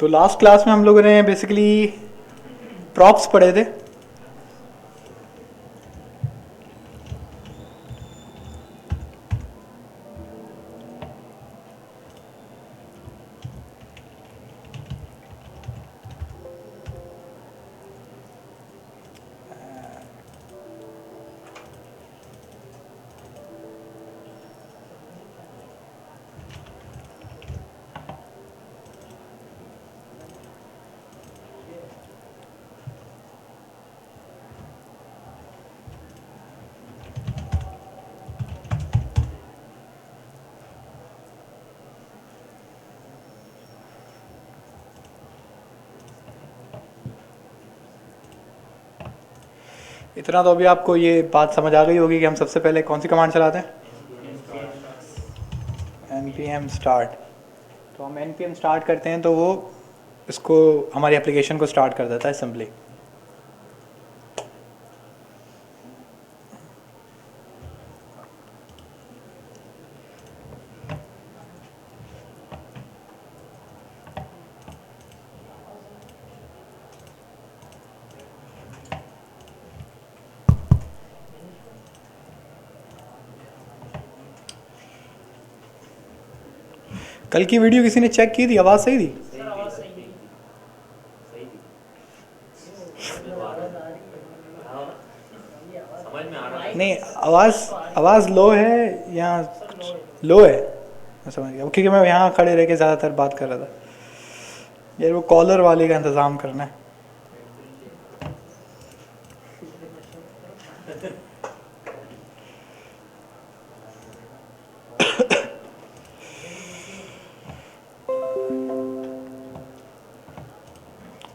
तो last class में हम लोगों ने बेसिकली प्रॉप्स पढ़े थे। इतना तो अभी आपको ये बात समझ आ गई होगी कि हम सबसे पहले कौन सी कमांड चलाते हैं, npm start। तो हम npm start करते हैं तो वो इसको हमारी एप्लीकेशन को स्टार्ट कर देता है सिंपली। कल की वीडियो किसी ने चेक की थी? आवाज़ सही थी? नहीं, आवाज़ लो है या लो है? मैं समझ गया, क्योंकि मैं यहाँ खड़े रह के ज़्यादातर बात कर रहा था यार, वो कॉलर वाले का इंतज़ाम करना है।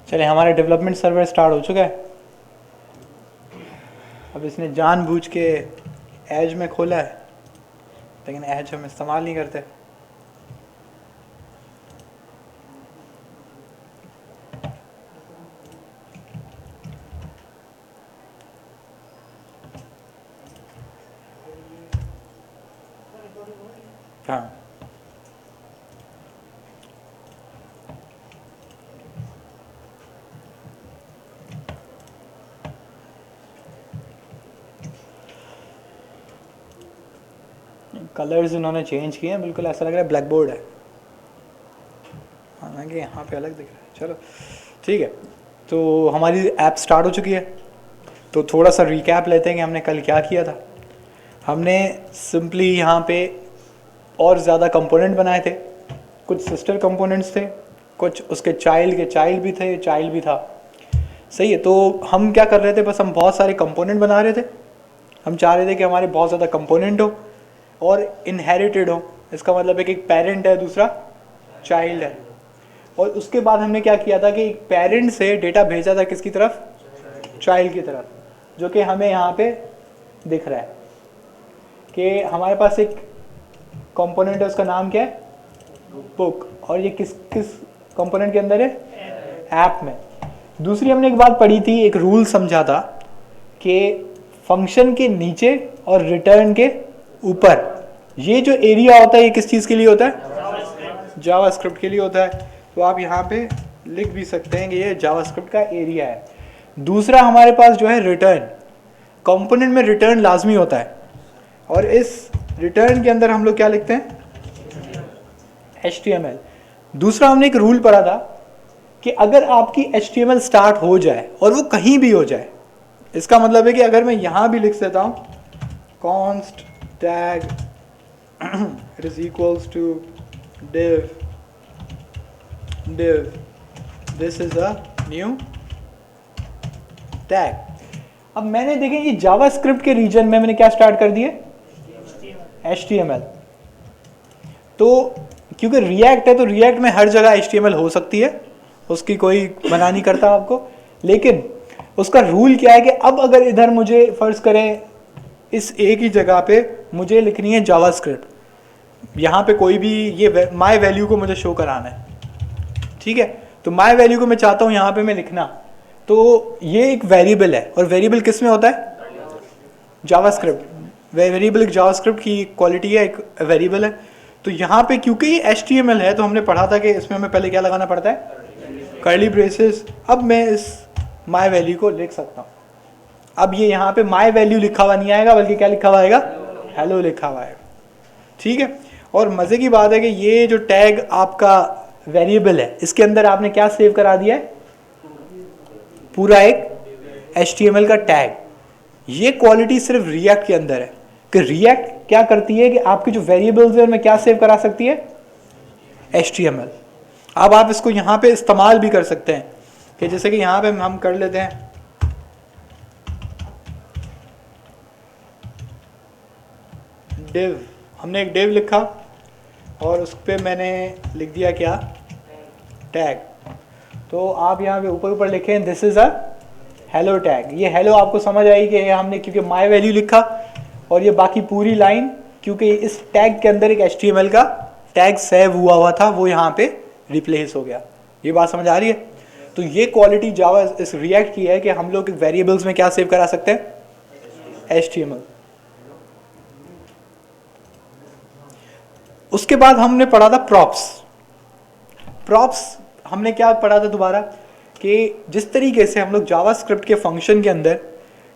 चले, हमारा डेवलपमेंट सर्वर स्टार्ट हो चुका है। अब इसने जानबूझ के एज में खोला है, लेकिन एज हम इस्तेमाल नहीं करते। हाँ, कलर्स इन्होंने चेंज किए हैं, बिल्कुल ऐसा लग रहा है ब्लैक बोर्ड है, हालांकि यहाँ पे अलग दिख रहा है। चलो ठीक है, तो हमारी ऐप स्टार्ट हो चुकी है। तो थोड़ा सा रिकैप लेते हैं कि हमने कल क्या किया था। हमने सिंपली यहाँ पे और ज़्यादा कंपोनेंट बनाए थे, कुछ सिस्टर कंपोनेंट्स थे, कुछ उसके चाइल्ड के चाइल्ड भी थे, चाइल्ड भी था। सही है, तो हम क्या कर रहे थे, बस हम बहुत सारे कंपोनेंट बना रहे थे। हम चाह रहे थे कि हमारे बहुत ज़्यादा कंपोनेंट हो और इनहेरिटेड हो। इसका मतलब है कि एक पेरेंट है, दूसरा चाइल्ड है। और उसके बाद हमने क्या किया था कि एक पेरेंट से डेटा भेजा था किसकी तरफ, चाइल्ड की तरफ, जो कि हमें यहाँ पे दिख रहा है कि हमारे पास एक कंपोनेंट है, उसका नाम क्या है, बुक। और ये किस किस कंपोनेंट के अंदर है, ऐप में। दूसरी हमने एक बात पढ़ी थी, एक रूल समझा था कि फंक्शन के नीचे और रिटर्न के ऊपर ये जो एरिया होता है, ये किस चीज़ के लिए होता है, जावास्क्रिप्ट के लिए होता है। तो आप यहाँ पे लिख भी सकते हैं कि ये जावास्क्रिप्ट का एरिया है। दूसरा हमारे पास जो है रिटर्न, कंपोनेंट में रिटर्न लाजमी होता है, और इस रिटर्न के अंदर हम लोग क्या लिखते हैं, HTML। दूसरा हमने एक रूल पढ़ा था कि अगर आपकी HTML स्टार्ट हो जाए और वो कहीं भी हो जाए, इसका मतलब है कि अगर मैं यहाँ भी लिख देता हूँ const tag it is equals to div this is a new tag। अब मैंने देखें ये जावास्क्रिप्ट के रीजन में मैंने क्या स्टार्ट कर दिए, HTML। तो क्योंकि रिएक्ट है तो रिएक्ट में हर जगह HTML हो सकती है, उसकी कोई मना नहीं करता आपको, लेकिन उसका रूल क्या है कि अब अगर इधर मुझे फर्ज करें इस एक ही जगह पे मुझे लिखनी है जावास्क्रिप्ट, यहाँ पे कोई भी ये माई वैल्यू को मुझे शो कराना है, ठीक है। तो माई वैल्यू को मैं चाहता हूँ यहाँ पे मैं लिखना, तो ये एक वेरिएबल है, और वेरिएबल किस में होता है, जावास्क्रिप्ट। वेरिएबल एक जावास्क्रिप्ट की क्वालिटी है, एक वेरिएबल है। तो यहाँ पे क्योंकि ये HTML है तो हमने पढ़ा था कि इसमें हमें पहले क्या लगाना पड़ता है, कर्ली ब्रेसेस। अब मैं इस माई वैल्यू को लिख सकता हूँ। अब ये यहाँ पे माई वैल्यू लिखा हुआ नहीं आएगा, बल्कि क्या लिखा हुआ आएगा, हेलो लिखा हुआ आएगा। ठीक है। और मज़े की बात है कि ये जो टैग आपका वेरिएबल है, इसके अंदर आपने क्या सेव करा दिया है, पूरा एक HTML का टैग। ये क्वालिटी सिर्फ रिएक्ट के अंदर है कि रिएक्ट क्या करती है कि आपके जो वेरिएबल्स है उनमें क्या सेव करा सकती है, HTML। अब आप इसको यहाँ पे इस्तेमाल भी कर सकते हैं कि जैसे कि यहाँ पे हम कर लेते हैं div, हमने एक div लिखा और उस पर मैंने लिख दिया क्या, टैग। तो आप यहाँ पे ऊपर ऊपर लिखें this is a hello tag. ये हेलो आपको समझ आई कि हमने क्योंकि माई वैल्यू लिखा, और ये बाकी पूरी लाइन क्योंकि इस टैग के अंदर एक HTML का टैग सेव हुआ था, वो यहाँ पे रिप्लेस हो गया। ये बात समझ आ रही है। तो ये क्वालिटी जावा इस रिएक्ट की है कि हम लोग वेरिएबल्स में क्या सेव करा सकते हैं, HTML। उसके बाद हमने पढ़ा था प्रॉप्स हमने क्या पढ़ा था दोबारा, कि जिस तरीके से हम लोग जावास्क्रिप्ट के फंक्शन के अंदर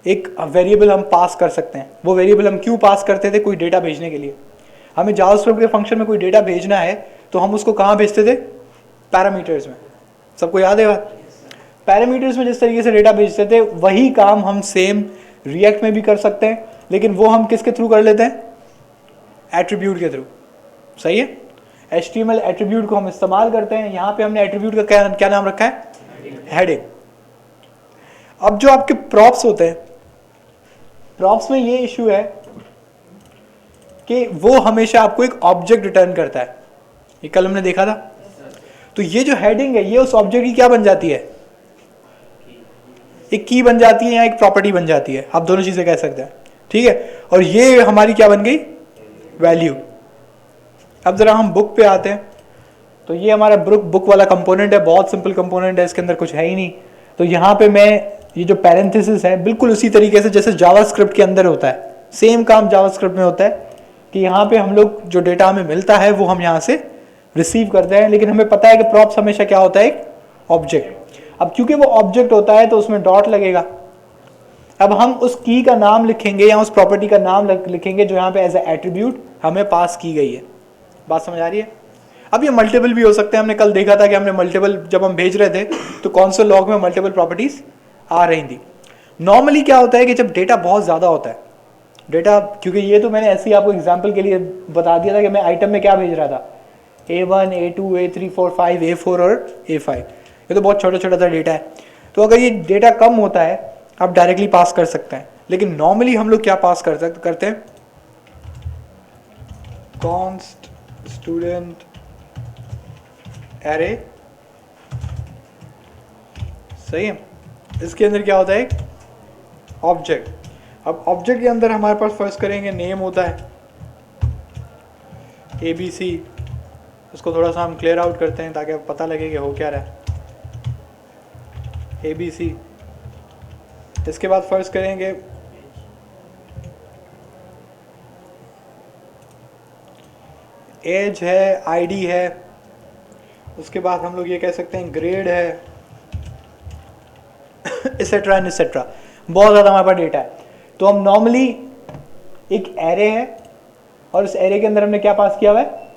एक वेरिएबल हम पास कर सकते हैं। वो वेरिएबल हम क्यों पास करते थे, कोई डेटा भेजने के लिए। हमें जावास्क्रिप्ट के फंक्शन में कोई डेटा भेजना है तो हम उसको कहाँ भेजते थे, पैरामीटर्स में। सबको याद है बात, पैरामीटर्स में जिस तरीके से डेटा भेजते थे वही काम हम सेम रिएक्ट में भी कर सकते हैं, लेकिन वो हम किसके थ्रू कर लेते हैं, एट्रीब्यूट के थ्रू। सही है। HTML एट्रीब्यूट को हम इस्तेमाल करते हैं। यहाँ पे हमने एट्रीब्यूट का क्या नाम रखा है, हेडिंग। अब जो आपके प्रॉप्स होते हैं, प्रॉप्स में ये इशू है कि वो हमेशा आपको एक ऑब्जेक्ट रिटर्न करता है। ये कल हमने देखा था। तो ये जो हेडिंग है ये उस ऑब्जेक्ट की क्या बन जाती है, एक की बन जाती है या एक प्रॉपर्टी बन जाती है, आप दोनों चीजें कह सकते हैं। ठीक है। और ये हमारी क्या बन गई, वैल्यू। अब जरा हम बुक पे आते हैं। तो ये हमारा बुक वाला कंपोनेंट है, बहुत सिंपल कंपोनेंट है, इसके अंदर कुछ है ही नहीं। तो यहाँ पे मैं ये जो पैरेंथेसिस है बिल्कुल उसी तरीके से जैसे जावास्क्रिप्ट के अंदर होता है, सेम काम जावास्क्रिप्ट में होता है कि यहाँ पे हम लोग जो डेटा हमें मिलता है वो हम यहाँ से रिसीव करते हैं। लेकिन हमें पता है कि प्रॉप्स हमेशा क्या होता है, एक ऑब्जेक्ट। अब क्योंकि वो ऑब्जेक्ट होता है तो उसमें डॉट लगेगा। अब हम उस की का नाम लिखेंगे या उस प्रॉपर्टी का नाम लिखेंगे जो यहाँ पे एज ए एट्रीब्यूट हमें पास की गई है। बात समझ आ रही है। अब ये मल्टीपल भी हो सकते हैं। हमने कल देखा था कि हमने मल्टीपल जब हम भेज रहे थे तो कौनसोल लॉग में मल्टीपल प्रॉपर्टीज आ रही थी। नॉर्मली क्या होता है कि जब डेटा बहुत ज़्यादा होता है, डेटा, क्योंकि ये तो मैंने ऐसे ही आपको एग्जांपल के लिए बता दिया था कि मैं आइटम में क्या भेज रहा था, A1 A2 A3 4 5 A4 और A5। ये तो बहुत छोटा छोटा सा डेटा है। तो अगर ये डेटा कम होता है आप डायरेक्टली पास कर सकते हैं। लेकिन नॉर्मली हम लोग क्या पास करते हैं, कॉन्स्ट स्टूडेंट एरे। सही है। इसके अंदर क्या होता है, एक ऑब्जेक्ट। अब ऑब्जेक्ट के अंदर हमारे पास फर्स्ट करेंगे नेम होता है ABC। उसको थोड़ा सा हम क्लियर आउट करते हैं ताकि पता लगे कि हो क्या रहा है, ABC। इसके बाद फर्स्ट करेंगे एज है, ID है। उसके बाद हम लोग ये कह सकते हैं ग्रेड है, एसेट्रा एंड एसेट्रा। बहुत ज़्यादा हमारे पास डेटा है। तो हम नॉर्मली एक एरे है और इस एरे के अंदर हमने क्या पास किया हुआ है,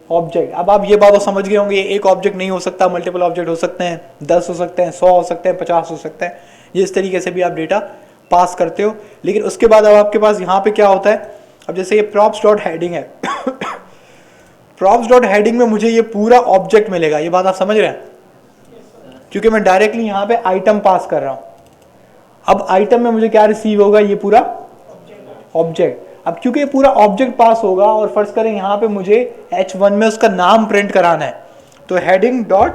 ऑब्जेक्ट। अब आप ये बात तो समझ गए होंगे, एक ऑब्जेक्ट नहीं हो सकता, मल्टीपल ऑब्जेक्ट हो सकते हैं, 10 हो सकते हैं, 100 हो सकते हैं, 50 हो सकते हैं। ये इस तरीके से भी आप डेटा पास करते हो। लेकिन उसके बाद अब आपके पास यहाँ पे क्या होता है, अब जैसे ये प्रॉप्स डॉट हेडिंग है प्रॉप्स डॉट हेडिंग में मुझे ये पूरा ऑब्जेक्ट मिलेगा। ये बात आप समझ रहे हैं, क्योंकि मैं डायरेक्टली यहाँ पे आइटम पास कर रहा हूँ। अब आइटम में मुझे क्या रिसीव होगा, ये पूरा ऑब्जेक्ट। अब क्योंकि ये पूरा ऑब्जेक्ट पास होगा और फर्ज करें यहाँ पे मुझे H1 में उसका नाम प्रिंट कराना है तो हेडिंग डॉट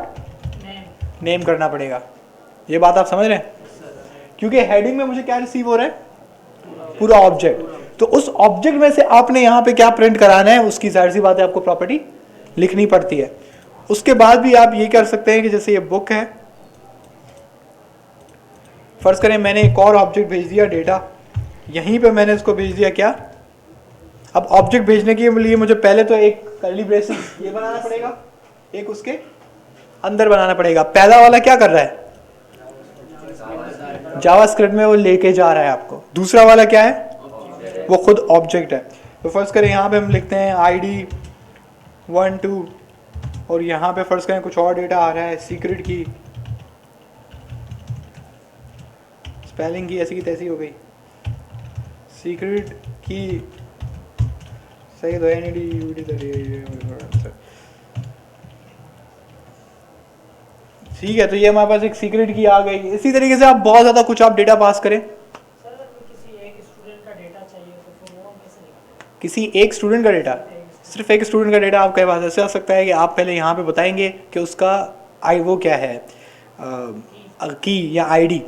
नेम करना पड़ेगा। ये बात आप समझ रहे हैं, क्योंकि हेडिंग में मुझे क्या रिसीव हो रहा है, पूरा ऑब्जेक्ट। तो उस ऑब्जेक्ट में से आपने यहाँ पे क्या प्रिंट कराना है उसकी जाहिर सी बात है आपको प्रॉपर्टी लिखनी पड़ती है। उसके बाद भी आप ये कर सकते हैं कि जैसे ये बुक है, फर्ज करें मैंने एक और ऑब्जेक्ट भेज दिया डेटा, यहीं पे मैंने इसको भेज दिया क्या, अब ऑब्जेक्ट भेजने के लिए मुझे पहले तो एक कर्ली ब्रेसेस ये बनाना पड़ेगा, एक उसके अंदर बनाना पड़ेगा। पहला वाला क्या कर रहा है, जावास्क्रिप्ट में वो लेके जा रहा है आपको। दूसरा वाला क्या है, वो खुद ऑब्जेक्ट है। तो फर्स्ट करें यहाँ पे हम लिखते हैं ID 1 2 और यहाँ पे फर्स्ट करें कुछ और डेटा आ रहा है, सीक्रेट की स्पेलिंग की ऐसी की तैसी हो गई, सीक्रेट की सही तो ठीक है। तो ये हमारे पास एक सीक्रेट की आ गई। इसी तरीके से आप बहुत ज़्यादा कुछ आप डेटा पास करें। किसी एक स्टूडेंट का डेटा, सिर्फ एक स्टूडेंट का डेटा आपके पास ऐसे आ सकता है कि आप पहले यहाँ पे बताएंगे कि उसका वो क्या है, की या आईडी।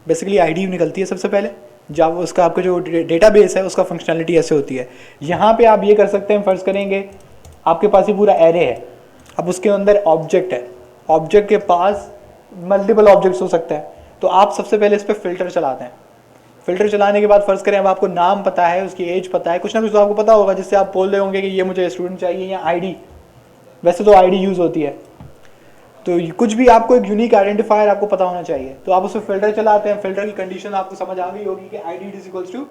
बेसिकली आईडी निकलती है सबसे पहले, जब उसका आपका जो डेटाबेस है उसका फंक्शनैलिटी ऐसे होती है। यहाँ पे आप ये कर सकते हैं, फर्ज करेंगे आपके पास ये पूरा एरे है, अब उसके अंदर ऑब्जेक्ट है, ऑब्जेक्ट के पास मल्टीपल ऑब्जेक्ट्स हो सकते हैं। तो आप सबसे पहले इस पर फिल्टर चलाते हैं। फिल्टर चलाने के बाद फर्ज करें अब आपको नाम पता है, उसकी एज पता है, कुछ ना कुछ तो आपको पता होगा जिससे आप बोल रहे होंगे कि ये मुझे स्टूडेंट चाहिए, या आईडी, वैसे तो आईडी यूज़ होती है। तो कुछ भी आपको एक यूनिक आइडेंटिफायर आपको पता होना चाहिए, तो आप उसमें फिल्टर चलाते हैं। फिल्टर की कंडीशन आपको समझ आ गई होगी कि ID इज इक्वल्स टू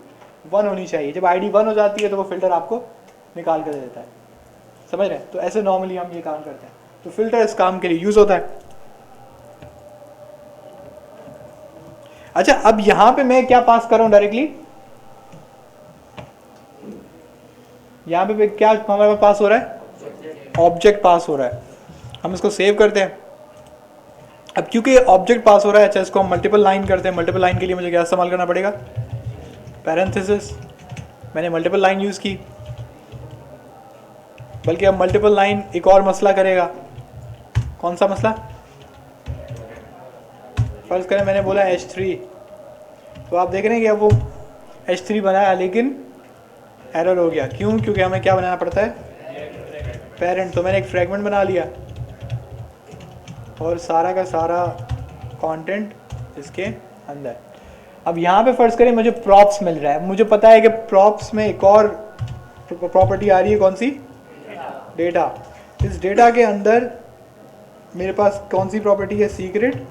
1 होनी चाहिए। जब ID 1 हो जाती है तो वो फिल्टर आपको निकाल कर दे देता है। समझ रहे हैं? तो ऐसे नॉर्मली हम ये काम करते हैं। तो फिल्टर इस काम के लिए यूज़ होता है। अच्छा, अब यहाँ पे मैं क्या पास कर रहा हूँ डायरेक्टली, यहाँ पे क्या हमारे पास हो रहा है, ऑब्जेक्ट पास हो रहा है। हम इसको सेव करते हैं। अब क्योंकि ऑब्जेक्ट पास हो रहा है, अच्छा इसको हम मल्टीपल लाइन करते हैं। मल्टीपल लाइन के लिए मुझे क्या इस्तेमाल करना पड़ेगा, पैरेंथेसिस। मैंने मल्टीपल लाइन यूज़ की, बल्कि अब मल्टीपल लाइन एक और मसला करेगा। कौन सा मसला, फर्ज करें मैंने बोला H3, तो आप देख रहे हैं कि अब वो H3 बनाया लेकिन एरर हो गया। क्यों? क्योंकि हमें क्या बनाना पड़ता है, पेरेंट। तो मैंने एक फ्रेगमेंट बना लिया और सारा का सारा कंटेंट इसके अंदर। अब यहाँ पे फर्ज करें मुझे प्रॉप्स मिल रहा है। मुझे पता है कि प्रॉप्स में एक और प्रॉपर्टी आ रही है, कौन सी, डेटा। इस डेटा के अंदर मेरे पास कौन सी प्रॉपर्टी है, सीक्रेट,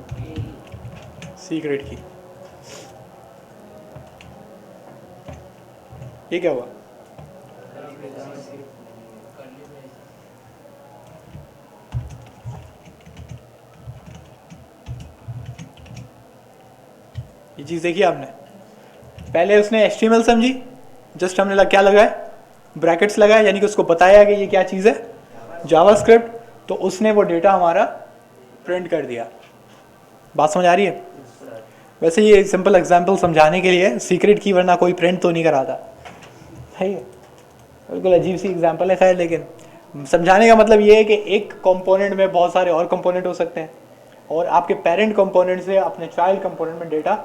सीक्रेट की। ये क्या हुआ, ये चीज़ देखी आपने। पहले उसने HTML समझी, जस्ट हमने क्या लगाया, ब्रैकेट्स लगाए, यानी कि उसको बताया कि ये क्या चीज़ है, जावास्क्रिप्ट। तो उसने वो डेटा हमारा प्रिंट कर दिया। बात समझ आ रही है? वैसे ये सिंपल एग्जांपल समझाने के लिए, सीक्रेट की, वरना कोई प्रिंट तो नहीं कराता है। बिल्कुल अजीब सी एग्जांपल है, खैर, लेकिन समझाने का मतलब ये है कि एक कंपोनेंट में बहुत सारे और कंपोनेंट हो सकते हैं, और आपके पेरेंट कंपोनेंट से अपने चाइल्ड कंपोनेंट में डेटा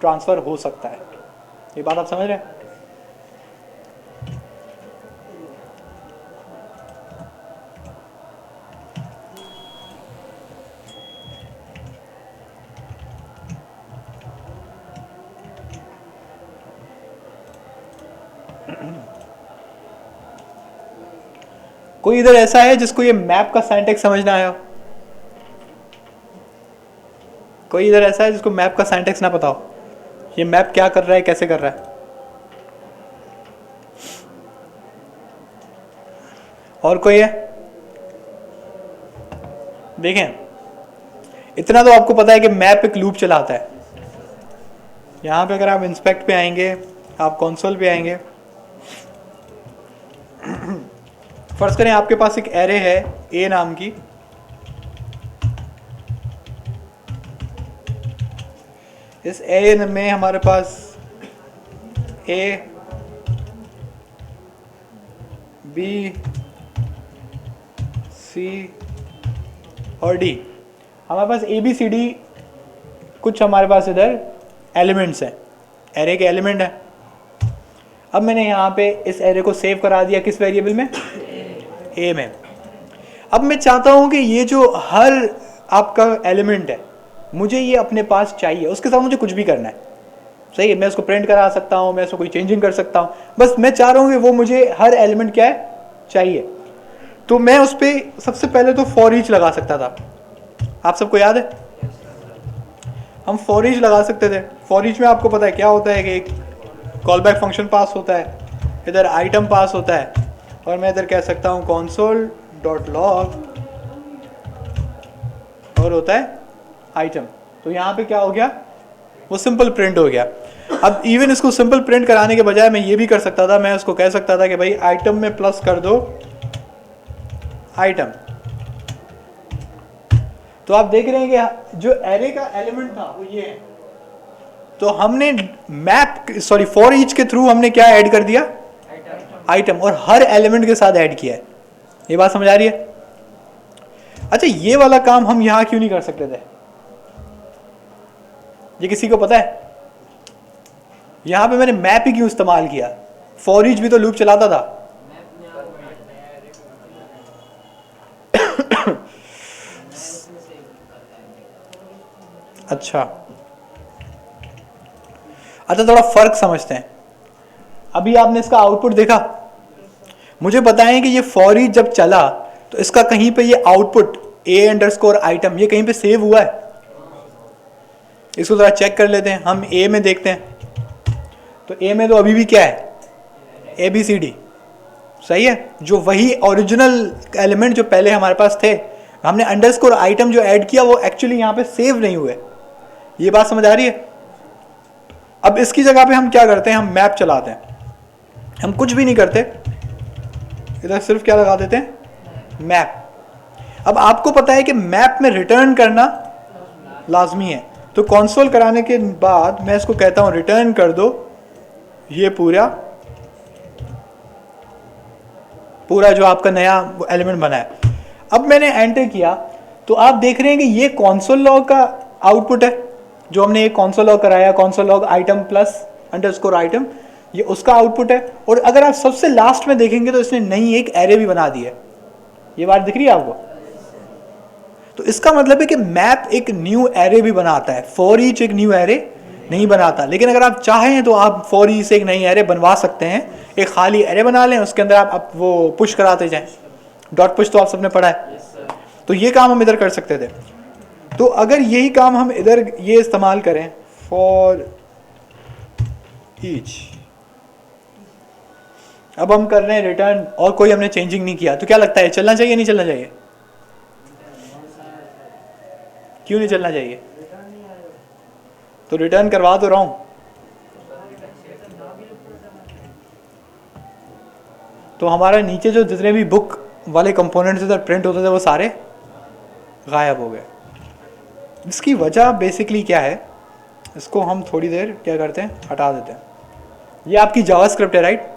ट्रांसफ़र हो सकता है। ये बात आप समझ रहे हैं? कोई इधर ऐसा है जिसको ये मैप का सिंटैक्स समझ ना आया हो? कोई इधर ऐसा है जिसको मैप का सिंटैक्स ना पता हो, ये मैप क्या कर रहा है, कैसे कर रहा है? और कोई है? देखें, इतना तो आपको पता है कि मैप एक लूप चलाता है। यहां पे अगर आप इंस्पेक्ट पे आएंगे, आप कंसोल पे आएंगे, फर्ज करें आपके पास एक एरे है ए नाम की, इस एरे में हमारे पास ए, बी, सी और डी। हमारे पास ABCD कुछ हमारे पास इधर एलिमेंट्स हैं, एरे के एलिमेंट हैं। अब मैंने यहाँ पे इस एरे को सेव करा दिया किस वेरिएबल में, ए में। अब मैं चाहता हूँ कि ये जो हर आपका एलिमेंट है, मुझे ये अपने पास चाहिए, उसके साथ मुझे कुछ भी करना है। सही है, मैं उसको प्रिंट करा सकता हूँ, मैं उसको कोई चेंजिंग कर सकता हूँ, बस मैं चाह रहा हूँ कि वो मुझे हर एलिमेंट क्या है चाहिए। तो मैं उस पर सबसे पहले तो फॉर ईच लगा सकता था, आप सबको याद है हम फॉर ईच लगा सकते थे। फॉर ईच में आपको पता है क्या होता है कि एक कॉल बैक फंक्शन पास होता है, इधर आइटम पास होता है, और मैं इधर कह सकता हूँ console डॉट लॉग और होता है आइटम। तो यहाँ पे क्या हो गया, वो सिंपल प्रिंट हो गया। अब इवन इसको सिंपल प्रिंट कराने के बजाय मैं ये भी कर सकता था, मैं उसको कह सकता था कि भाई आइटम में प्लस कर दो आइटम। तो आप देख रहे हैं कि जो एरे का एलिमेंट था वो ये है। तो हमने फॉर ईच के थ्रू हमने क्या ऐड कर दिया, आइटम, और हर एलिमेंट के साथ ऐड किया है। ये बात समझ आ रही है? अच्छा, ये वाला काम हम यहां क्यों नहीं कर सकते थे, ये किसी को पता है? यहां पे मैंने मैप ही क्यों इस्तेमाल किया? फॉर ईच भी तो लूप चलाता था। अच्छा, थोड़ा फर्क समझते हैं। अभी आपने इसका आउटपुट देखा, मुझे बताएं कि ये फॉर ईच जब चला तो इसका कहीं पे ये आउटपुट a_ आइटम ये कहीं पे सेव हुआ है? इसको जरा चेक कर लेते हैं, हम a में देखते हैं। तो a में तो अभी भी क्या है, ABCD, सही है, जो वही ओरिजिनल एलिमेंट जो पहले हमारे पास थे, हमने अंडरस्कोर आइटम जो ऐड किया वो एक्चुअली यहाँ पे सेव नहीं हुए। ये बात समझ आ रही है? अब इसकी जगह पे हम क्या करते हैं, हम मैप चलाते हैं। हम कुछ भी नहीं करते, इधर सिर्फ क्या लगा देते हैं, मैप। अब आपको पता है कि मैप में रिटर्न करना लाजमी है, तो कंसोल कराने के बाद मैं इसको कहता हूं रिटर्न कर दो ये पूरा जो आपका नया एलिमेंट बना है। अब मैंने एंटर किया तो आप देख रहे हैं कि ये कंसोल लॉग का आउटपुट है, जो हमने एक कंसोल लॉग कराया, console log item plus underscore item, ये उसका आउटपुट है। और अगर आप सबसे लास्ट में देखेंगे तो इसने नई एक एरे भी बना दी है। ये बात दिख रही है आपको? तो इसका मतलब है कि मैप एक न्यू एरे भी बनाता है, फॉर ईच एक न्यू एरे नहीं बनाता। लेकिन अगर आप चाहें तो आप फॉर ईच से एक नई एरे बनवा सकते हैं। एक खाली एरे बना लें, उसके अंदर आप वो पुश कराते जाएं, डॉट पुश तो आप सबने पढ़ा है। तो ये काम हम इधर कर सकते थे। तो अगर यही काम हम इधर ये इस्तेमाल करें, फॉर ईच, अब हम कर रहे हैं रिटर्न और कोई हमने चेंजिंग नहीं किया, तो क्या लगता है चलना चाहिए नहीं चलना चाहिए? क्यों नहीं चलना चाहिए? तो रिटर्न करवा तो रहा हूं। तो हमारा नीचे जो जितने भी बुक वाले कंपोनेंट्स इधर प्रिंट होते थे वो सारे गायब हो गए। इसकी वजह बेसिकली क्या है, इसको हम थोड़ी देर क्या करते हैं, हटा देते हैं। ये आपकी जावास्क्रिप्ट है, राइट?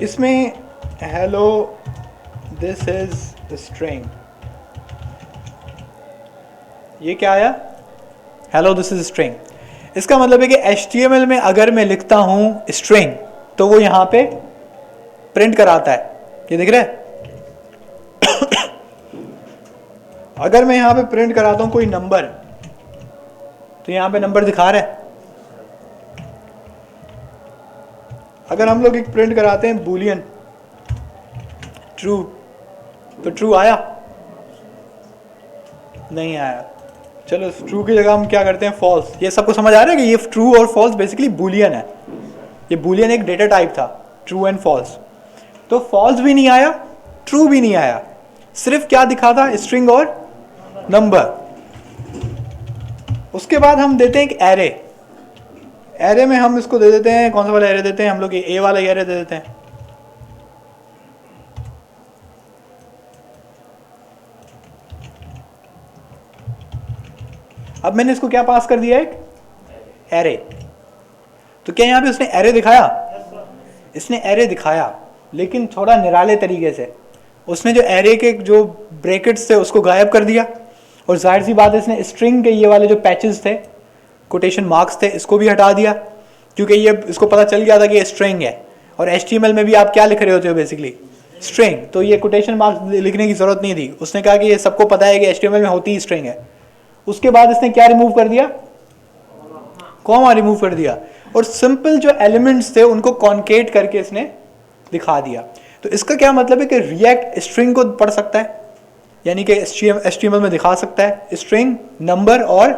इसमें हेलो दिस इज स्ट्रिंग, ये क्या आया, हेलो दिस इज स्ट्रिंग। इसका मतलब है कि HTML में अगर मैं लिखता हूं स्ट्रिंग तो वो यहां पे प्रिंट कराता है। ये दिख रहा है? अगर मैं यहां पे प्रिंट कराता हूं कोई नंबर, तो यहां पे नंबर दिखा रहा है। अगर हम लोग एक प्रिंट कराते हैं बूलियन ट्रू, तो ट्रू आया? नहीं आया। चलो ट्रू की जगह हम क्या करते हैं, फॉल्स। ये सबको समझ आ रहा है कि ये ट्रू और फॉल्स बेसिकली बूलियन है। ये बूलियन एक डेटा टाइप था, ट्रू एंड फॉल्स। तो फॉल्स भी नहीं आया, ट्रू भी नहीं आया, सिर्फ क्या दिखा था, स्ट्रिंग और नंबर। उसके बाद हम देते हैं एक एरे। एरे में हम इसको दे देते हैं, कौन सा वाला एरे देते हैं हम लोग, ए वाला एरे दे देते हैं। अब मैंने इसको क्या पास कर दिया, एक एरे। तो क्या यहां पे उसने एरे दिखाया? इसने एरे दिखाया, लेकिन थोड़ा निराले तरीके से। उसने जो एरे के जो ब्रैकेट्स थे उसको गायब कर दिया, और जाहिर सी बात है इसने स्ट्रिंग के ये वाले जो पैचेस थे, कोटेशन मार्क्स थे, इसको भी हटा दिया, क्योंकि ये इसको पता चल गया था कि ये स्ट्रिंग है। और HTML में भी आप क्या लिख रहे होते हो बेसिकली, स्ट्रिंग, तो ये कोटेशन मार्क्स लिखने की जरूरत नहीं थी। उसने कहा कि ये सबको पता है कि HTML में होती ही स्ट्रिंग है। उसके बाद इसने क्या रिमूव कर दिया, कॉमा रिमूव कर दिया और सिंपल जो एलिमेंट्स थे उनको कॉन्केट करके इसने दिखा दिया। तो इसका क्या मतलब है कि रिएक्ट स्ट्रिंग को पढ़ सकता है, यानी कि HTML में दिखा सकता है स्ट्रिंग, नंबर और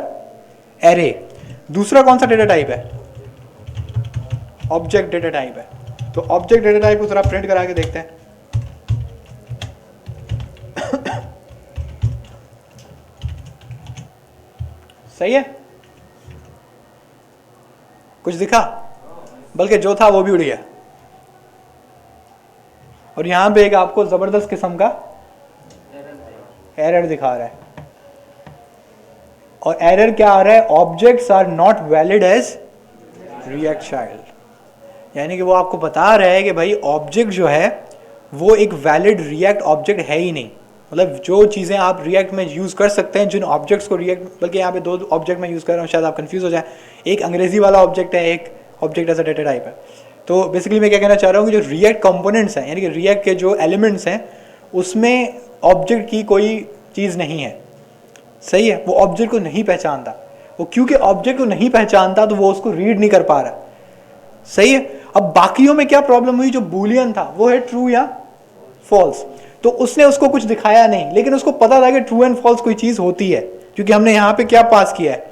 एरे। दूसरा कौन सा डेटा टाइप है? ऑब्जेक्ट डेटा टाइप है। तो ऑब्जेक्ट डेटा टाइप को थोड़ा प्रिंट करा के देखते हैं। सही है, कुछ दिखा? बल्कि जो था वो भी उड़ गया। और यहां पे एक आपको जबरदस्त किस्म का एरर दिखा रहा है। और एरर क्या आ रहा है? Objects are not valid as React child. यानी कि वो आपको बता रहा है कि भाई ऑब्जेक्ट जो है वो एक वैलिड रिएक्ट ऑब्जेक्ट है ही नहीं। मतलब जो चीज़ें आप रिएक्ट में यूज़ कर सकते हैं, जिन ऑब्जेक्ट्स को रिएक्ट, बल्कि यहाँ पे दो ऑब्जेक्ट में यूज़ कर रहा हूँ, शायद आप कंफ्यूज हो जाए। एक अंग्रेजी वाला ऑब्जेक्ट है, एक object as a data type है। तो बेसिकली मैं क्या कहना चाह रहा हूँ कि जो रिएक्ट कंपोनेंट्स हैं, यानी कि रिएक्ट के जो एलिमेंट्स हैं, उसमें ऑब्जेक्ट की कोई चीज़ नहीं है। सही है, वो ऑब्जेक्ट को नहीं पहचानता। वो क्योंकि ऑब्जेक्ट को नहीं पहचानता तो वो उसको रीड नहीं कर पा रहा। सही है। अब बाकियों में क्या प्रॉब्लम हुई? जो बूलियन था वो है ट्रू या फॉल्स। तो उसने उसको कुछ दिखाया नहीं, लेकिन उसको पता था कि ट्रू एंड फॉल्स कोई चीज होती है, क्योंकि हमने यहां पे क्या पास किया है?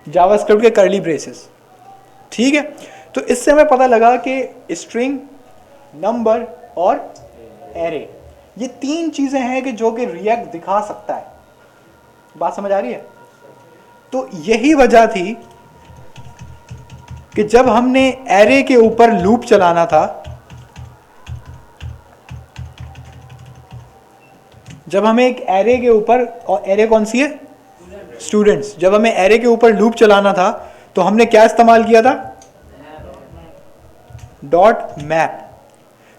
जावास्क्रिप्ट के कर्ली ब्रेसेस। ठीक है, तो इससे हमें पता लगा कि स्ट्रिंग, नंबर और एरे, ये तीन चीजें हैं कि जो कि रिएक्ट दिखा सकता है। बात समझ आ रही है? तो यही वजह थी कि जब हमने एरे के ऊपर लूप चलाना था, जब हमें एक एरे के ऊपर, और एरे कौन सी है? स्टूडेंट्स। जब हमें एरे के ऊपर लूप चलाना था तो हमने क्या इस्तेमाल किया था? Dot map.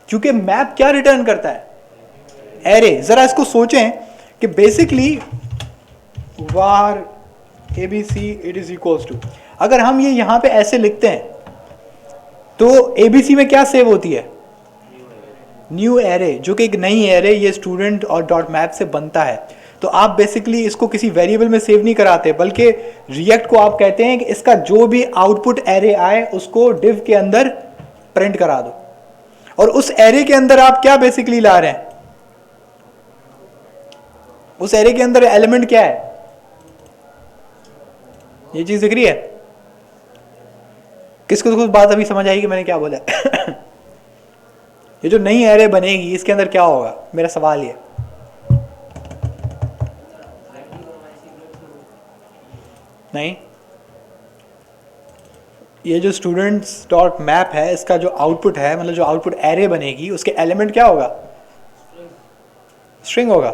क्योंकि मैप क्या रिटर्न करता है? एरे। जरा इसको सोचें कि basically var abc it is equals to, अगर हम ये यहां पे ऐसे लिखते हैं तो abc में क्या सेव होती है? न्यू एरे, जो कि एक नई एरे ये स्टूडेंट और डॉट मैप से बनता है। तो आप बेसिकली इसको किसी वेरिएबल में सेव नहीं कराते, बल्कि रिएक्ट को आप कहते हैं कि इसका जो भी आउटपुट एरे आए उसको डिव के अंदर प्रिंट करा दो। और उस एरे के अंदर आप क्या बेसिकली ला रहे हैं? उस एरे के अंदर एलिमेंट क्या है? ये चीज दिख रही है? किसको कुछ बात अभी समझ आएगी मैंने क्या बोला? ये जो नई एरे बनेगी इसके अंदर क्या होगा? मेरा सवाल ये। नहीं, ये जो स्टूडेंट्स डॉट मैप है, इसका जो आउटपुट है, मतलब जो आउटपुट एरे बनेगी, उसके एलिमेंट क्या होगा? स्ट्रिंग होगा।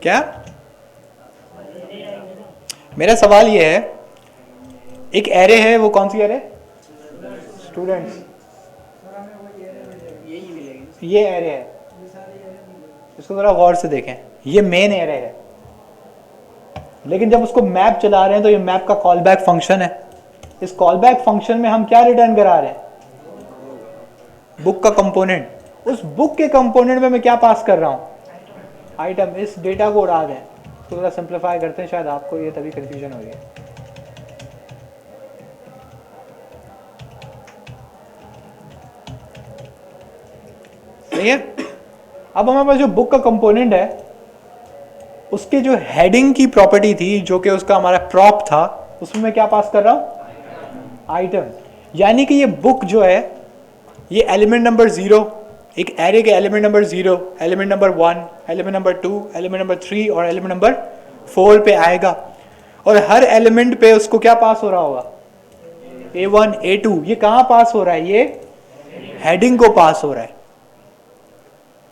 क्या? मेरा सवाल ये है, एक एरे है, वो कौन सी एरे? स्टूडेंट्स। ये एरे है, इसको जरा गौर से देखें, ये मेन एरे है। लेकिन जब उसको मैप चला रहे हैं तो ये मैप का कॉल बैक फंक्शन है। इस कॉल बैक फंक्शन में हम क्या रिटर्न करा रहे हैं? बुक का कंपोनेंट। उस बुक के कंपोनेंट में मैं क्या पास कर रहा हूं? आइटम। इस डेटा को उड़ा दें। तो थोड़ा सिंप्लीफाई करते हैं, शायद आपको ये तभी कंफ्यूजन हो रही है। सही है। अब हमारे पास जो बुक का कंपोनेंट है, उसके जो हेडिंग की प्रॉपर्टी थी, जो कि उसका हमारा प्रॉप था, उसमें मैं क्या पास कर रहा हूं? आइटम। यानी कि ये बुक जो है, ये एलिमेंट नंबर 0, एक एरे के element number 0, element number 1, element number 2, element number 3 और एलिमेंट नंबर 4 पे आएगा। और हर एलिमेंट पे उसको क्या पास हो रहा होगा? A1, A2। ये कहां पास हो रहा है? ये हेडिंग को पास हो रहा है।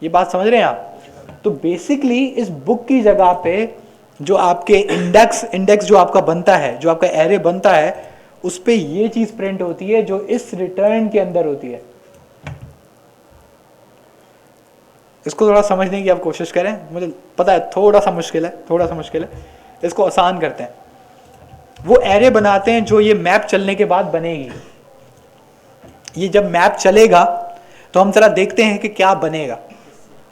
ये बात समझ रहे हैं आप? तो बेसिकली इस बुक की जगह पे जो आपके इंडेक्स जो आपका बनता है, जो आपका एरे बनता है, उस पे ये चीज प्रिंट होती है जो इस रिटर्न के अंदर होती है। इसको थोड़ा समझने की आप कोशिश करें। मुझे पता है थोड़ा सा मुश्किल है, इसको आसान करते हैं। वो एरे बनाते हैं जो ये मैप चलने के बाद बनेगी। ये जब मैप चलेगा तो हम जरा देखते हैं कि क्या बनेगा।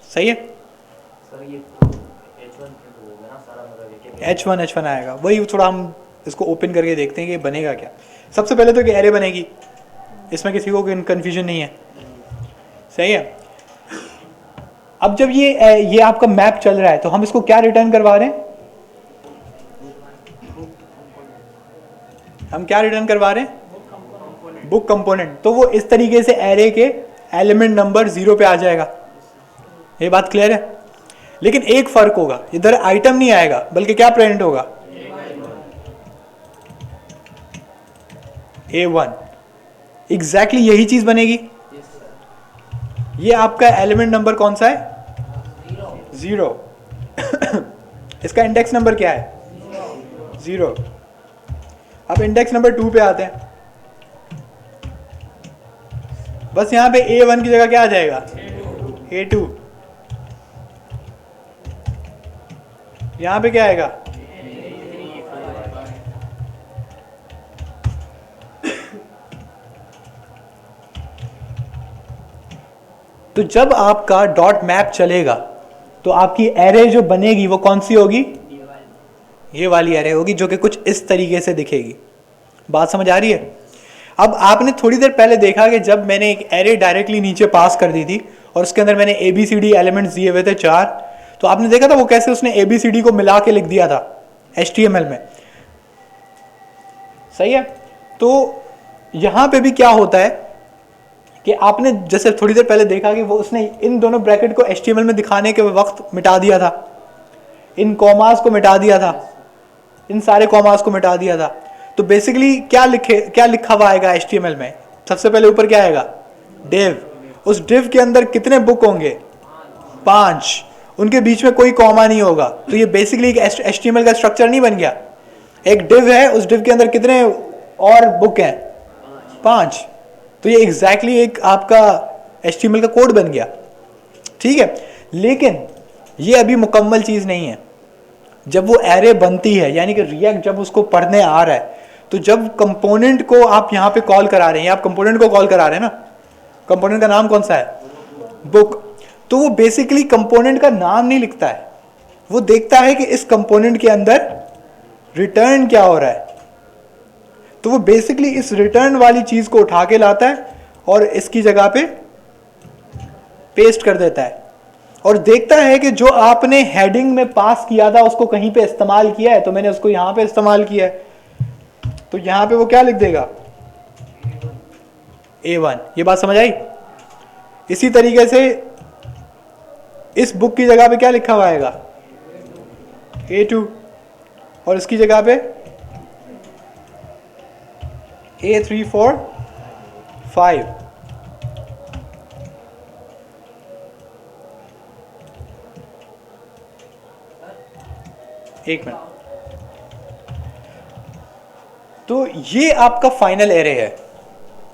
सही है, सर ये H1 प्रिंट होगा ना सारा, मतलब H1 आएगा। वही थोड़ा हम इसको ओपन करके देखते हैं कि बनेगा क्या। सबसे पहले तो एक एरे बनेगी, इसमें किसी को कन्फ्यूजन नहीं है, सही है। अब जब ये आपका मैप चल रहा है तो हम इसको क्या रिटर्न करवा रहे हैं, हम क्या रिटर्न करवा रहे हैं, बुक कंपोनेंट। तो वो इस तरीके से एरे के एलिमेंट नंबर 0 पे आ जाएगा, ये बात क्लियर है। लेकिन एक फर्क होगा, इधर आइटम नहीं आएगा बल्कि क्या प्रिंट होगा, A1। एग्जैक्टली यही चीज बनेगी। ये आपका एलिमेंट नंबर कौन सा है, 0। इसका इंडेक्स नंबर क्या है, 0। अब इंडेक्स नंबर 2 पे आते हैं। बस यहां पे A1 की जगह क्या आ जाएगा, A2। यहां पे क्या आएगा, तो जब आपका डॉट मैप चलेगा तो आपकी एरे जो बनेगी वो कौन सी होगी, ये वाली एरे होगी, जो कि कुछ इस तरीके से दिखेगी। बात समझ आ रही है। अब आपने थोड़ी देर पहले देखा कि जब मैंने एक एरे डायरेक्टली नीचे पास कर दी थी और उसके अंदर मैंने ABCD एलिमेंट्स दिए हुए थे 4, तो आपने देखा था वो कैसे उसने ABCD को मिला के लिख दिया था HTML में, सही है। तो यहां पे भी क्या होता है कि आपने जैसे थोड़ी देर पहले देखा कि वो उसने इन दोनों ब्रैकेट को HTML में दिखाने के वक्त मिटा दिया था, इन कॉमास को मिटा दिया था, इन सारे कॉमास को मिटा दिया था। तो बेसिकली क्या लिखा हुआ आएगा HTML में, सबसे पहले ऊपर क्या आएगा, डिव। उस डिव के अंदर कितने बुक होंगे, 5। उनके बीच में कोई कॉमा नहीं होगा। तो ये बेसिकली एक HTML का स्ट्रक्चर नहीं बन गया। एक डिव है, उस डिव के अंदर कितने और बुक हैं, 5। तो ये एग्जैक्टली एक आपका HTML का कोड बन गया, ठीक है। लेकिन ये अभी मुकम्मल चीज नहीं है। जब वो एरे बनती है, यानी कि रिएक्ट जब उसको पढ़ने आ रहा है, तो जब कंपोनेंट को आप यहां पे कॉल करा रहे हैं, आप कंपोनेंट को कॉल करा रहे हैं ना, कंपोनेंट का नाम कौन सा है, बुक। तो वो बेसिकली कंपोनेंट का नाम नहीं लिखता है, वो देखता है कि इस कंपोनेंट के अंदर रिटर्न क्या हो रहा है। तो वो बेसिकली इस रिटर्न वाली चीज को उठा के लाता है और इसकी जगह पे पेस्ट कर देता है और देखता है कि जो आपने हेडिंग में पास किया था उसको कहीं पे इस्तेमाल किया है, तो मैंने उसको यहां पे इस्तेमाल किया है, तो यहां पे वो क्या लिख देगा, A1। ये बात समझ आई। इसी तरीके से इस बुक की जगह पे क्या लिखा हुआ आएगा, A2, और इसकी जगह पे A3 4 5। एक मिनट। तो ये आपका फाइनल एरे है।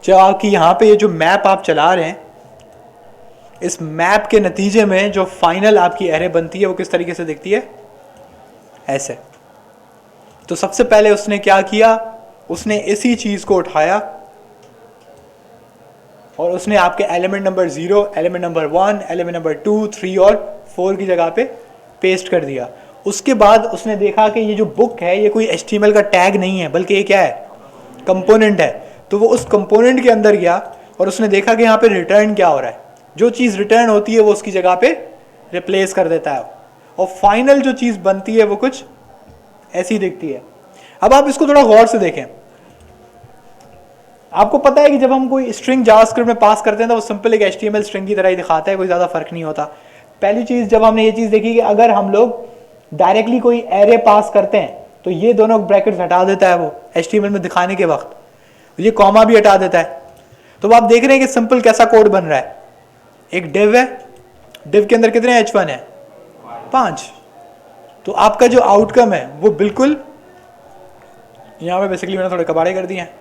जब आपकी यहां पे ये जो मैप आप चला रहे हैं, इस मैप के नतीजे में जो फाइनल आपकी एरे बनती है वो किस तरीके से दिखती है, ऐसे। तो सबसे पहले उसने क्या किया, उसने इसी चीज को उठाया और उसने आपके element number 0, element number 1, element number 2, 3 और 4 की जगह पे पेस्ट कर दिया। उसके बाद उसने देखा कि ये जो बुक है ये कोई HTML का टैग नहीं है, बल्कि ये क्या है, कंपोनेंट है। तो वो उस कंपोनेंट के अंदर गया और उसने देखा कि यहाँ पे रिटर्न क्या हो रहा है। जो चीज़ रिटर्न होती है वो उसकी जगह पे रिप्लेस कर देता है और फाइनल जो चीज़ बनती है वो कुछ ऐसी दिखती है। अब आप इसको थोड़ा गौर से देखें। आपको पता है कि जब हम कोई स्ट्रिंग जावास्क्रिप्ट में पास करते हैं तो वो सिंपल एक HTML स्ट्रिंग की तरह ही दिखाता है, कोई ज़्यादा फर्क नहीं होता। पहली चीज़ जब हमने ये चीज़ देखी कि अगर हम लोग डायरेक्टली कोई एरे पास करते हैं तो ये दोनों ब्रैकेट्स हटा देता है वो HTML में दिखाने के वक्त, ये कॉमा भी हटा देता है। तो आप देख रहे हैं कि सिंपल कैसा कोड बन रहा है। एक डिव है, डिव के अंदर कितने H1 है, 5। तो आपका जो आउटकम है वो बिल्कुल, यहाँ पे बेसिकली मैंने थोड़े कबाड़े कर दिए हैं।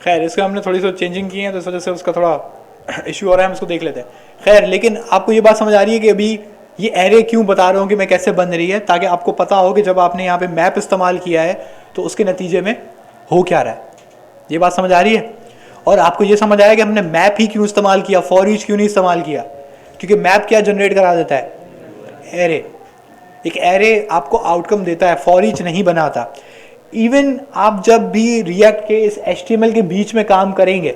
खैर इसका हमने थोड़ी सी चेंजिंग की है तो इस वजह से उसका थोड़ा इशू हो रहा है, हम इसको देख लेते हैं। खैर लेकिन आपको ये बात समझ आ रही है कि अभी ये एरे क्यों बता रहा हूँ कि मैं कैसे बन रही है, ताकि आपको पता हो कि जब आपने यहाँ पे मैप इस्तेमाल किया है तो उसके नतीजे में हो क्या रहा है। ये बात समझ आ रही है? और आपको ये समझ आया कि हमने मैप ही क्यों इस्तेमाल किया, फॉर ईच क्यों नहीं इस्तेमाल किया? क्योंकि मैप क्या जनरेट करा देता है? एरे। एक एरे आपको आउटकम देता है, फॉर ईच नहीं बनाता। इवन आप जब भी रिएक्ट के इस HTML के बीच में काम करेंगे,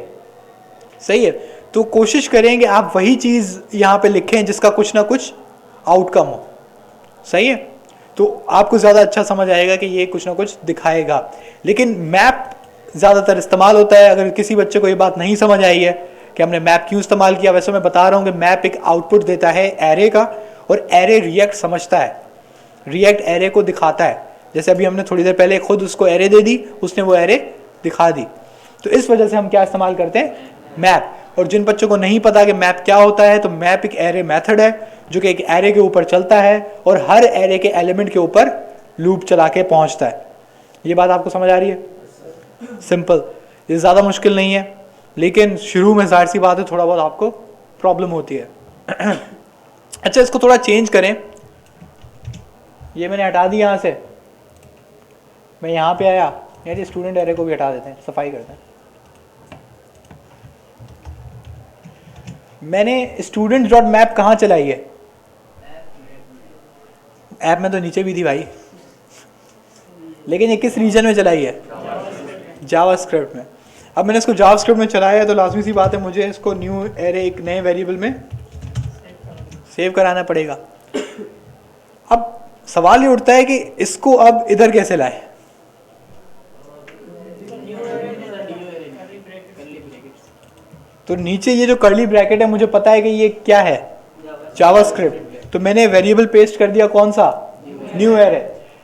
सही है, तो कोशिश करेंगे आप वही चीज़ यहाँ पे लिखें जिसका कुछ ना कुछ आउटकम हो, सही है, तो आपको ज़्यादा अच्छा समझ आएगा कि ये कुछ ना कुछ दिखाएगा। लेकिन मैप ज़्यादातर इस्तेमाल होता है। अगर किसी बच्चे को ये बात नहीं समझ आई है कि हमने मैप क्यों इस्तेमाल किया, वैसे मैं बता रहा हूँ कि मैप एक आउटपुट देता है एरे का, और एरे रिएक्ट समझता है, रिएक्ट एरे को दिखाता है। जैसे अभी हमने थोड़ी देर पहले खुद उसको एरे दे दी, उसने वो एरे दिखा दी। तो इस वजह से हम क्या इस्तेमाल करते हैं? मैप। और जिन बच्चों को नहीं पता कि मैप क्या होता है, तो मैप एक एरे मेथड है जो कि एक एरे के ऊपर चलता है और हर एरे के एलिमेंट के ऊपर लूप चला के पहुंचता है। ये बात आपको समझ आ रही है? सिंपल, ये ज़्यादा मुश्किल नहीं है, लेकिन शुरू में जाहिर सी बात है थोड़ा बहुत आपको प्रॉब्लम होती है। अच्छा, इसको थोड़ा चेंज करें। ये मैंने हटा दिया यहाँ से, मैं यहाँ पे आया, यार स्टूडेंट एरे को भी हटा देते हैं, सफाई करते हैं। मैंने स्टूडेंट डॉट मैप कहाँ चलाई है? ऐप में तो नीचे भी थी भाई, लेकिन ये किस रीजन में चलाई है? जावास्क्रिप्ट में। अब मैंने इसको जावास्क्रिप्ट में चलाया है तो लाजमी सी बात है मुझे इसको न्यू एरे एक नए वेरिएबल में सेव कराना पड़ेगा। अब सवाल ये उठता है कि इसको अब इधर कैसे लाए? तो नीचे ये जो कर्ली ब्रैकेट है, मुझे पता है कि ये क्या है? जावास्क्रिप्ट। तो मैंने वेरिएबल पेस्ट कर दिया, कौन सा? New array.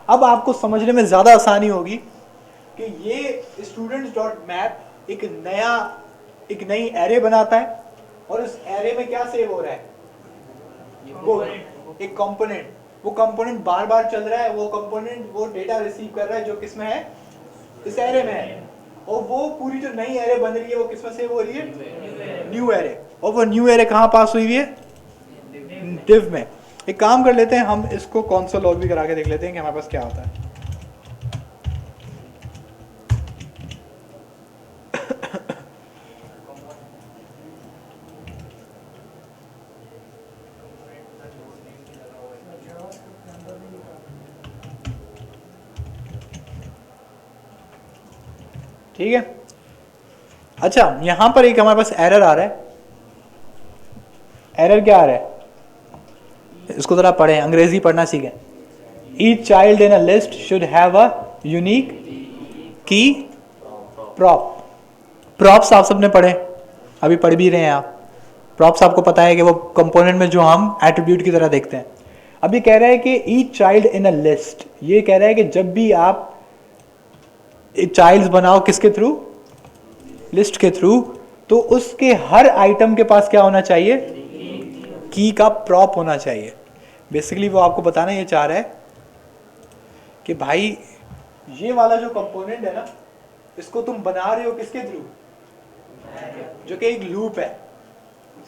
अब आपको समझने में ज़्यादा आसानी होगी कि ये स्टूडेंट्स डॉट मैप एक नई एरे बनाता है, और इस एरे में क्या सेव हो रहा है? वो एक कंपोनेंट। वो कंपोनेंट बार बार चल रहा है, वो कंपोनेंट वो डेटा रिसीव कर रहा है जो किसमें है? इस एरे में है। और वो पूरी जो नई एरे बन रही है वो किसमें सेव हो रही है? New array. और वो न्यू एरे कहाँ पास हुई है? डिव में। एक काम कर लेते हैं, हम इसको कंसोल लॉग भी करा के देख लेते हैं कि हमारे पास क्या होता है। ठीक है। अच्छा, यहां पर एक हमारे पास एरर आ रहा है। एरर क्या आ रहा है? इसको जरा पढ़ें, अंग्रेजी पढ़ना सीखें। Each child in a list should have a unique की प्रॉप। प्रॉप्स आप सबने पढ़े, अभी पढ़ भी रहे हैं आप। प्रॉप्स आपको पता है कि वो कंपोनेंट में जो हम एट्रीब्यूट की तरह देखते हैं। अब ये कह रहा है कि each child in a list, ये कह रहा है कि जब भी आप चाइल्ड्स बनाओ, किसके थ्रू? लिस्ट के थ्रू, तो उसके हर आइटम के पास क्या होना चाहिए? की का प्रॉप होना चाहिए। बेसिकली वो आपको बताना ये चाह रहा है कि भाई ये वाला जो कंपोनेंट है ना, इसको तुम बना रहे हो किसके थ्रू? जो कि एक लूप है,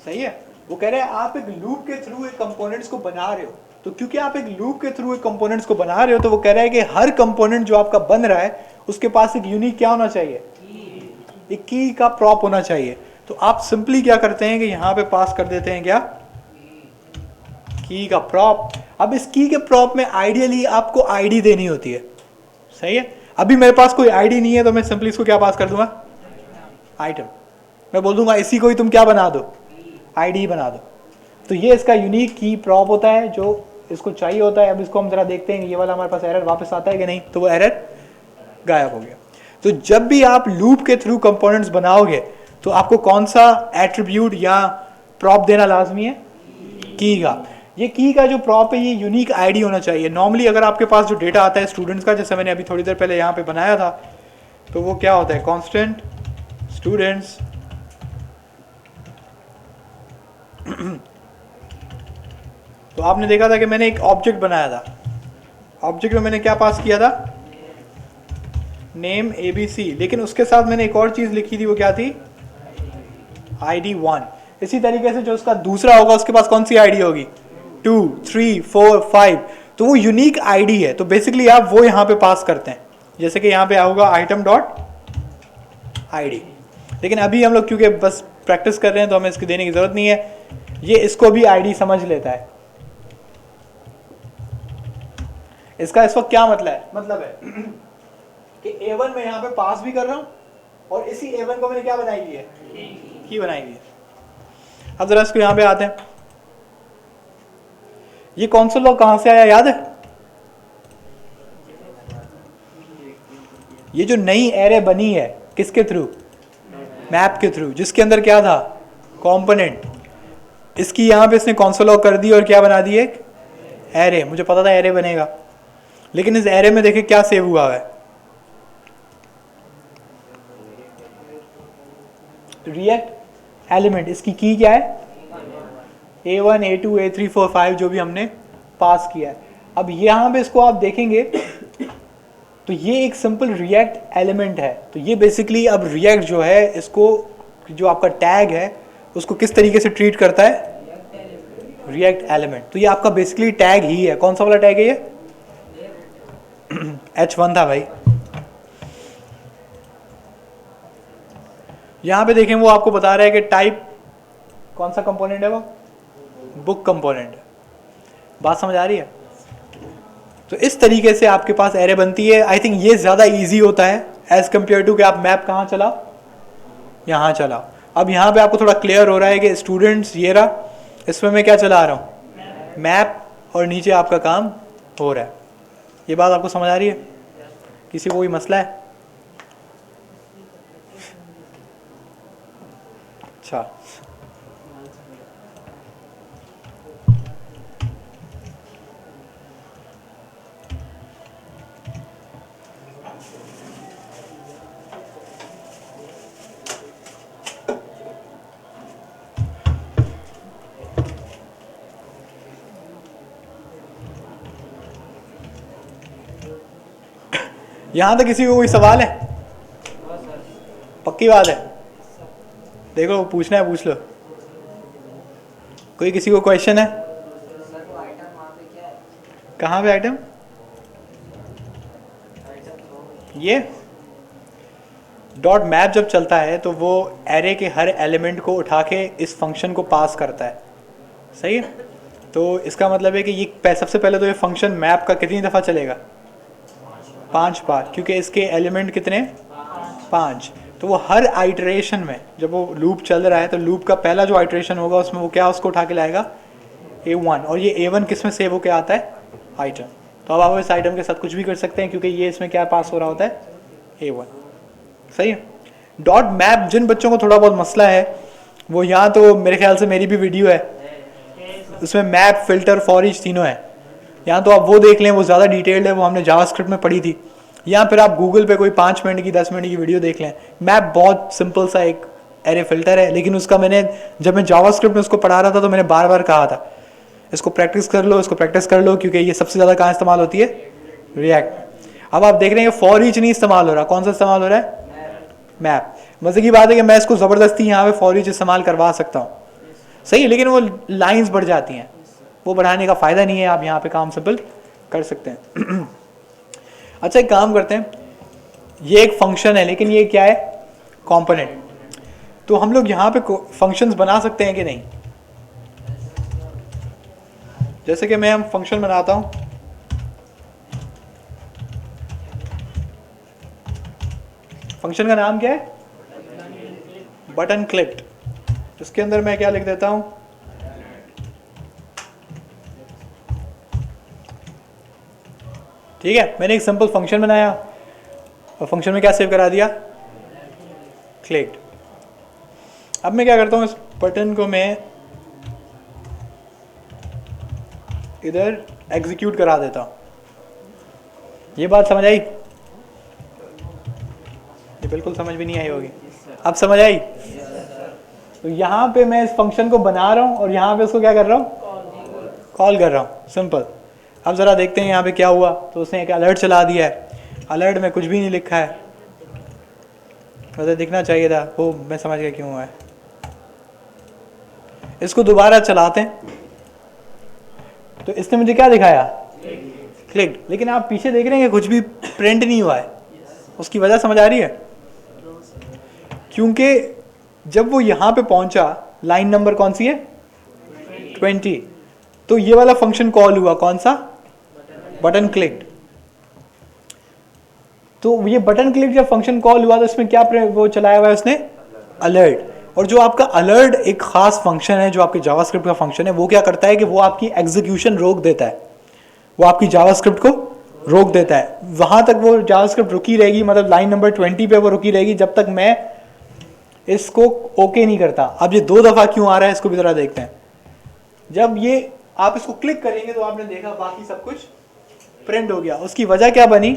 सही है। वो कह रहे हैं आप एक लूप के थ्रू एक कंपोनेंट्स को बना रहे हो। तो क्योंकि आप एक लूप के थ्रू एक कंपोनेंट्स को बना रहे हो, तो वो कह रहा है कि हर कंपोनेंट जो आपका बन रहा है उसके पास एक यूनिक क्या होना चाहिए? एक की का प्रॉप होना चाहिए। तो आप सिंपली क्या करते हैं कि यहां पे पास कर देते हैं क्या? की का प्रॉप। अब इस की के प्रॉप में आइडियली आपको आईडी देनी होती है, सही है। अभी मेरे पास कोई आईडी नहीं है तो मैं सिंपली इसको क्या पास कर दूंगा? आइटम। मैं बोल दूंगा इसी को ही तुम क्या बना दो? आईडी बना दो। तो ये इसका यूनिक की प्रॉप होता है जो इसको चाहिए होता है। अब इसको हम जरा देखते हैं कि ये वाला हमारे पास एरर वापस आता है कि नहीं। तो वो एरर गायब हो गया। तो जब भी आप लूप के थ्रू कंपोनेंट्स बनाओगे तो आपको कौन सा एट्रीब्यूट या प्रॉप देना लाजमी है? की का। ये की का जो प्रॉप है ये यूनिक आईडी होना चाहिए। नॉर्मली अगर आपके पास जो डेटा आता है स्टूडेंट्स का, जैसे मैंने अभी थोड़ी देर पहले यहाँ पे बनाया था, तो वो क्या होता है? कांस्टेंट स्टूडेंट्स तो आपने देखा था कि मैंने एक ऑब्जेक्ट बनाया था। ऑब्जेक्ट में मैंने क्या पास किया था? नेम ABC, लेकिन उसके साथ मैंने एक और चीज़ लिखी थी, वो क्या थी? ID1। इसी तरीके से जो उसका दूसरा होगा उसके पास कौन सी ID होगी? 2, 3, 4, 5। तो वो यूनिक ID है, तो बेसिकली आप वो यहाँ पे पास करते हैं, जैसे कि यहाँ पे होगा आइटम डॉट ID। लेकिन अभी हम लोग क्योंकि बस प्रैक्टिस कर रहे हैं तो हमें इसकी देने की ज़रूरत नहीं है, ये इसको भी ID समझ लेता है। इसका इस वक्त क्या मतलब है कि A1 मैं यहाँ पे पास भी कर रहा हूँ और इसी A1 को मैंने क्या बनाई हुई है? की बनाई हुई है। अब जरा इसको यहाँ पे आते हैं, ये कौन-सा लॉ कहाँ से आया याद है? ये जो नई एरे बनी है किसके थ्रू? मैप के थ्रू, जिसके अंदर क्या था? कंपोनेंट। इसकी यहाँ पे इसने कौन सा लॉ कर दी और क्या बना दी? एक एरे। मुझे पता था एरे बनेगा, लेकिन इस एरे में देखिए क्या सेव हुआ है? React element. इसकी की क्या है? A1, A2, A3, 4, 5 जो भी हमने पास किया है। अब यहाँ पे इसको आप देखेंगे तो ये एक सिंपल रिएक्ट एलिमेंट है। तो ये बेसिकली अब रिएक्ट जो है, इसको जो आपका टैग है उसको किस तरीके से ट्रीट करता है? React element. तो ये आपका बेसिकली टैग ही है। कौन सा वाला टैग है ये? H1 था भाई। यहाँ पे देखें वो आपको बता रहा है कि टाइप कौन सा कंपोनेंट है? वो बुक कंपोनेंट है। बात समझ आ रही है? तो इस तरीके से आपके पास एरे बनती है। आई थिंक ये ज़्यादा इजी होता है एज कम्पेयर टू कि आप मैप कहाँ चलाओ, यहाँ चलाओ। अब यहाँ पे आपको थोड़ा क्लियर हो रहा है कि स्टूडेंट्स ये रहा, इसमें मैं क्या चला रहा हूँ? मैप, और नीचे आपका काम हो रहा है। ये बात आपको समझ आ रही है? किसी को कोई मसला है? अच्छा, यहाँ तक किसी को कोई सवाल है? पक्की बात है? देखो पूछना है पूछ लो। कोई किसी को क्वेश्चन है? कहाँ पे आइटम? ये डॉट मैप जब चलता है तो वो एरे के हर एलिमेंट को उठा के इस फंक्शन को पास करता है। सही है? तो इसका मतलब है कि ये सबसे पहले तो ये फंक्शन मैप का कितनी दफ़ा चलेगा? 5 बार, क्योंकि इसके एलिमेंट कितने? 5। तो वो हर आइटरेशन में जब वो लूप चल रहा है तो लूप का पहला जो आइटरेशन होगा उसमें वो क्या उसको उठा के लाएगा? A1। और ये A1 किस में सेव होके आता है? आइटम। तो अब आप इस आइटम के साथ कुछ भी कर सकते हैं क्योंकि ये इसमें क्या पास हो रहा होता है? A1। सही है? डॉट मैप जिन बच्चों को थोड़ा बहुत मसला है वो यहाँ, तो मेरे ख्याल से मेरी भी वीडियो है उसमें मैप, फिल्टर, फॉर ईच तीनों है। यहाँ तो आप वो देख लें, वो ज़्यादा डिटेल्ड है, वो हमने जावास्क्रिप्ट में पढ़ी थी। यहाँ फिर आप गूगल पे कोई 5 मिनट की 10 मिनट की वीडियो देख लें। मैप बहुत सिंपल सा एक एरे फिल्टर है, लेकिन उसका मैंने जब मैं जावास्क्रिप्ट में उसको पढ़ा रहा था तो मैंने बार बार कहा था इसको प्रैक्टिस कर लो, इसको प्रैक्टिस कर लो, क्योंकि ये सबसे ज़्यादा कहाँ इस्तेमाल होती है? रिएक्ट। अब आप देख रहे हैं फॉर ईच नहीं इस्तेमाल हो रहा, कौन सा इस्तेमाल हो रहा है? मैप। मज़े की बात है कि मैं इसको ज़बरदस्ती यहाँ पे फॉर ईच इस्तेमाल करवा सकता हूँ, सही है, लेकिन वो लाइंस बढ़ जाती हैं, वो बढ़ाने का फ़ायदा नहीं है। आप यहाँ पे काम सिंपल कर सकते हैं। अच्छा एक काम करते हैं, ये एक फंक्शन है लेकिन ये क्या है? कंपोनेंट। तो हम लोग यहाँ पे फंक्शंस बना सकते हैं कि नहीं? जैसे कि मैं हम फंक्शन बनाता हूँ, फंक्शन का नाम क्या है? Button clicked. इसके अंदर मैं क्या लिख देता हूँ? ठीक है, मैंने एक सिंपल फंक्शन बनाया और फंक्शन में क्या सेव करा दिया? क्लिक्ड। अब मैं क्या करता हूँ, इस बटन को मैं इधर एग्जीक्यूट करा देता हूँ। ये बात समझ आई? ये बिल्कुल समझ भी नहीं आई होगी। अब समझ आई? तो यहाँ पे मैं इस फंक्शन को बना रहा हूँ और यहाँ पे उसको क्या कर रहा हूँ? कॉल कर रहा हूँ, सिंपल। अब ज़रा देखते हैं यहाँ पे क्या हुआ। तो उसने एक अलर्ट चला दिया है, अलर्ट में कुछ भी नहीं लिखा है, वैसे दिखना चाहिए था वो, मैं समझ गया क्यों हुआ है। इसको दोबारा चलाते हैं तो इसने मुझे क्या दिखाया, क्लिक, लेकिन आप पीछे देख रहे हैं कि कुछ भी प्रिंट नहीं हुआ है। उसकी वजह समझ आ रही है? क्योंकि जब वो यहाँ पे पहुंचा, लाइन नंबर कौन सी है, 20, तो ये वाला फंक्शन कॉल हुआ, कौन सा, बटन क्लिक। तो ये बटन क्लिक जब फंक्शन कॉल हुआ तो इसमें क्या वो चलाया हुआ है उसने, अलर्ट। और जो आपका अलर्ट एक खास फंक्शन है जो आपके जावास्क्रिप्ट का फंक्शन है, वो क्या करता है कि वो आपकी एग्जीक्यूशन रोक देता है, वो आपकी जावास्क्रिप्ट को रोक देता है। वहां तक वो जावास्क्रिप्ट रुकी रहेगी, मतलब लाइन नंबर 20 पे वो रुकी रहेगी जब तक मैं इसको ओके नहीं करता। अब ये 2 दफा क्यों आ रहा है इसको भी जरा देखते हैं। जब ये आप इसको क्लिक करेंगे तो आपने देखा बाकी सब कुछ प्रिंट हो गया। उसकी वजह क्या बनी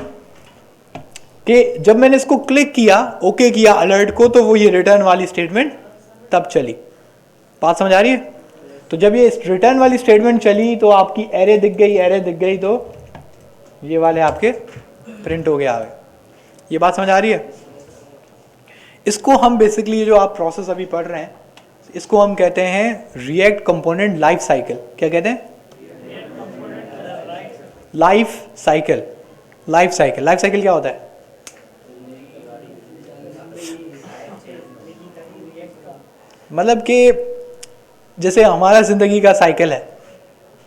कि जब मैंने इसको क्लिक किया, ओके किया अलर्ट को, तो वो ये रिटर्न वाली स्टेटमेंट तब चली। बात समझ आ रही है? तो जब ये रिटर्न वाली स्टेटमेंट चली तो आपकी एरे दिख गई, एरे दिख गई तो ये वाले आपके प्रिंट हो गया आगे। ये बात समझ आ रही है? इसको हम बेसिकली जो आप प्रोसेस अभी पढ़ रहे हैं इसको हम कहते हैं रिएक्ट कंपोनेंट लाइफ साइकिल। क्या कहते हैं? Life cycle. Life cycle, life cycle क्या होता है? मतलब कि जैसे हमारा जिंदगी का साइकिल है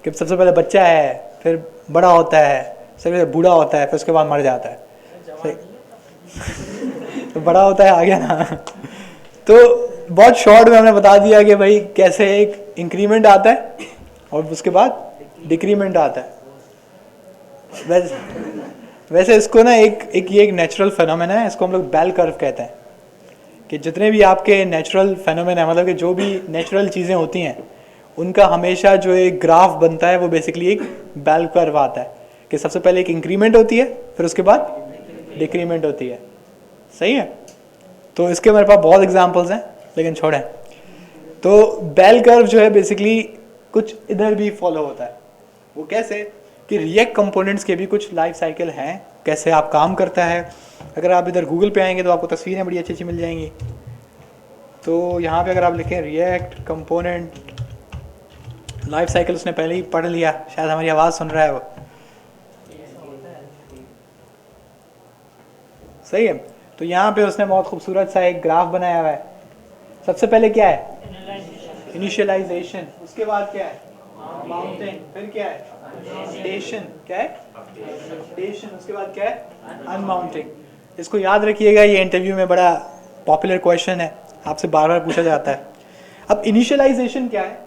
कि सबसे पहले बच्चा है, फिर बड़ा होता है, सबसे पहले बूढ़ा होता है, फिर उसके बाद मर जाता है। तो बड़ा होता है, आ गया ना। तो बहुत शॉर्ट में हमने बता दिया कि भाई कैसे एक इंक्रीमेंट आता है और उसके बाद डिक्रीमेंट आता है। वैसे इसको ना ये एक नेचुरल फेनोमेना है, इसको हम लोग बेल कर्व कहते हैं। कि जितने भी आपके नेचुरल फेनोमेना है, मतलब कि जो भी नेचुरल चीज़ें होती हैं उनका हमेशा जो एक ग्राफ बनता है वो बेसिकली एक बेल कर्व आता है कि सबसे पहले एक इंक्रीमेंट होती है, फिर उसके बाद डिक्रीमेंट होती है। सही है? तो इसके मेरे पास बहुत एग्जांपल्स हैं लेकिन छोड़ें। तो बेल कर्व जो है बेसिकली कुछ इधर भी फॉलो होता है। वो कैसे कि रिएक्ट कंपोनेंट्स के भी कुछ लाइफ साइकिल हैं, कैसे आप काम करता है। अगर आप इधर गूगल पे आएंगे तो आपको तस्वीरें बड़ी अच्छी अच्छी मिल जाएंगी। तो यहाँ पे अगर आप लिखें रिएक्ट कंपोनेंट लाइफ साइकिल, उसने पहले ही पढ़ लिया, शायद हमारी आवाज़ सुन रहा है वो। सही है? तो यहाँ पे उसने बहुत खूबसूरत सा एक ग्राफ बनाया हुआ है। सबसे पहले क्या है? इनिशियलाइजेशन। उसके बाद क्या है? माउंटिंग। फिर क्या है? अपडेशन। क्या है? अपडेशन। उसके बाद क्या है? अनमाउंटिंग। इसको याद रखिएगा, ये इंटरव्यू में बड़ा पॉपुलर क्वेश्चन है, आपसे बार बार पूछा जाता है। अब इनिशियलाइजेशन क्या है?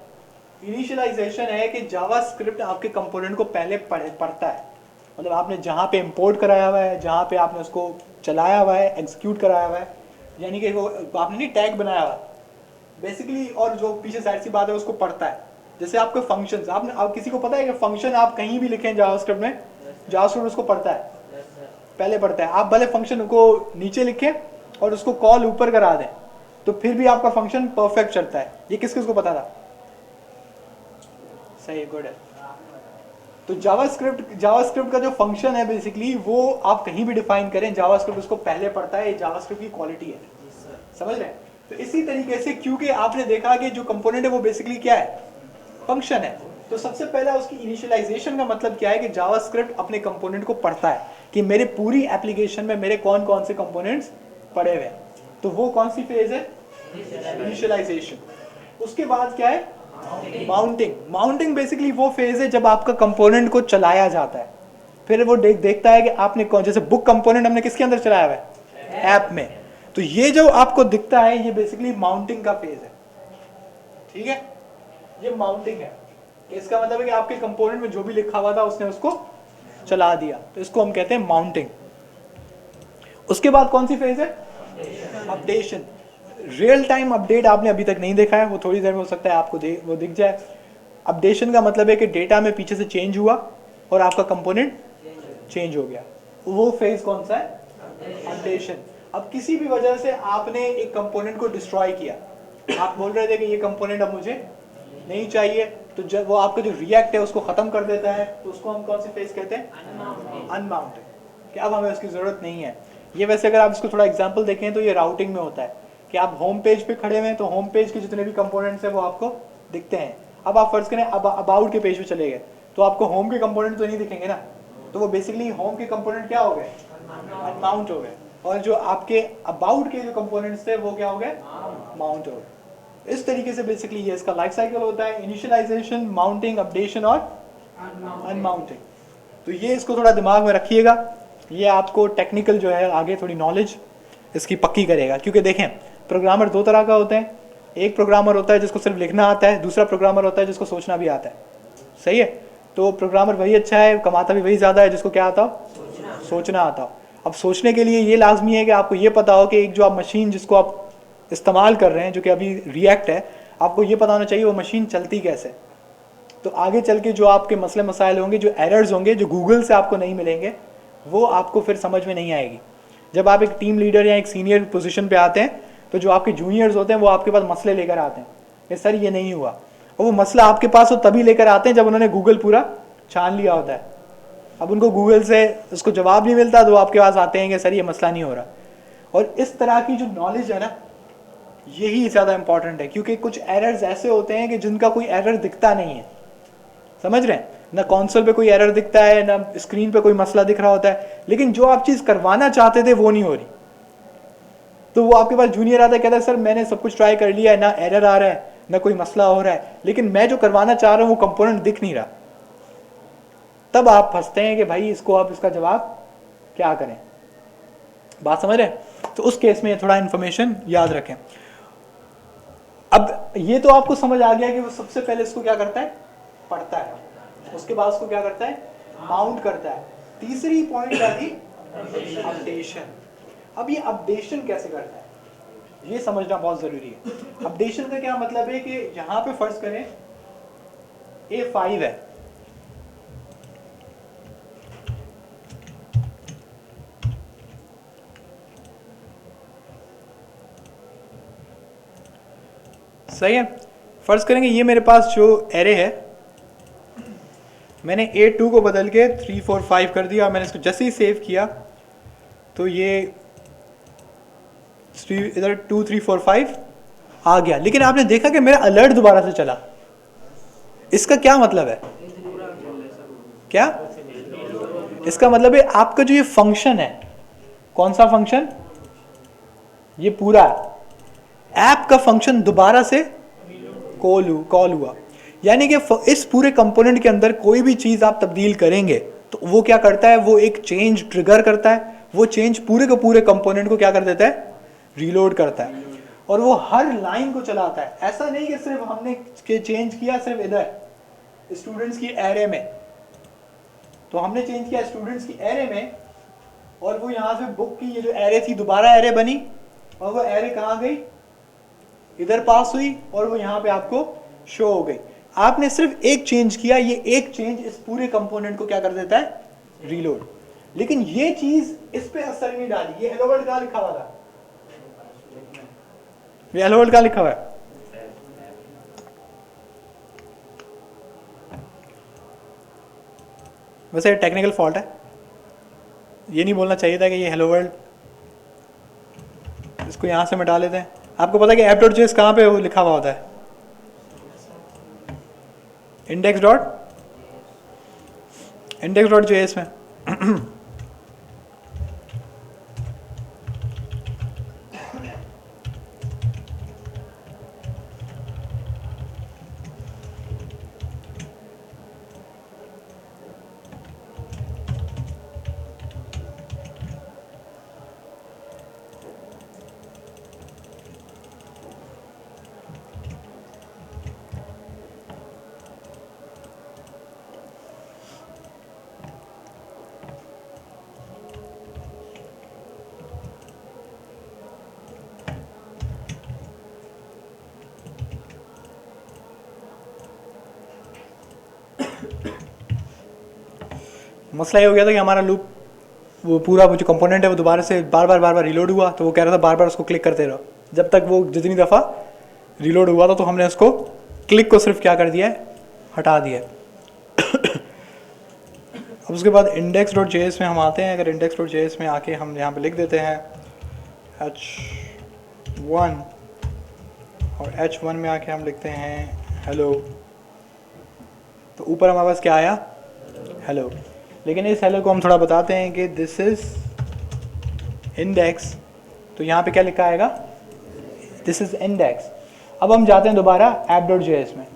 इनिशियलाइजेशन है कि जावास्क्रिप्ट आपके कंपोनेंट को पहले पढ़ता है। मतलब आपने जहाँ पे इंपोर्ट कराया हुआ है, जहाँ पे आपने उसको चलाया हुआ है, एग्जीक्यूट कराया हुआ है, यानी कि वो आपने नहीं टैग बनाया हुआ बेसिकली, और जो पीछे साइड सी बात है उसको पढ़ता है। जैसे आपके फंक्शंस, आपने आप किसी को पता है कि फंक्शन आप कहीं भी लिखें जावास्क्रिप्ट में, जावास्क्रिप्ट उसको पढ़ता है, पहले पढ़ता है। आप भले फंक्शन को नीचे लिखें और उसको कॉल ऊपर करा दें तो फिर भी आपका फंक्शन परफेक्ट चलता है। ये किस किस को पता था? सही, गुड है। तो जावास्क्रिप्ट का जो फंक्शन है बेसिकली वो आप कहीं भी डिफाइन करें, जावास्क्रिप्ट उसको पहले पढ़ता है। ये जावास्क्रिप्ट की क्वालिटी है, समझ रहे हैं? तो इसी तरीके से क्योंकि आपने देखा कि जो कंपोनेंट है वो बेसिकली क्या है? फंक्शन है। तो सबसे पहला उसकी इनिशियलाइजेशन का मतलब क्या है कि जावास्क्रिप्ट अपने कंपोनेंट को पढ़ता है कि मेरे पूरी एप्लीकेशन में मेरे कौन कौन से कंपोनेंट्स पड़े हुए हैं। तो वो कौन सी फेज है? इनिशियलाइजेशन। उसके बाद क्या है? माउंटिंग। माउंटिंग बेसिकली वो फेज है जब आपका कंपोनेंट को चलाया जाता है। फिर वो देखता है कि आपने कौन, जैसे बुक कंपोनेंट हमने किसके अंदर चलाया हुआ है? ऐप में। तो ये जो आपको दिखता है ये बेसिकली माउंटिंग का फेज है। ठीक है? ये माउंटिंग है। इसका मतलब है कि आपके कंपोनेंट में जो भी लिखा हुआ था उसने उसको चला दिया, तो इसको हम कहते हैं माउंटिंग। उसके बाद कौन सी फेज है? अपडेशन। रियल टाइम अपडेट आपने अभी तक नहीं देखा है, वो थोड़ी देर में हो सकता है आपको वो दिख जाए। अपडेशन का मतलब है कि डेटा में पीछे से चेंज हुआ और आपका कंपोनेंट चेंज हो गया। वो फेज कौन सा है? अपडेशन। अब किसी भी वजह से आपने एक कंपोनेंट को डिस्ट्रॉय किया, आप बोल रहे थे कि ये कंपोनेंट अब मुझे नहीं चाहिए, तो जब वो आपका जो रिएक्ट है उसको खत्म कर देता है, तो उसको हम कौन सी फेज कहते हैं? अनमाउंटिंग। कि अब हमें उसकी जरूरत नहीं है। ये वैसे अगर आप इसको थोड़ा एग्जांपल देखें तो ये राउटिंग में होता है कि आप होम पेज पे खड़े हुए हैं तो होम पेज के जितने भी कंपोनेंट्स हैं वो आपको दिखते हैं। अब आप फर्ज करें अबाउट के पेज पे चले गए तो आपको होम के कंपोनेंट तो नहीं दिखेंगे ना, तो वो बेसिकली होम के कंपोनेंट क्या हो गए, अनमाउंट हो गए, और जो आपके अबाउट के जो कंपोनेंट्स थे वो क्या हो गए, माउंट हो गए। इस तरीके से बेसिकली ये इसका लाइफ साइकिल होता है, इनिशियलाइजेशन, माउंटिंग, अपडेशन और अनमाउंटिंग। तो ये इसको थोड़ा दिमाग में रखिएगा, ये आपको टेक्निकल जो है आगे थोड़ी नॉलेज इसकी पक्की करेगा। क्योंकि देखें प्रोग्रामर दो तरह का होते हैं, एक प्रोग्रामर होता है जिसको सिर्फ लिखना आता है, दूसरा प्रोग्रामर होता है जिसको सोचना भी आता है। सही है, तो प्रोग्रामर वही अच्छा है, कमाता भी वही ज़्यादा है जिसको क्या आता हो, सोचना आता हो। अब सोचने के लिए ये लाजमी है कि आपको ये पता हो कि एक जो आप मशीन जिसको आप इस्तेमाल कर रहे हैं जो कि अभी रिएक्ट है, आपको ये पता होना चाहिए वो मशीन चलती कैसे। तो आगे चल के जो आपके मसले मसाइल होंगे, जो एरर्स होंगे, जो गूगल से आपको नहीं मिलेंगे, वो आपको फिर समझ में नहीं आएगी। जब आप एक टीम लीडर या एक सीनियर पोजीशन पे आते हैं तो जो आपके जूनियर्स होते हैं वो आपके पास मसले लेकर आते हैं कि सर ये नहीं हुआ, और वो मसला आपके पास वो तभी लेकर आते हैं जब उन्होंने गूगल पूरा छान लिया होता है। अब उनको गूगल से उसको जवाब नहीं मिलता तो आपके पास आते हैं कि सर ये मसला नहीं हो रहा। और इस तरह की जो नॉलेज है ना, यही ज़्यादा इंपॉर्टेंट है, क्योंकि कुछ एरर्स ऐसे होते हैं कि जिनका कोई एरर दिखता नहीं है, समझ रहे हैं ना, कॉन्सोल पे कोई एरर दिखता है ना स्क्रीन पे कोई मसला दिख रहा होता है, लेकिन जो आप चीज़ करवाना चाहते थे वो नहीं हो रही। तो वो आपके पास जूनियर आता है, कहता है सर मैंने सब कुछ ट्राई कर लिया है, ना एरर आ रहा है ना कोई मसला हो रहा है, लेकिन मैं जो करवाना चाह रहा हूँ वो कंपोनेंट दिख नहीं रहा। तब आप फंसते हैं कि भाई इसको आप इसका जवाब क्या करें। बात समझ रहे हैं? तो उस केस में थोड़ा इन्फॉर्मेशन याद रखें। अब ये तो आपको समझ आ गया कि वो सबसे पहले इसको क्या करता है, पढ़ता है, उसके बाद उसको क्या करता है, माउंट करता है। तीसरी पॉइंट आ गई अपडेशन। अब ये अपडेशन कैसे करता है ये समझना बहुत जरूरी है। अपडेशन का क्या मतलब है कि यहां पे फर्ज करें A5 है, सही है। फर्ज करेंगे ये मेरे पास जो एरे है, मैंने A2 को बदल के 3 4 5 कर दिया, और मैंने इसको जैसे ही सेव किया तो ये इधर 2 3 4 5 आ गया। लेकिन आपने देखा कि मेरा अलर्ट दोबारा से चला। इसका क्या मतलब है, क्या इसका मतलब है आपका जो ये फंक्शन है, कौन सा फंक्शन, ये पूरा ऐप का फंक्शन दोबारा से कॉल हुआ। यानी कि इस पूरे कंपोनेंट के अंदर कोई भी चीज आप तब्दील करेंगे तो वो क्या करता है, वो एक चेंज ट्रिगर करता है, वो चेंज पूरे के पूरे कंपोनेंट को क्या कर देता है, रीलोड करता है, और वो हर लाइन को चलाता है। ऐसा नहीं कि सिर्फ हमने चेंज किया सिर्फ इधर स्टूडेंट्स की एरे में, तो हमने चेंज किया स्टूडेंट्स की एरे में, और वो यहाँ से बुक की ये जो एरे थी दोबारा एरे बनी, और वो एरे कहाँ गई, इधर पास हुई, और वो यहाँ पे आपको शो हो गई। आपने सिर्फ एक चेंज किया, ये एक चेंज इस पूरे कंपोनेंट को क्या कर देता है, रीलोड। लेकिन ये चीज इस पे असर नहीं डाली। ये हेलो वर्ल्ड का लिखा हुआ था, ये हेलो वर्ल्ड का लिखा हुआ है, वैसे टेक्निकल फॉल्ट है, ये नहीं बोलना चाहिए था कि ये हेलो वर्ल्ड। इसको यहां से मिटा लेते हैं। आपको पता है कि app.js कहाँ पे वो लिखा हुआ होता है, index.js में। मसला ये हो गया था कि हमारा लूप वो पूरा वो जो कंपोनेंट है वो दोबारा से बार बार रिलोड हुआ, तो वो कह रहा था बार बार उसको क्लिक करते रहो। जब तक वो जितनी दफ़ा रिलोड हुआ था तो हमने उसको क्लिक को सिर्फ क्या कर दिया है, हटा दिया है। अब उसके बाद index.js में हम आते हैं। अगर index.js में आके हम यहाँ पे लिख देते हैं h1 और h1 में आके हम लिखते हैं हेलो, तो ऊपर हमारे पास क्या आया, हेलो। लेकिन इस हेलो को हम थोड़ा बताते हैं कि दिस इज इंडेक्स, तो यहाँ पे क्या लिखा आएगा, दिस इज इंडेक्स। अब हम जाते हैं दोबारा app.js में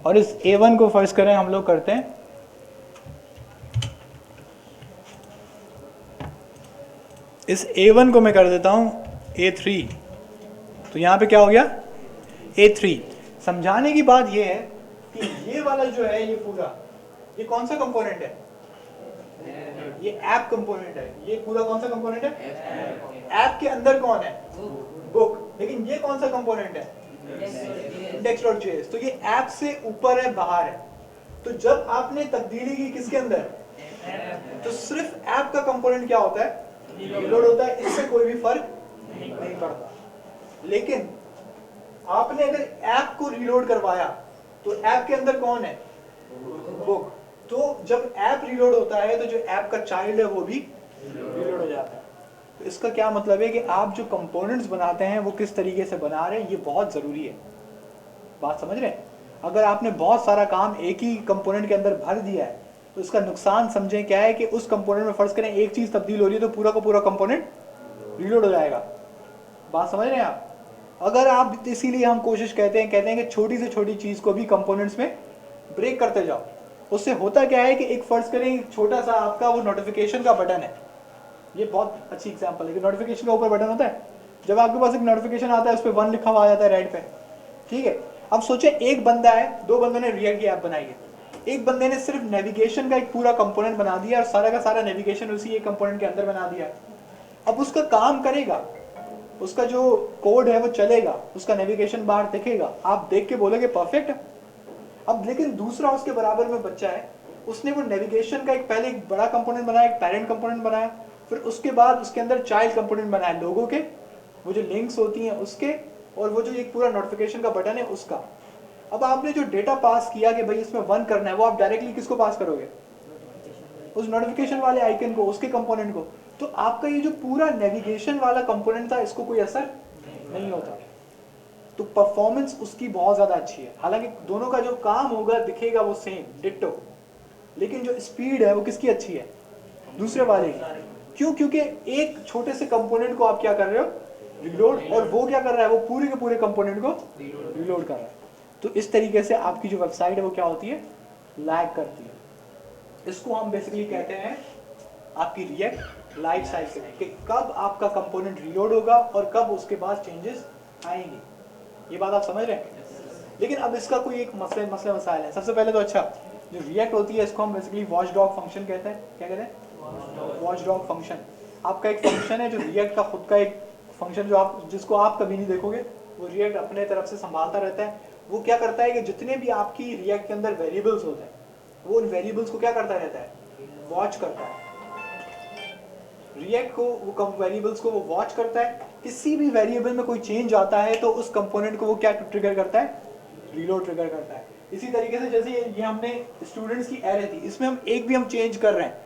और इस a1 को फर्स्ट करें हम लोग करते हैं इस a1 को मैं कर देता हूँ a3, तो यहाँ पे क्या हो गया a3। समझाने की बात ये है कि ये वाला जो है ये पूरा, ये कौन सा कंपोनेंट है, ये ऐप कंपोनेंट है। ये पूरा कौन सा कंपोनेंट है, ऐप के अंदर कौन है, बुक। लेकिन ये कौन सा कंपोनेंट है, index.js। तो ये ऐप से ऊपर है, बाहर है। तो जब आपने तब्दीली की किसके अंदर, तो सिर्फ ऐप का कंपोनेंट क्या होता है, रीलोड होता है, इससे कोई भी फर्क नहीं पड़ता। लेकिन आपने अगर ऐप को रीलोड करवाया तो ऐप के अंदर कौन है, बुक। तो जब ऐप रीलोड होता है तो जो ऐप का चाइल्ड है वो भी रीलोड हो जाता है। तो इसका क्या मतलब है कि आप जो कंपोनेंट्स बनाते हैं वो किस तरीके से बना रहे हैं, ये बहुत ज़रूरी है। बात समझ रहे हैं। अगर आपने बहुत सारा काम एक ही कंपोनेंट के अंदर भर दिया है तो इसका नुकसान समझें क्या है कि उस कंपोनेंट में फर्ज करें एक चीज़ तब्दील हो रही है तो पूरा का पूरा कंपोनेंट रीलोड हो जाएगा। बात समझ रहे हैं आप। अगर आप, इसीलिए हम कोशिश कहते हैं कि छोटी से छोटी चीज़ को भी कंपोनेंट्स में ब्रेक करते जाओ। उससे होता क्या है कि एक फर्ज करें एक छोटा सा आपका वो नोटिफिकेशन का बटन है, ये बहुत अच्छी एग्जांपल है कि नोटिफिकेशन का ऊपर बटन होता है, जब आपके पास एक नोटिफिकेशन आता है उस पर 1 लिखा हुआ आ जाता है रेड पे, ठीक है। अब सोचे एक बंदा है, दो बंदों ने रिएक्ट की ऐप बनाई है, एक बंदे ने सिर्फ नेविगेशन का एक पूरा कंपोनेंट बना दिया और सारा का सारा नेविगेशन उसी एक कंपोनेंट के अंदर बना दिया। अब उसका काम करेगा, उसका जो कोड है वो चलेगा, उसका नेविगेशन बाहर दिखेगा, आप देख के बोलोगे परफेक्ट है। अब लेकिन दूसरा उसके बराबर में बच्चा है, उसने वो नेविगेशन का एक पहले एक बड़ा कंपोनेंट बनाया, एक पेरेंट कंपोनेंट बनाया, फिर उसके बाद उसके अंदर चाइल्ड कंपोनेंट बनाया, लोगों के वो जो लिंक्स होती हैं उसके, और वो जो एक पूरा नोटिफिकेशन का बटन है उसका। अब आपने जो डेटा पास किया कि भाई इसमें 1 करना है, वो आप डायरेक्टली किसको पास करोगे, उस नोटिफिकेशन वाले आइकन को, उसके कंपोनेंट को। तो आपका ये जो पूरा नेविगेशन वाला कंपोनेंट था इसको कोई असर नहीं होता। तो परफॉर्मेंस उसकी बहुत ज़्यादा अच्छी है। हालांकि दोनों का जो काम होगा दिखेगा वो सेम डिट्टो, लेकिन जो स्पीड है वो किसकी अच्छी है, दूसरे वाले की। क्यों, क्योंकि एक छोटे से कंपोनेंट को आप क्या कर रहे हो, रीलोड, और वो क्या कर रहा है, वो पूरे के पूरे कंपोनेंट को रीलोड कर रहा है। तो इस तरीके से आपकी जो वेबसाइट है वो क्या होती है, लैग करती है। इसको हम बेसिकली कहते हैं आपकी रिएक्ट लाइफ साइकिल, कि कब आपका कंपोनेंट रीलोड होगा और कब उसके बाद चेंजेस आएंगे। ये बात आप समझ रहे हैं। लेकिन अब इसका कोई एक मसाइल है। सबसे पहले तो अच्छा, जो रिएक्ट होती है इसको हम बेसिकली वॉचडॉग फंक्शन कहते हैं। क्या कहते हैं, वॉचडॉग फंक्शन। आपका एक फंक्शन है जो रिएक्ट का खुद का एक फंक्शन, जो आप जिसको आप कभी नहीं देखोगे, वो रिएक्ट अपने तरफ से संभालता रहता है। वो क्या करता है कि जितने भी आपकी रिएक्ट के अंदर वेरिएबल्स होते हैं वो उन वेरिएबल्स को क्या करता रहता है, वॉच करता है। रिएक्ट को वो वेरिएबल्स को वो वॉच करता है। किसी भी वेरिएबल में कोई चेंज आता है तो उस कंपोनेंट को वो क्या ट्रिगर करता है, रीलोड ट्रिगर करता है। इसी तरीके से जैसे ये हमने स्टूडेंट्स की एरे थी, इसमें हम एक भी हम चेंज कर रहे हैं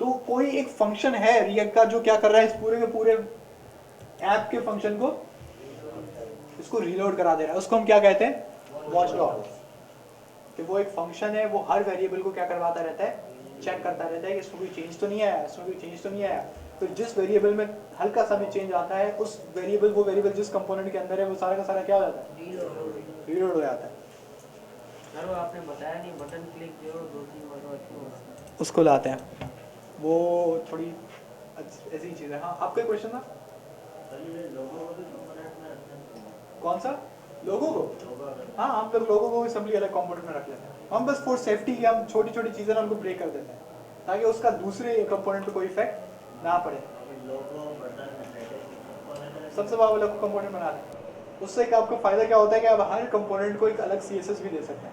तो कोई एक फंक्शन है रिएक्ट का जो क्या कर रहा है, इस पूरे के पूरे ऐप के फंक्शन को इसको रीलोड करा दे रहा है। उसको हम क्या कहते हैं, वॉचडॉग। कि वो एक फंक्शन है, वो हर वेरिएबल को क्या करवाता रहता है, चेक करता रहता है कि इसमें कोई चेंज तो नहीं आया, इसमें कोई चेंज तो नहीं आया। तो जिस वेरिएबल में हल्का सा भी चेंज आता है, उस वेरिएबल, वो वेरिएबल जिस कंपोनेंट के अंदर है वो सारा का सारा क्या हो जाता है, रीलोड हो जाता है। सर वो आपने बताया नहीं, बटन क्लिक किया 2-3 बार उसको लाते हैं, वो थोड़ी ऐसी चीज़ है। हाँ, आपका क्वेश्चन था, कौन सा, लोगों को? हाँ, हम तो लोगों को सिंपली अलग कंपोनेंट में रख लेते हैं। हम बस फॉर सेफ्टी की हम छोटी छोटी चीज़ें ना उनको ब्रेक कर देते हैं ताकि उसका दूसरे कंपोनेंट पे कोई इफेक्ट ना पड़े। सबसे पहले लोग कंपोनेंट बना लें। उससे क्या आपका फ़ायदा क्या होता है कि आप हर कंपोनेंट को एक अलग CSS भी दे सकते हैं,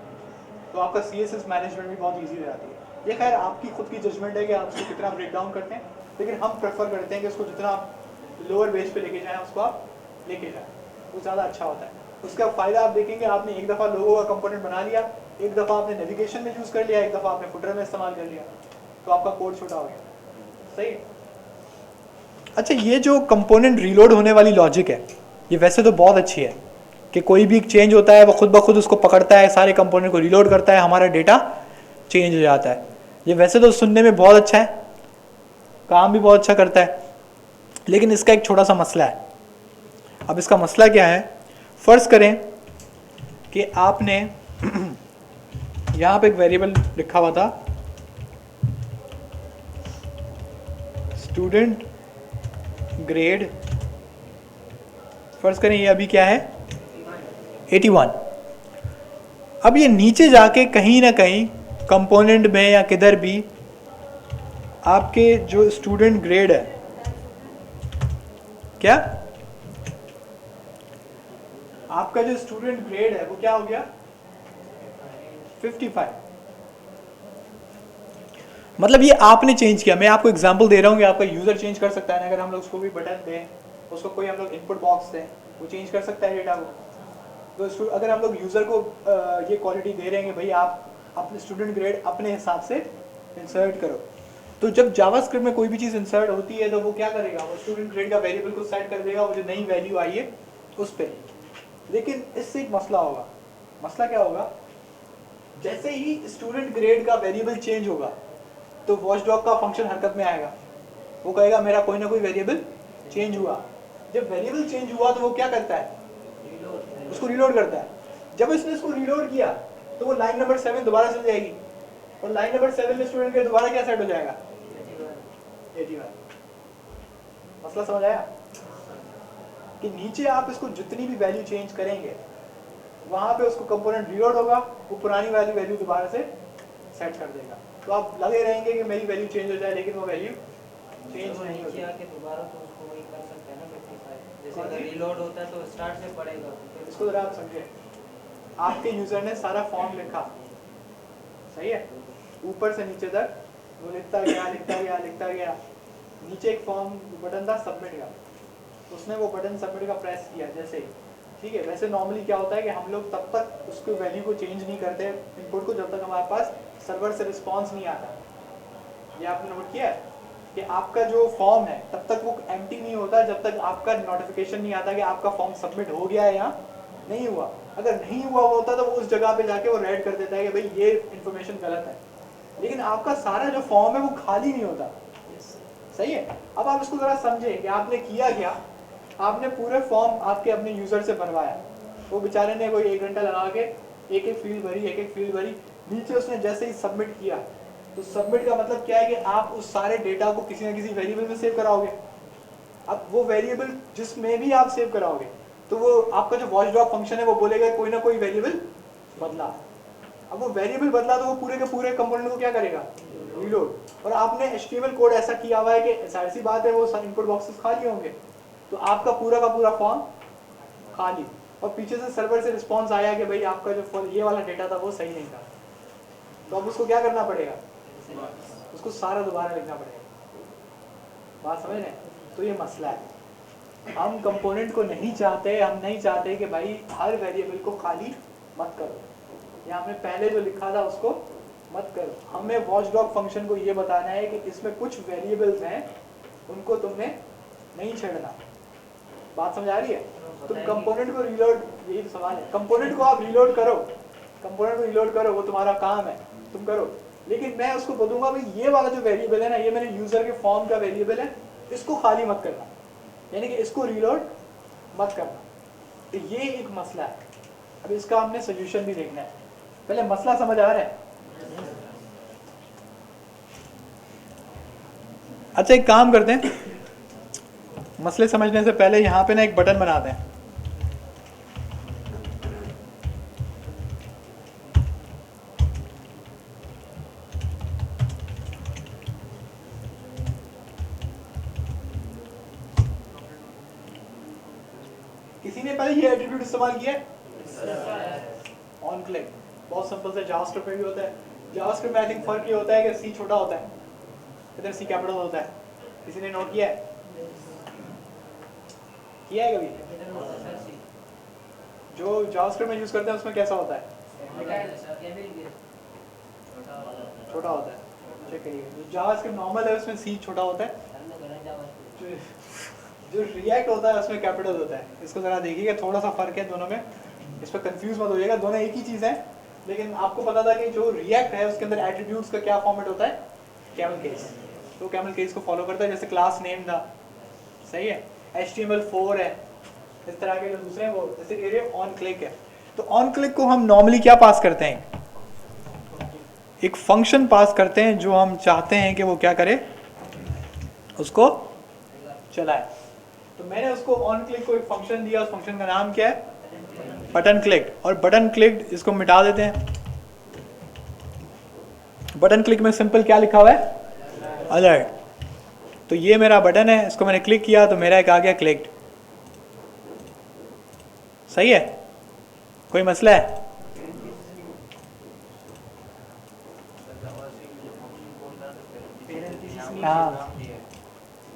तो आपका CSS मैनेजमेंट भी बहुत ईजी हो जाती है। ये खैर आपकी खुद की जजमेंट है कि आप उसको कितना ब्रेक डाउन करते हैं, लेकिन हम प्रेफर करते हैं कि उसको जितना आप लोअर बेस पे लेके जाएं उसको आप लेके जाएं, वो ज़्यादा अच्छा होता है। उसका फ़ायदा आप देखेंगे, आपने एक दफ़ा लोगों का कंपोनेंट बना लिया, एक दफ़ा आपने नेविगेशन में यूज़ कर लिया, एक दफ़ा आपने फुटर में इस्तेमाल कर लिया, तो आपका कोड छोटा हो गया, सही है। अच्छा, ये जो कंपोनेंट रीलोड होने वाली लॉजिक है, ये वैसे तो बहुत अच्छी है कि कोई भी चेंज होता है वो खुद ब खुद उसको पकड़ता है, सारे कंपोनेंट को रीलोड करता है, हमारा डेटा चेंज हो जाता है। ये वैसे तो सुनने में बहुत अच्छा है, काम भी बहुत अच्छा करता है, लेकिन इसका एक छोटा सा मसला है। अब इसका मसला क्या है, फ़र्ज़ करें कि आपने यहाँ पे एक वेरिएबल लिखा हुआ था स्टूडेंट ग्रेड, फ़र्ज़ करें ये अभी क्या है 81। अब ये नीचे जाके कहीं ना कहीं कंपोनेंट में या किधर भी आपके जो स्टूडेंट ग्रेड है, क्या आपका जो स्टूडेंट ग्रेड है वो क्या हो गया 55। मतलब ये आपने चेंज किया। मैं आपको एग्जांपल दे रहा हूँ कि आपका यूज़र चेंज कर सकता है ना, अगर हम लोग उसको भी बटन दें, उसको कोई हम लोग इनपुट बॉक्स दें, वो चेंज कर सकता है डेटा को। तो अगर हम लोग यूज़र को ये क्वालिटी दे रहे हैं कि भाई आप अपने स्टूडेंट ग्रेड अपने हिसाब से इंसर्ट करो, तो जब जावास्क्रिप्ट में कोई भी चीज़ इंसर्ट होती है तो वो क्या करेगा, वो स्टूडेंट ग्रेड का वेरिएबल को सेट कर देगा, वो जो नई वैल्यू आई है उस पर। लेकिन इससे एक मसला होगा। मसला क्या होगा, जैसे ही स्टूडेंट ग्रेड का वेरिएबल चेंज होगा तो वॉचडॉग का फंक्शन हरकत में आएगा। वो कहेगा मेरा कोई ना कोई वेरिएबल चेंज हुआ। जब वेरिएबल चेंज हुआ तो वो क्या करता है, उसको रीलोड करता है। जब इसने इसको रीलोड किया तो वो लाइन नंबर 7 दोबारा चल जाएगी, और लाइन नंबर 7 में स्टूडेंट ग्रेड दोबारा क्या सेट हो जाएगा 81। मसला समझ आया कि नीचे आप इसको जितनी भी वैल्यू चेंज करेंगे वहां पे उसको कंपोनेंट रीलोड होगा, वो पुरानी वैल्यू दोबारा से सेट कर देगा। तो आप लगे रहेंगे कि मेरी वैल्यू चेंज हो जाए, लेकिन वो वैल्यू चेंज नहीं होती। आके दोबारा तो उसको वही कर सकते हैं ना 55। जैसे अगर रीलोड होता है तो स्टार्ट से पड़ेगा। इसको जरा आप समझे, आपके यूजर ने सारा फॉर्म लिखा, सही है, ऊपर से नीचे तक वो लिखता गया। नीचे एक फॉर्म बटन था सबमिट का, उसने वो बटन सबमिट का प्रेस किया जैसे ही, ठीक है। वैसे नॉर्मली क्या होता है कि हम लोग तब तक उसको वैल्यू को चेंज नहीं करते इनपुट को जब तक हमारे पास सर्वर से रिस्पॉन्स नहीं आता। ये आपने नोट किया है कि आपका जो फॉर्म है तब तक वो एम्प्टी नहीं होता जब तक आपका नोटिफिकेशन नहीं आता कि आपका फॉर्म सबमिट हो गया है या नहीं हुआ। अगर नहीं हुआ होता तो वो उस जगह पे जाके वो रेड कर देता है कि भाई ये इन्फॉर्मेशन गलत है, लेकिन आपका सारा जो फॉर्म है वो खाली नहीं होता, सही है। अब आप इसको जरा समझें कि आपने किया क्या, आपने पूरे फॉर्म आपके अपने यूजर से भरवाया, वो बेचारे ने कोई 1 घंटा लगा के एक एक फील्ड भरी, नीचे उसने जैसे ही सबमिट किया, तो सबमिट का मतलब क्या है कि आप उस सारे डेटा को किसी न किसी वेरिएबल में सेव कराओगे। अब वो वेरिएबल जिसमें भी आप सेव कराओगे तो वो आपका जो वॉचडॉग फंक्शन है वो बोलेगा कोई ना कोई वेरिएबल बदला। अब वो वेरिएबल बदला तो वो पूरे के पूरे कंपोनेंट को क्या करेगा, रीलोड। और आपने HTML कोड ऐसा किया हुआ है कि जाहिर सी बात है वो इनपुट बॉक्सेस खाली होंगे, तो आपका पूरा का पूरा फॉर्म खाली, और पीछे से सर्वर से रिस्पॉन्स आया कि भाई आपका जो ये वाला डेटा था वो सही नहीं था, तो अब उसको क्या करना पड़ेगा, उसको सारा दोबारा लिखना पड़ेगा। बात समझ रहे हैं? तो ये मसला है। हम कंपोनेंट को नहीं चाहते, हम नहीं चाहते कि भाई हर वेरिएबल को खाली मत करो, या हमने पहले जो लिखा था उसको मत करो। हमें वॉचडॉग फंक्शन को ये बताना है कि इसमें कुछ वेरिएबल्स हैं उनको तुमने नहीं छेड़ना। बात समझ आ रही है? तुम कंपोनेंट को रीलोड, यही तो सवाल है, कंपोनेंट को आप रीलोड करो, कंपोनेंट को रीलोड करो, वो तुम्हारा काम है, तुम करो। लेकिन मैं उसको बोलूँगा भाई ये वाला जो वेरिएबल है ना, ये मेरे यूजर के फॉर्म का वेरिएबल है, इसको खाली मत करना, यानी कि इसको रीलोड मत करना। तो ये एक मसला है। अब इसका हमने सोल्यूशन भी देखना है। पहले मसला समझ आ रहा है? अच्छा, एक काम करते हैं, मसले समझने से पहले यहाँ पे ना एक बटन बनाते हैं। किसी ने पहले ये एट्रीब्यूट इस्तेमाल किया है? ऑन क्लिक, बहुत सिंपल से जावास्क्रिप्ट में भी होता है। जावास्क्रिप्ट में आई थिंक फर्क ये होता है कि सी छोटा होता है, इधर सी कैपिटल होता है। किसी ने नोट किया है? किया है कभी? जो जावास्क्रिप्ट में यूज करते हैं उसमें कैसा होता है? छोटा होता है। चेक करिए, जो जावास्क्रिप्ट नॉर्मल है उसमें सी छोटा होता है, जो रिएक्ट होता है उसमें कैपिटल होता है। इसको ज़रा देखिएगा, थोड़ा सा फर्क है दोनों में, इस पर कंफ्यूज मत होइएगा, दोनों एक ही चीज़ है। लेकिन आपको पता था कि जो रिएक्ट है उसके अंदर एट्रीब्यूट्स का क्या फॉर्मेट होता है, कैमल केस, तो कैमल केस को फॉलो करता है। जैसे क्लास नेम था, सही है, HTML4 है, इस तरह के जो दूसरे हैं वो, जैसे एरिया ऑन क्लिक है। तो ऑन क्लिक को हम नॉर्मली क्या पास करते हैं, एक फंक्शन पास करते हैं जो हम चाहते हैं कि वो क्या करे, उसको चलाए। तो मैंने उसको ऑन क्लिक को एक फंक्शन दिया, उस फंक्शन का नाम क्या है, बटन क्लिक। और बटन क्लिक इसको मिटा देते हैं। बटन क्लिक में सिंपल क्या लिखा हुआ है, अलर्ट। तो ये मेरा बटन है, इसको मैंने क्लिक किया तो मेरा एक आ गया क्लिक्ड। सही है, कोई मसला है? हाँ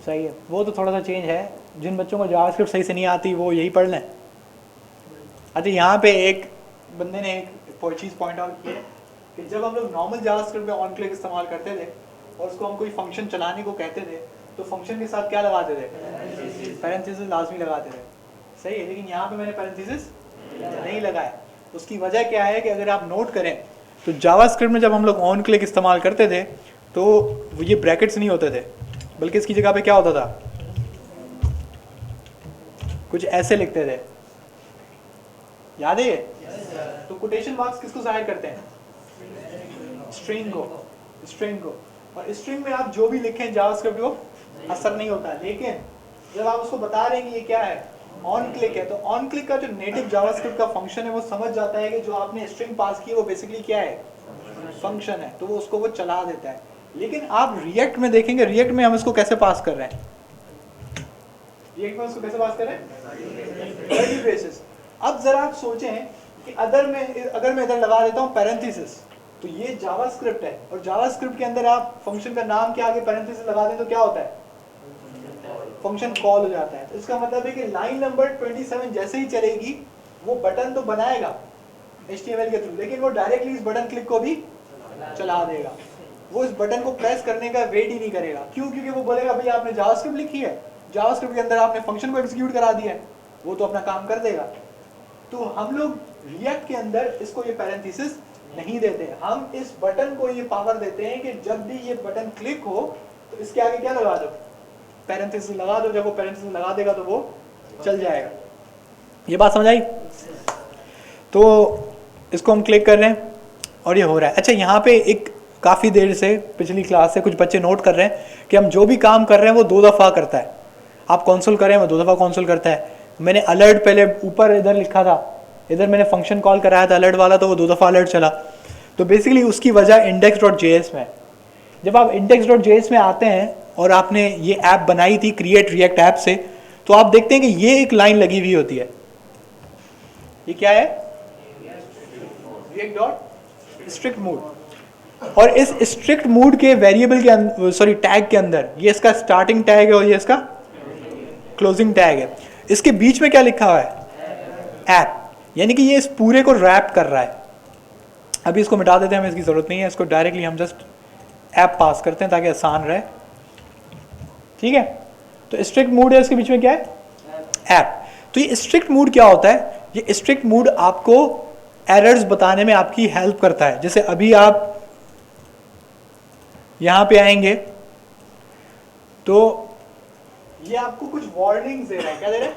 सही है, वो तो थोड़ा सा चेंज है। जिन बच्चों को जावास्क्रिप्ट सही से नहीं आती वो यही पढ़ लें। अच्छा, यहाँ पे एक बंदे ने एक चीज़ पॉइंट आउट की है कि जब हम लोग नॉर्मल जावास्क्रिप्ट में ऑन क्लिक इस्तेमाल करते थे और उसको हम कोई फंक्शन चलाने को कहते थे तो फंक्शन के साथ क्या लगाते थे, पैरेंथेसिस लाजमी लगाते थे। सही है, लेकिन यहाँ पे मैंने पैरेंथेसिस नहीं लगाया। उसकी वजह क्या है कि अगर आप नोट करें तो जावास्क्रिप्ट में जब हम लोग ऑन क्लिक इस्तेमाल करते थे तो ये ब्रैकेट्स नहीं होते थे, बल्कि इसकी जगह पे क्या होता था, कुछ ऐसे लिखते थे, याद है ये? तो कोटेशन मार्क्स किसको जाहिर करते हैं, स्ट्रिंग को, स्ट्रिंग को। और स्ट्रिंग में आप जो भी लिखें जावास्क्रिप्ट को असर नहीं होता। लेकिन जब आप उसको बता रहे हैं कि ये क्या है, ऑन क्लिक है, तो ऑन क्लिक का जो नेटिव जावास्क्रिप्ट का फंक्शन है वो समझ जाता है कि जो आपने स्ट्रिंग पास की है वो बेसिकली क्या है, फंक्शन है, तो वो उसको वो चला देता है। लेकिन आप रिएक्ट में देखेंगे, रिएक्ट में हम इसको कैसे पास कर रहे हैं, रिएक्ट में उसको कैसे पास कर रहे हैं, वैल्यू बेसिस। अब जरा आप सोचें कि अगर मैं इधर लगा देता हूँ पैरेंथेसिस, तो ये जावास्क्रिप्ट है और जावास्क्रिप्ट के अंदर आप फंक्शन का नाम के आगे पैरेंथेसिस लगा दें तो क्या होता है, फंक्शन कॉल हो जाता है। तो इसका मतलब है कि लाइन नंबर 27 जैसे ही चलेगी वो बटन तो बनाएगा HTML के थ्रू, लेकिन वो डायरेक्टली इस बटन क्लिक को भी चला देगा। वो इस बटन को प्रेस करने का वेट ही नहीं करेगा। क्यों? क्योंकि वो बोलेगा भाई आपने जावास्क्रिप्ट लिखी है, जावास्क्रिप्ट के अंदर आपने फंक्शन को एग्जीक्यूट करा दिया है, वो तो अपना काम कर देगा। तो हम लोग रिएक्ट के अंदर इसको ये पैरेंथेसिस नहीं देते, हम इस बटन को ये पावर देते हैं कि जब भी ये बटन क्लिक हो तो इसके आगे क्या लगा दो, पैरेंथेसिस लगा दो। जब वो पैरेंथेसिस लगा देगा तो वो चल जाएगा। ये बात समझ आई? तो इसको हम क्लिक कर रहे हैं और ये हो रहा है। अच्छा, यहाँ पे एक काफ़ी देर से पिछली क्लास से कुछ बच्चे नोट कर रहे हैं कि हम जो भी काम कर रहे हैं वो 2 दफ़ा करता है। आप कॉन्सोल करें वो 2 दफ़ा कॉन्सोल करता है। मैंने अलर्ट पहले ऊपर इधर लिखा था, इधर मैंने फंक्शन कॉल कराया था अलर्ट वाला, तो वो 2 दफ़ा अलर्ट चला। तो बेसिकली उसकी वजह index.js में। जब आप index.js में आते हैं और आपने ये ऐप बनाई थी क्रिएट रिएक्ट ऐप से, तो आप देखते हैं कि ये एक लाइन लगी हुई होती है। ये क्या है, react.strict mood। और इस स्ट्रिक्ट मूड के वेरिएबल के अंदर, टैग के अंदर, ये इसका स्टार्टिंग टैग है और ये इसका क्लोजिंग टैग है। इसके बीच में क्या लिखा हुआ है, ऐप, यानी कि ये इस पूरे को रैप कर रहा है। अभी इसको मिटा देते हैं, हमें इसकी ज़रूरत नहीं है। इसको डायरेक्टली हम जस्ट ऐप पास करते हैं ताकि आसान रहे। ठीक है, तो स्ट्रिक्ट मूड है, इसके बीच में क्या है, ऐप। तो ये स्ट्रिक्ट मूड क्या होता है, ये स्ट्रिक्ट मूड आपको एरर्स बताने में आपकी हेल्प करता है। जैसे अभी आप यहाँ पे आएंगे तो ये आपको कुछ वार्निंग्स दे रहा है। क्या दे रहा है,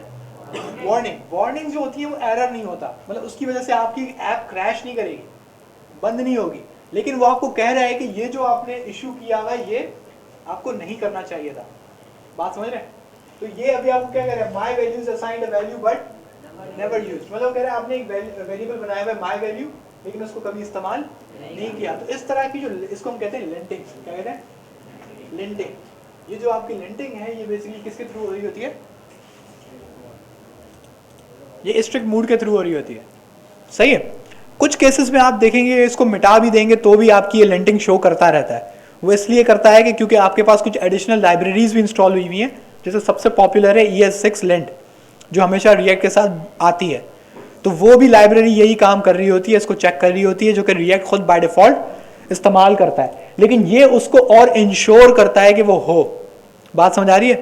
वार्निंग जो होती है वो एरर नहीं होता, मतलब उसकी वजह से आपकी ऐप क्रैश नहीं करेगी, बंद नहीं होगी, लेकिन वो आपको कह रहा है कि ये जो आपने इशू किया हुआ है ये आपको नहीं करना चाहिए था। बात समझ रहे हैं? तो ये अभी आपको क्या कह रहा है, माई values assigned a value but never use, मतलब कह रहे हैं आपने एक वेरिएबल बनाया हुआ है माई वैल्यू, लेकिन उसको कभी इस्तेमाल नहीं किया। तो इस तरह की जो, इसको हम कहते हैं लिंटिंग। क्या कहते हैं, लिंटिंग। ये जो आपकी लिंटिंग है ये बेसिकली किसके थ्रू हो रही होती है, ये स्ट्रिक्ट मूड के थ्रू हो रही होती है। सही है, कुछ केसेस में आप देखेंगे इसको मिटा भी देंगे तो भी आपकी ये लिंटिंग शो करता रहता है। वो इसलिए करता है कि क्योंकि आपके पास कुछ एडिशनल लाइब्रेरीज भी इंस्टॉल हुई हुई हैं। जैसे सबसे पॉपुलर है ES6 लिंट, जो हमेशा रिएक्ट के साथ आती है। तो वो भी लाइब्रेरी यही काम कर रही होती है, इसको चेक कर रही होती है, जो कि रिएक्ट खुद बाय डिफ़ॉल्ट इस्तेमाल करता है, लेकिन ये उसको और इंश्योर करता है कि वो हो। बात समझ आ रही है?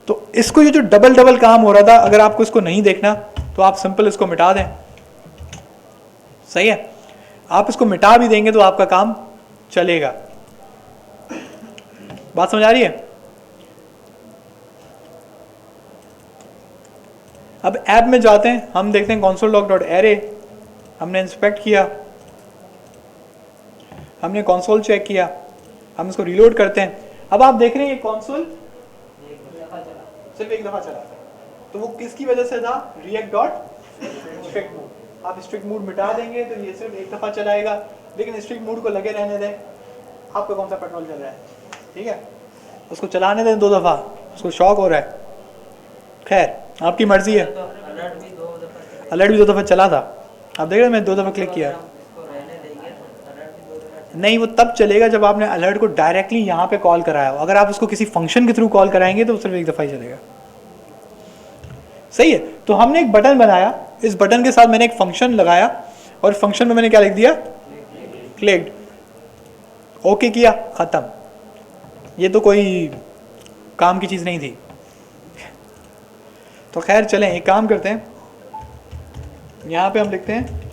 तो इसको ये जो डबल डबल काम हो रहा था, अगर आपको इसको नहीं देखना तो आप सिंपल इसको मिटा दें। सही है, आप इसको मिटा भी देंगे तो आपका काम चलेगा। बात समझ आ रही है? अब ऐप में जाते हैं, हम देखते हैं console.log.array, हमने इंस्पेक्ट किया, हमने कंसोल चेक किया, हम इसको रीलोड करते हैं। अब आप देख रहे हैं ये कंसोल सिर्फ एक दफा चला था, तो वो किसकी वजह से था? react.strict mood। आप स्ट्रिक्ट मूड मिटा देंगे तो ये सिर्फ एक दफा चलाएगा, लेकिन स्ट्रिक्ट मूड को लगे रहने दें। आपका कौन सा पेट्रोल चल रहा है, ठीक है, उसको चलाने दें 2 दफा, उसको शॉक हो रहा है, खैर आपकी मर्जी है। तो अलर्ट भी 2 दफा चला था, आप देख रहे हैं, मैं 2 दफा क्लिक किया। इसको रहने देंगे तो अलर्ट भी 2 दफा नहीं, वो तब चलेगा जब आपने अलर्ट को डायरेक्टली यहाँ पे कॉल कराया हो। अगर आप उसको किसी फंक्शन के थ्रू कॉल कराएंगे तो सिर्फ एक दफ़ा ही चलेगा। सही है, तो हमने एक बटन बनाया, इस बटन के साथ मैंने एक फंक्शन लगाया, और फंक्शन में मैंने क्या लिख दिया? क्लिक्ड। ओके किया, ख़त्म। ये तो कोई काम की चीज़ नहीं थी। तो खैर चलें, एक काम करते हैं, यहाँ पे हम लिखते हैं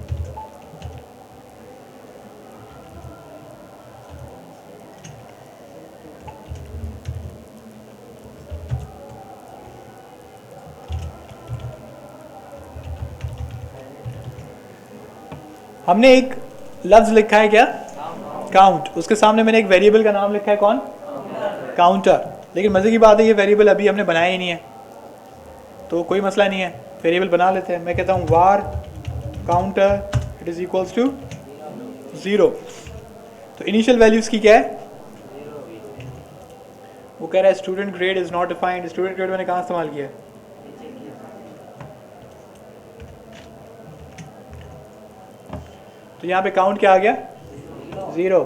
हमने एक लफ्ज लिखा है क्या? काउंट। उसके सामने मैंने एक वेरिएबल का नाम लिखा है, कौन? काउंटर। लेकिन मज़े की बात है, ये वेरिएबल अभी हमने बनाया ही नहीं है, तो कोई मसला नहीं है, वेरिएबल बना लेते हैं। मैं कहता हूँ var counter it is equals to 0। तो इनिशियल वैल्यूज़ की क्या है? वो कह रहा है student grade is not defined. Student grade मैंने कहाँ इस्तेमाल किया है? तो यहाँ पे काउंट क्या आ गया? 0।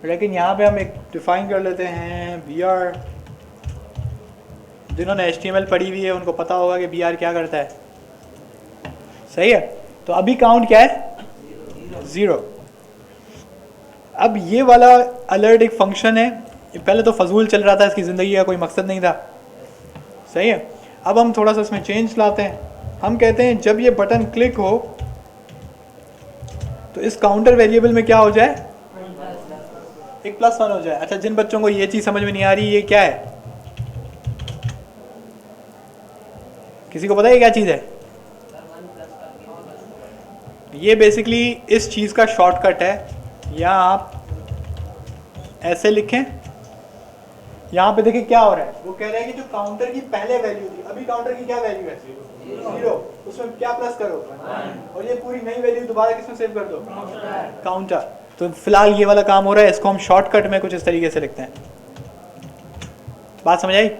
लेकिन यहाँ पे हम एक डिफाइन कर लेते हैं br। जिन्होंने HTML पढ़ी हुई है उनको पता होगा कि br क्या करता है। सही है, तो अभी काउंट क्या है? 0। अब ये वाला अलर्ट एक फंक्शन है, पहले तो फजूल चल रहा था, इसकी ज़िंदगी का कोई मकसद नहीं था। सही है, अब हम थोड़ा सा इसमें चेंज लाते हैं। हम कहते हैं जब ये बटन क्लिक हो तो इस काउंटर वेरिएबल में क्या हो जाए? एक +1 हो जाए। अच्छा, जिन बच्चों को ये चीज़ समझ में नहीं आ रही, ये क्या है? किसी को पता है क्या चीज़ है? ये बेसिकली इस चीज़ का शॉर्टकट है। या आप ऐसे लिखें, यहाँ पे देखिए क्या हो रहा है। वो कह रहे हैं कि जो काउंटर की पहले वैल्यू थी, अभी काउंटर की क्या वैल्यू है? 0। उसमें क्या प्लस करो? 1। और ये पूरी नई वैल्यू दोबारा किसमें सेव कर दो? काउंटर। तो फिलहाल ये वाला काम हो रहा है, इसको हम शॉर्टकट में कुछ इस तरीके से लिखते हैं। बात समझ आई?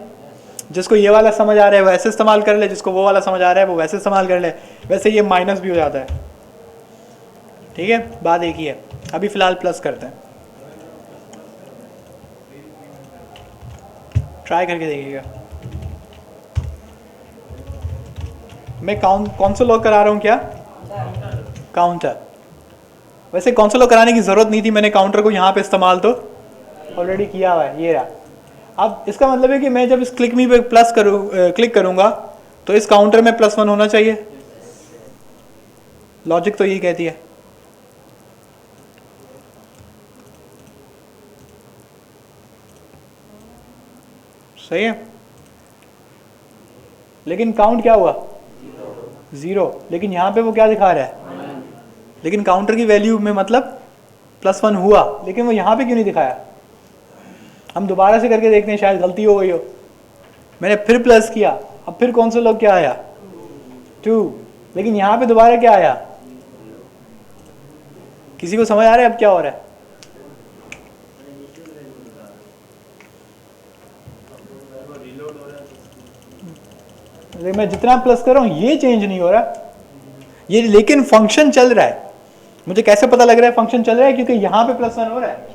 जिसको ये वाला समझ आ रहा है वो ऐसे इस्तेमाल कर ले, जिसको वो वाला समझ आ रहा है वो वैसे इस्तेमाल कर ले। वैसे ये माइनस भी हो जाता है, ठीक है, बात एक ही है। अभी फिलहाल प्लस करते हैं, ट्राई करके देखिएगा। मैं कौन सा लॉक करा रहा हूँ? क्या? काउंटर। वैसे कौन सा लॉक कराने की ज़रूरत नहीं थी, मैंने काउंटर को यहाँ पे इस्तेमाल तो ऑलरेडी किया हुआ है, ये रहा। अब इसका मतलब है कि मैं जब इस क्लिक मी पे क्लिक करूँगा तो इस काउंटर में +1 होना चाहिए। लॉजिक तो यही कहती है। सही है, लेकिन काउंट क्या हुआ? 0। लेकिन यहाँ पे वो क्या दिखा रहा है? लेकिन काउंटर की वैल्यू में मतलब +1 हुआ, लेकिन वो यहाँ पे क्यों नहीं दिखाया? हम दोबारा से करके देखते हैं, शायद गलती हो गई हो। मैंने फिर प्लस किया, अब फिर कौन सा लॉग क्या आया? 2। लेकिन यहाँ पे दोबारा क्या आया? किसी को समझ आ रहा है अब क्या हो रहा है? मैं जितना प्लस कर रहा हूँ ये चेंज नहीं हो रहा ये, लेकिन फंक्शन चल रहा है। मुझे कैसे पता लग रहा है फंक्शन चल रहा है? क्योंकि यहाँ पे +1 हो रहा है।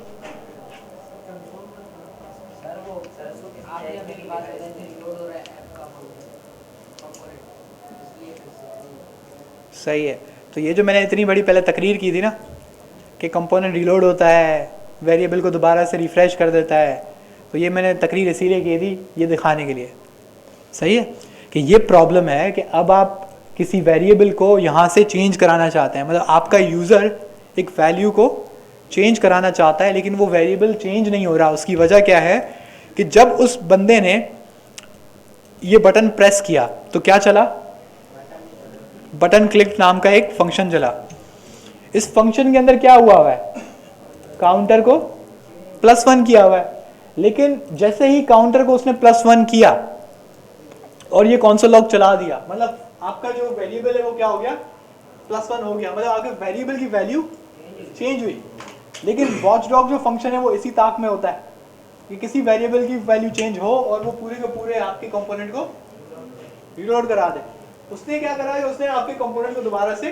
सही है, तो ये जो मैंने इतनी बड़ी पहले तकरीर की थी ना, कि कंपोनेंट रीलोड होता है, वेरिएबल को दोबारा से रिफ़्रेश कर देता है। तो ये मैंने तकरीर इसीलिए की थी, ये दिखाने के लिए, सही है, कि ये प्रॉब्लम है कि अब आप किसी वेरिएबल को यहाँ से चेंज कराना चाहते हैं, मतलब आपका यूज़र एक वैल्यू को चेंज कराना चाहता है लेकिन वो वेरिएबल चेंज नहीं हो रहा। उसकी वजह क्या है कि जब उस बंदे ने ये बटन प्रेस किया तो क्या चला, बटन क्लिक नाम का एक फंक्शन चला। इस फंक्शन के अंदर क्या हुआ है, काउंटर को +1 किया हुआ है, लेकिन जैसे ही काउंटर को उसने +1 किया और ये कौनसोल लॉग चला दिया, मतलब आपका जो वेरिएबल है वो क्या हो गया, +1 हो गया, मतलब आपके वेरिएबल की वैल्यू चेंज हुई। लेकिन वॉचडॉग जो फंक्शन है वो इसी ताक में होता है कि किसी वेरिएबल की वैल्यू चेंज हो और वो पूरे के पूरे आपके कंपोनेंट को रीलोड करा दे। उसने क्या करा है, उसने आपके कंपोनेंट को दोबारा से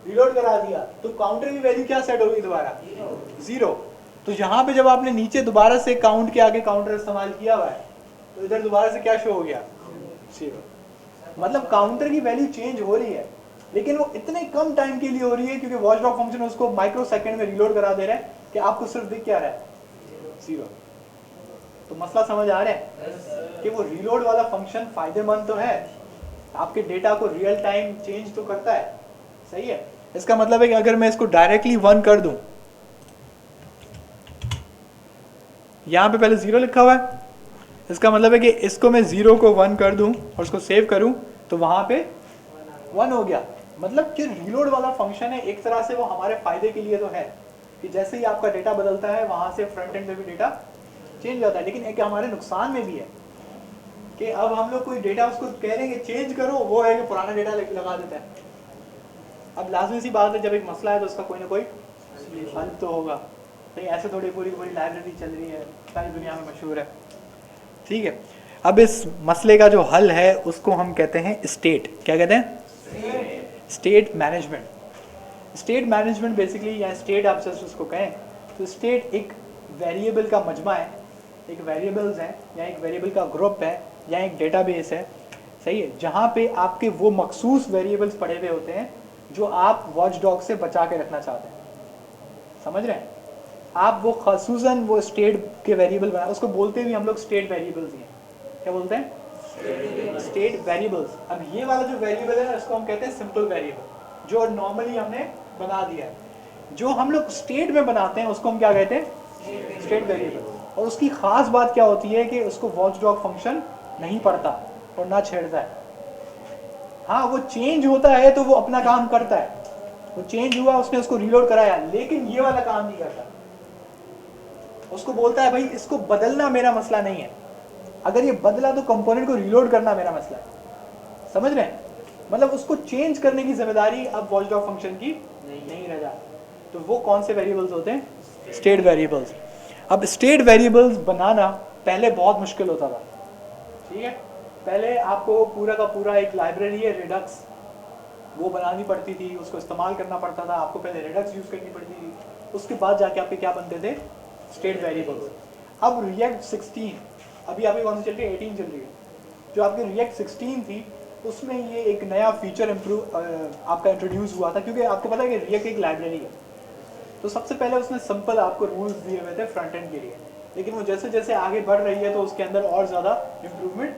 रीलोड करा दिया, तो काउंटर की वैल्यू क्या सेट होगी दोबारा, 0। तो यहाँ पे जब आपने नीचे दोबारा से काउंट के आगे काउंटर इस्तेमाल किया हुआ है तो इधर दोबारा से क्या शो हो गया, 0। मतलब काउंटर की वैल्यू चेंज हो रही है लेकिन वो इतने कम टाइम के लिए हो रही है क्योंकि वॉचडॉग फंक्शन उसको माइक्रो सेकंड में रीलोड करा दे रहा है कि आपको सिर्फ दिख क्या रहा है, 0। तो मसला समझ आ रहा है कि वो रीलोड वाला फंक्शन फायदेमंद तो है, आपके डेटा को रियल टाइम चेंज तो करता है, सही है। इसका मतलब है कि अगर मैं इसको डायरेक्टली 1 कर दूं, यहां पे पहले 0 लिखा हुआ है, इसका मतलब है कि इसको मैं 0 को 1 कर दूं और उसको सेव करूं तो वहां पे 1 हो गया। मतलब कि रीलोड वाला फंक्शन है एक तरह से वो हमारे फायदे के लिए तो है कि जैसे ही आपका डेटा बदलता है वहां से फ्रंट एंड में भी डेटा चेंज होता है, लेकिन एक हमारे नुकसान में भी है कि अब हम लोग कोई डेटा उसको कह रहे हैं कि चेंज करो, वो है कि पुराना डेटा लगा देता है। अब लाजमी सी बात है जब एक मसला है तो उसका कोई ना कोई हल तो होगा, नहीं ऐसे थोड़ी पूरी पूरी लाइब्रेरी चल रही है, सारी दुनिया में मशहूर है, ठीक है। अब इस मसले का जो हल है उसको हम कहते हैं स्टेट, क्या कहते हैं, state management. State management basically, या स्टेट आप जस्ट उसको कहें तो स्टेट एक वेरिएबल का मजमा है, एक वेरिएबल्स हैं या एक वेरिएबल का ग्रुप है या एक डेटाबेस है, सही है, जहाँ पे आपके वो मखसूस वेरिएबल्स पड़े हुए होते हैं जो आप वॉचडॉग से बचा के रखना चाहते हैं, समझ रहे हैं आप। वो खसूसन वो स्टेट के वेरिएबल बना, उसको बोलते भी हम लोग स्टेट वेरिएबल्स ही हैं, क्या बोलते हैं, स्टेट वेरिएबल्स। अब ये वाला जो वेरिएबल है उसको हम कहते हैं सिंपल वेरिएबल, जो नॉर्मली हमने बना दिया है। जो हम लोग स्टेट में बनाते हैं उसको हम क्या कहते हैं, स्टेट वेरिएबल। और उसकी खास बात क्या होती है कि उसको वॉचडॉग फंक्शन नहीं पढ़ता और ना छेड़ता है। हाँ वो चेंज होता है तो वो अपना काम करता है, वो चेंज हुआ उसने उसको रीलोड कराया, लेकिन ये वाला काम नहीं करता। उसको बोलता है भाई इसको बदलना मेरा मसला नहीं है, अगर ये बदला तो कंपोनेंट को रीलोड करना मेरा मसला है, समझ रहे हैं। मतलब उसको चेंज करने की जिम्मेदारी अब वॉचडॉग फंक्शन की नहीं रह जाती। तो वो कौन से वेरिएबल्स होते हैं, स्टेट वेरिएबल्स। अब स्टेट वेरिएबल्स बनाना पहले बहुत मुश्किल होता था, ठीक है। पहले आपको पूरा का पूरा एक लाइब्रेरी है रिडक्स, वो बनानी पड़ती थी, उसको इस्तेमाल करना पड़ता था, आपको पहले रिडक्स यूज़ करनी पड़ती थी, उसके बाद जाके आपके क्या बनते थे, स्टेट वेरिएबल्स। अब रिएक्ट 16, अभी आपकी कौन सी चल रही है, 18 चल रही है, जो आपकी रिएक्ट 16 थी उसमें ये एक नया फीचर आपका इंट्रोड्यूस हुआ था, क्योंकि आपको पता है कि रिएक्ट एक लाइब्रेरी है। तो सबसे पहले उसने सिंपल आपको रूल्स दिए हुए थे फ्रंट एंड के लिए, लेकिन वो जैसे जैसे आगे बढ़ रही है तो उसके अंदर और ज़्यादा इम्प्रूवमेंट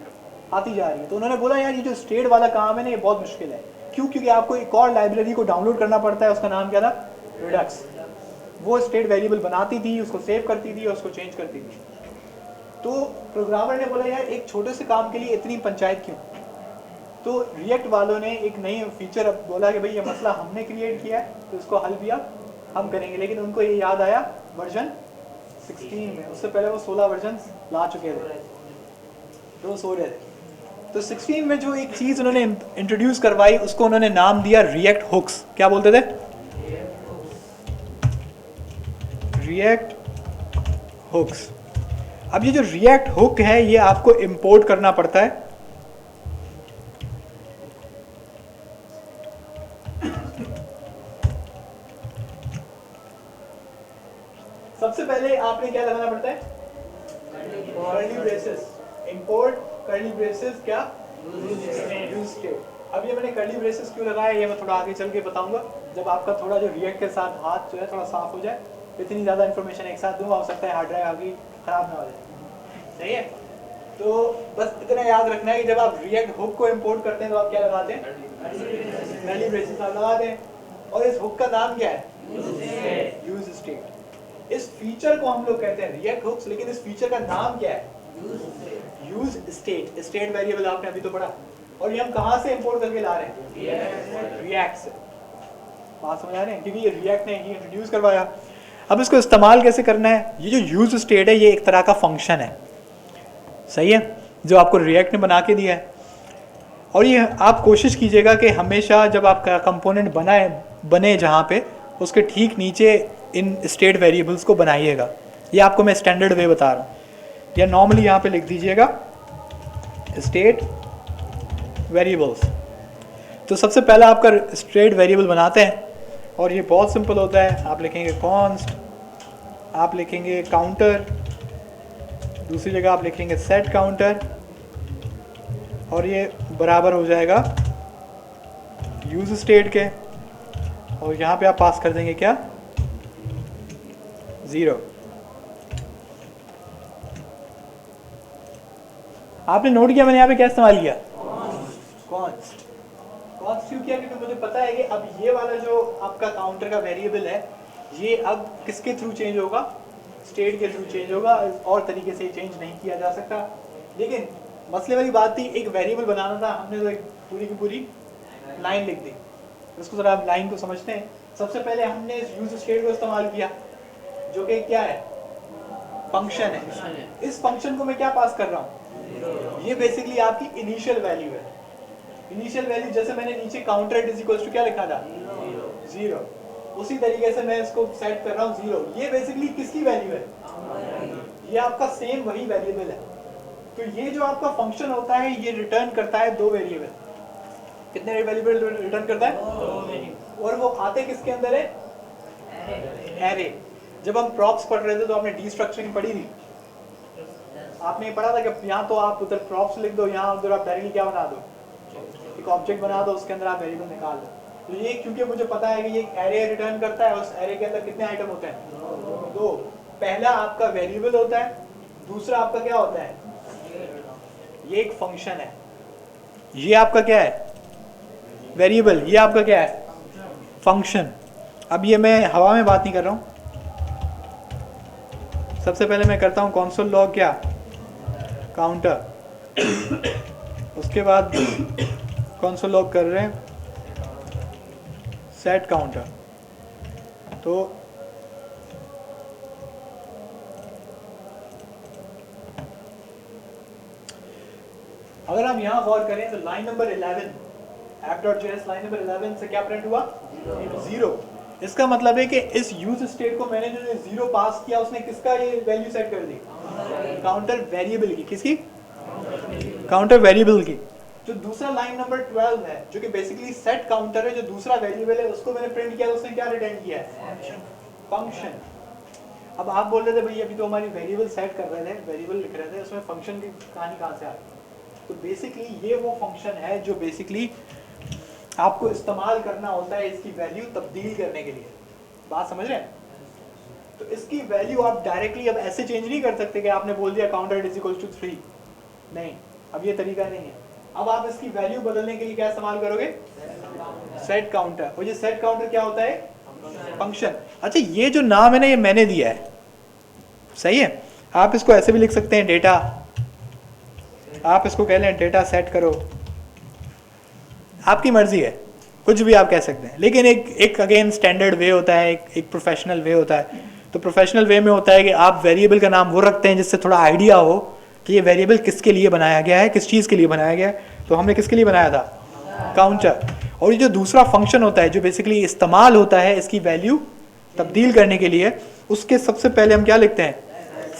आती जा रही है। तो उन्होंने बोला यार ये जो स्टेट वाला काम है ना ये बहुत मुश्किल है, क्यों, क्योंकि आपको एक और लाइब्रेरी को डाउनलोड करना पड़ता है, उसका नाम क्या था, रिडक्स। वो स्टेट वेरिएबल बनाती थी, उसको सेव करती थी और उसको चेंज करती थी। तो प्रोग्रामर ने बोला यार एक छोटे से काम के लिए इतनी पंचायत क्यों। तो रिएक्ट वालों ने एक नई फीचर बोला कि भाई ये मसला हमने क्रिएट किया है तो इसको हल किया हम करेंगे, लेकिन उनको ये याद आया वर्जन 16 में, उससे पहले वो 16 वर्जन ला चुके थे तो वो सो रहे थे। तो 16 में जो एक चीज़ उन्होंने इंट्रोड्यूस करवाई उसको उन्होंने नाम दिया रिएक्ट हुक्स। क्या बोलते थे, रिएक्ट हुक्स। अब ये जो रिएक्ट हुक है ये आपको इंपोर्ट करना पड़ता है, सबसे पहले आपने क्या लगाना पड़ता है, curly braces, import curly braces क्या, यूज स्टेट। अब ये मैंने कर्ली ब्रेसेस क्यों लगाया ये मैं थोड़ा आगे चल के बताऊंगा, जब आपका थोड़ा जो रिएक्ट के साथ हाथ जो है थोड़ा साफ हो जाए। इतनी ज़्यादा इन्फॉर्मेशन एक साथ दूंगा, हो सकता है हार्ड ड्राइव आपकी ख़राब ना हो जाए। सही है, तो बस इतना याद रखना है कि जब आप रिएक्ट हुक को इंपोर्ट करते हैं तो आप क्या लगाते हैं, कर्ली ब्रेसेस आप लगाते हैं। और इस हुक का नाम क्या है, यूज स्टेट। इस फीचर को हम लोग कहते हैं रिएक्ट हुक्स, लेकिन इस फीचर का नाम क्या है, यूज स्टेट। स्टेट वेरिएबल आपने अभी तो पढ़ा, और ये हम कहां से इंपोर्ट करके ला रहे हैं, रिएक्ट से। बात समझ आ रहे हैं, क्योंकि ये रिएक्ट ने ही इंट्रोड्यूस करवाया। अब इसको इस्तेमाल कैसे करना है, ये जो यूज स्टेट है ये एक तरह का फंक्शन है, सही है, जो आपको रिएक्ट ने बना के दिया है। और ये आप कोशिश कीजिएगा कि हमेशा जब आपका कंपोनेंट बने जहाँ पे, उसके ठीक नीचे इन स्टेट वेरिएबल्स को बनाइएगा। ये आपको मैं स्टैंडर्ड वे बता रहा हूँ, या नॉर्मली यहाँ पे लिख दीजिएगा स्टेट वेरिएबल्स। तो सबसे पहला आपका स्टेट वेरिएबल बनाते हैं, और ये बहुत सिंपल होता है। आप लिखेंगे कॉन्स्ट, आप लिखेंगे काउंटर, दूसरी जगह आप लिखेंगे सेट काउंटर, और ये बराबर हो जाएगा यूज स्टेट के, और यहाँ पे आप पास कर देंगे क्या, 0। आपने नोट किया मैंने यहाँ पे क्या इस्तेमाल किया, कॉन्स्ट। कॉन्स्ट क्यों किया, क्योंकि मुझे पता है कि अब ये वाला जो आपका काउंटर का वेरिएबल है ये अब किसके थ्रू चेंज होगा, स्टेट के थ्रू चेंज होगा, और तरीके से चेंज नहीं किया जा सकता। लेकिन मसले वाली बात थी, एक वेरिएबल बनाना था, हमने तो एक पूरी की पूरी लाइन लिख दी। इसको जरा आप लाइन को समझते हैं। सबसे पहले हमने इस यूज स्टेट को इस्तेमाल किया, जो कि क्या है, फंक्शन है। इस फंक्शन को मैं क्या पास कर रहा हूँ, ये बेसिकली आपकी इनिशियल वैल्यू है। इनिशियल वैल्यू जैसे मैंने नीचे काउंटर इज इक्वल टू क्या लिखा था, 0, उसी तरीके से मैं इसको सेट कर रहा हूँ 0। ये बेसिकली किसकी वैल्यू है, ये आपका सेम वही वेरिएबल है। तो ये जो आपका फंक्शन होता है ये रिटर्न करता है 2 वेरिएबल। कितने वेरिएबल रिटर्न करता है, और वो आते किसके अंदर है, एरे। जब हम प्रॉप्स पढ़ रहे थे तो आपने डीस्ट्रक्चरिंग पढ़ी थी, आपने पढ़ा था कि यहाँ तो आप उधर प्रॉप्स लिख दो, यहाँ उधर आप डायरेक्टली क्या बना दो, एक ऑब्जेक्ट बना दो, उसके अंदर आप वेरिएबल निकाल दो। तो ये क्योंकि मुझे पता है कि ये एक एरे रिटर्न करता है, उस एरे के अंदर कितने आइटम होते हैं, 2। पहला आपका वेरिएबल होता है, दूसरा आपका क्या होता है, ये एक फंक्शन है। ये आपका क्या है, वेरिएबल, ये आपका क्या है, फंक्शन। अब ये मैं हवा में बात नहीं कर रहा हूँ। सबसे पहले मैं करता हूँ कंसोल लॉग क्या, काउंटर, उसके बाद कंसोल लॉग कर रहे हैं सेट काउंटर। तो अगर हम यहाँ गौर करें तो line number 11 app.js line number 11 से क्या प्रिंट हुआ, 0। इसका मतलब है कि इस यूज स्टेट को मैंने जो 0 पास किया, उसने किसका ये वैल्यू सेट कर दी, काउंटर वेरिएबल की। किसकी, काउंटर वेरिएबल की। जो दूसरा लाइन नंबर 12 है जो कि बेसिकली सेट काउंटर है, जो दूसरा वेरिएबल है उसको मैंने प्रिंट किया, उसने क्या रिटर्न किया है, फंक्शन। अब आप बोल रहे थे भाई अभी तो हमारी वेरिएबल सेट कर रहे थे, वेरिएबल लिख रहे थे, उसमें फंक्शन की कहानी कहाँ से आ गई। तो बेसिकली ये वो फंक्शन है जो बेसिकली आपको इस्तेमाल करना होता है इसकी वैल्यू तब्दील करने के लिए। बात समझ रहे हैं। तो इसकी वैल्यू आप डायरेक्टली अब ऐसे चेंज नहीं कर सकते कि आपने बोल दिया काउंटर इज इक्वल टू 3, नहीं, अब ये तरीका नहीं है। अब आप इसकी वैल्यू बदलने के लिए क्या इस्तेमाल करोगे, सेट काउंटर। और ये सेट काउंटर क्या होता है, फंक्शन। अच्छा, ये जो नाम है ना ये मैंने दिया है, सही है। आप इसको ऐसे भी लिख सकते हैं, डेटा, आप इसको कह लें डेटा सेट करो, आपकी मर्जी है, कुछ भी आप कह सकते हैं। लेकिन एक अगेन स्टैंडर्ड वे होता है, एक प्रोफेशनल वे होता है। तो प्रोफेशनल वे में होता है कि आप वेरिएबल का नाम वो रखते हैं जिससे थोड़ा आइडिया हो कि ये वेरिएबल किसके लिए बनाया गया है, किस चीज़ के लिए बनाया गया है। तो हमने किसके लिए बनाया था, काउंटर। और ये जो दूसरा फंक्शन होता है जो बेसिकली इस्तेमाल होता है इसकी वैल्यू तब्दील करने के लिए, उसके सबसे पहले हम क्या लिखते हैं,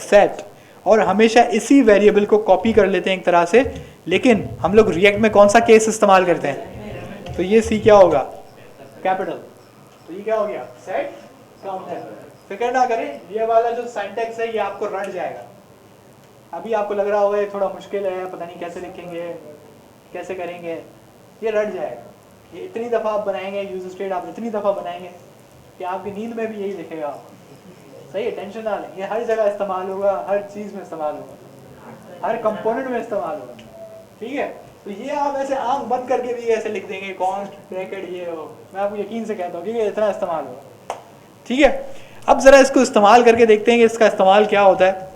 सेट। और हमेशा इसी वेरिएबल को कॉपी कर लेते हैं एक तरह से। लेकिन हम लोग रिएक्ट में कौन सा केस इस्तेमाल करते हैं, तो ये सी क्या होगा, कैपिटल। तो ये क्या हो गया, सेट काउंटर। फिक्र ना करें, ये वाला जो सिंटैक्स है ये आपको रट जाएगा। अभी आपको लग रहा होगा ये थोड़ा मुश्किल है, पता नहीं कैसे लिखेंगे, कैसे करेंगे, ये रट जाएगा। ये इतनी दफ़ा आप बनाएंगे यूज स्टेट, आप इतनी दफ़ा बनाएंगे कि आपकी नींद में भी यही दिखेगा आपको। सही है, टेंशन ना लें, ये हर जगह इस्तेमाल होगा, हर चीज़ में इस्तेमाल होगा, हर कंपोनेंट में इस्तेमाल होगा। ठीक है, तो ये आप ऐसे आंख बंद करके भी ऐसे लिख देंगे कौन ब्रैकेट ये हो, मैं आपको यकीन से कहता हूँ कि इतना इस्तेमाल होगा। ठीक है, अब ज़रा इसको इस्तेमाल करके देखते हैं कि इसका इस्तेमाल क्या होता है।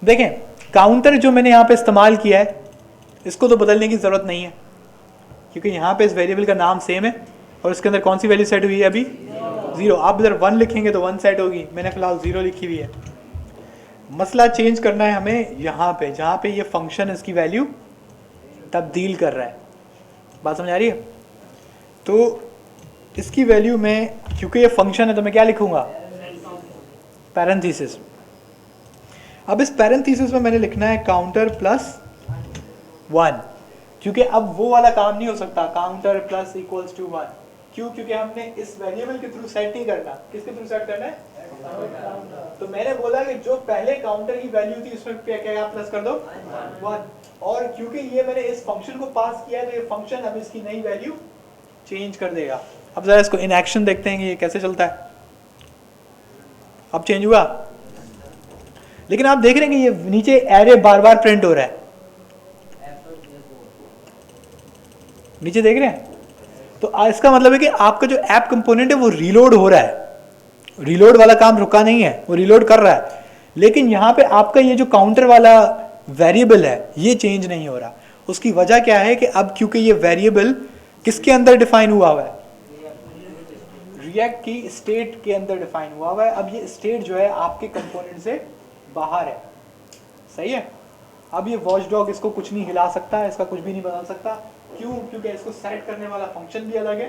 देखें, काउंटर जो मैंने यहाँ पे इस्तेमाल किया है इसको तो बदलने की ज़रूरत नहीं है, क्योंकि यहाँ पे इस वेरिएबल का नाम सेम है और इसके अंदर कौन सी वैल्यू सेट हुई है अभी, 0। आप इधर 1 लिखेंगे तो 1 सेट होगी, मैंने फिलहाल 0 लिखी हुई है। मसला चेंज करना है हमें यहाँ पे, जहाँ पे ये फंक्शन इसकी वैल्यू तब्दील कर रहा है। बात समझ आ रही है? तो इसकी वैल्यू में, क्योंकि ये फंक्शन है तो मैं क्या लिखूंगा, पैरेंथेसिस। अब इस पैरेंथेसिस में मैंने लिखना है काउंटर प्लस 1, क्योंकि अब वो वाला काम नहीं हो सकता काउंटर प्लस इक्वल्स टू 1। क्यों? क्योंकि हमने इस वेरिएबल के थ्रू सेट नहीं करना। किसके थ्रू सेट करना है? तो मैंने बोला कि जो पहले काउंटर की वैल्यू थी उसमें क्या प्लस कर दो 1, और क्योंकि ये मैंने इस फंक्शन को पास किया है तो ये फंक्शन अब इसकी नई वैल्यू चेंज कर देगा। अब जरा इसको इन एक्शन देखते हैं कि ये कैसे चलता है। अब चेंज हुआ, लेकिन आप देख रहे हैं कि ये नीचे एरे बार बार प्रिंट हो रहा है, नीचे देख रहे हैं। तो इसका मतलब है कि आपका जो ऐप कंपोनेंट है वो रीलोड हो रहा है, रीलोड वाला काम रुका नहीं है, वो रीलोड कर रहा है। लेकिन यहाँ पे आपका ये जो काउंटर वाला वेरिएबल है ये चेंज नहीं हो रहा। उसकी वजह क्या है कि अब क्योंकि ये वेरिएबल किसके अंदर डिफाइन हुआ हुआ है, रिएक्ट की स्टेट के अंदर डिफाइन हुआ हुआ है। अब ये स्टेट जो है आपके कंपोनेंट से बाहर है। सही है, अब ये वॉचडॉग इसको कुछ नहीं हिला सकता, इसका कुछ भी नहीं बदल सकता। क्यों? क्योंकि इसको सेट करने वाला फंक्शन भी अलग है।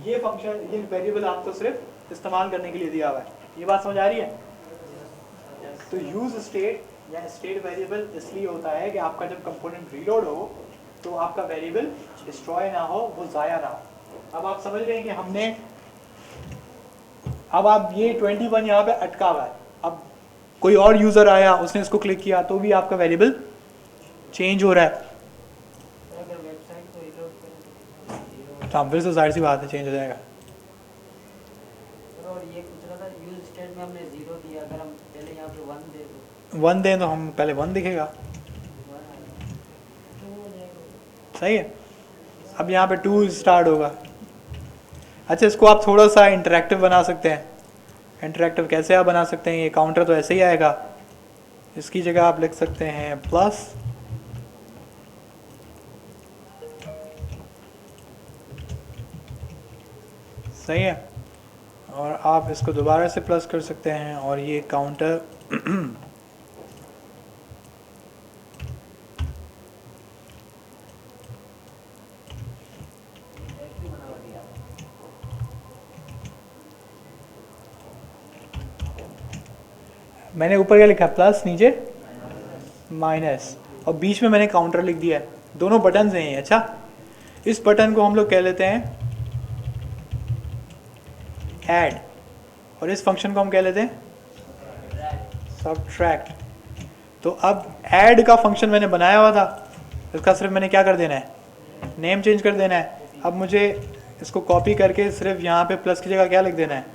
ये फंक्शन, ये वेरिएबल आपको सिर्फ इस्तेमाल करने के लिए दिया हुआ है। ये बात समझ आ रही है? तो यूज स्टेट या स्टेट वेरिएबल इसलिए होता है कि आपका जब कंपोनेंट रीलोड हो तो आपका वेरिएबल डिस्ट्रॉय ना हो, वो ज़ाया ना हो। अब आप समझ रहे हैं कि हमने, अब आप ये 21 यहाँ पे अटका हुआ है, अब कोई और यूज़र आया उसने इसको क्लिक किया तो भी आपका वेरिएबल चेंज हो रहा है। अगर वेबसाइट को रीलोड करें तो फिर से जाहिर सी बात है चेंज हो जाएगा। और ये पूछ रहा था यूज स्टेट में हमने 0 दिया, अगर हम पहले यहाँ पे 1 दे तो 1 दें तो हम पहले 1 दिखेगा। सही है, अब यहाँ पे 2 स्टार्ट होगा। अच्छा, इसको आप थोड़ा सा इंटरेक्टिव बना सकते हैं। इंटरेक्टिव कैसे आप बना सकते हैं? ये काउंटर तो ऐसे ही आएगा, इसकी जगह आप लिख सकते हैं प्लस, सही है, और आप इसको दोबारा से प्लस कर सकते हैं और ये काउंटर मैंने ऊपर क्या लिखा, प्लस, नीचे माइनस, और बीच में मैंने काउंटर लिख दिया है। दोनों बटन हैं ये। अच्छा, इस बटन को हम लोग कह लेते हैं ऐड, और इस फंक्शन को हम कह लेते हैं सबट्रैक्ट। तो अब ऐड का फंक्शन मैंने बनाया हुआ था, इसका सिर्फ मैंने क्या कर देना है, नेम चेंज कर देना है। अब मुझे इसको कॉपी करके सिर्फ यहाँ पे प्लस की जगह क्या लिख देना है,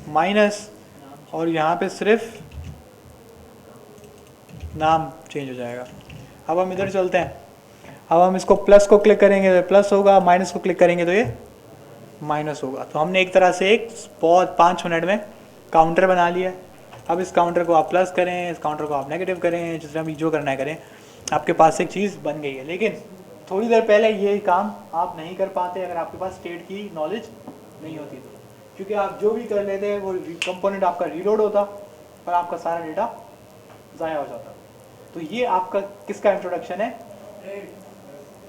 माइनस, और यहाँ पे सिर्फ नाम चेंज हो जाएगा। अब हम इधर चलते हैं, अब हम इसको प्लस को क्लिक करेंगे तो प्लस होगा, माइनस को क्लिक करेंगे तो ये माइनस होगा। तो हमने एक तरह से एक बहुत 5 मिनट में काउंटर बना लिया। अब इस काउंटर को आप प्लस करें, इस काउंटर को आप नेगेटिव करें, जिस तरह भी जो करना है करें, आपके पास एक चीज़ बन गई है। लेकिन थोड़ी देर पहले ये काम आप नहीं कर पाते अगर आपके पास स्टेट की नॉलेज नहीं होती तो, क्योंकि आप जो भी कर लेते वो कंपोनेंट आपका रीलोड होता और आपका सारा डेटा ज़ाया हो जाता। तो ये आपका किसका इंट्रोडक्शन है,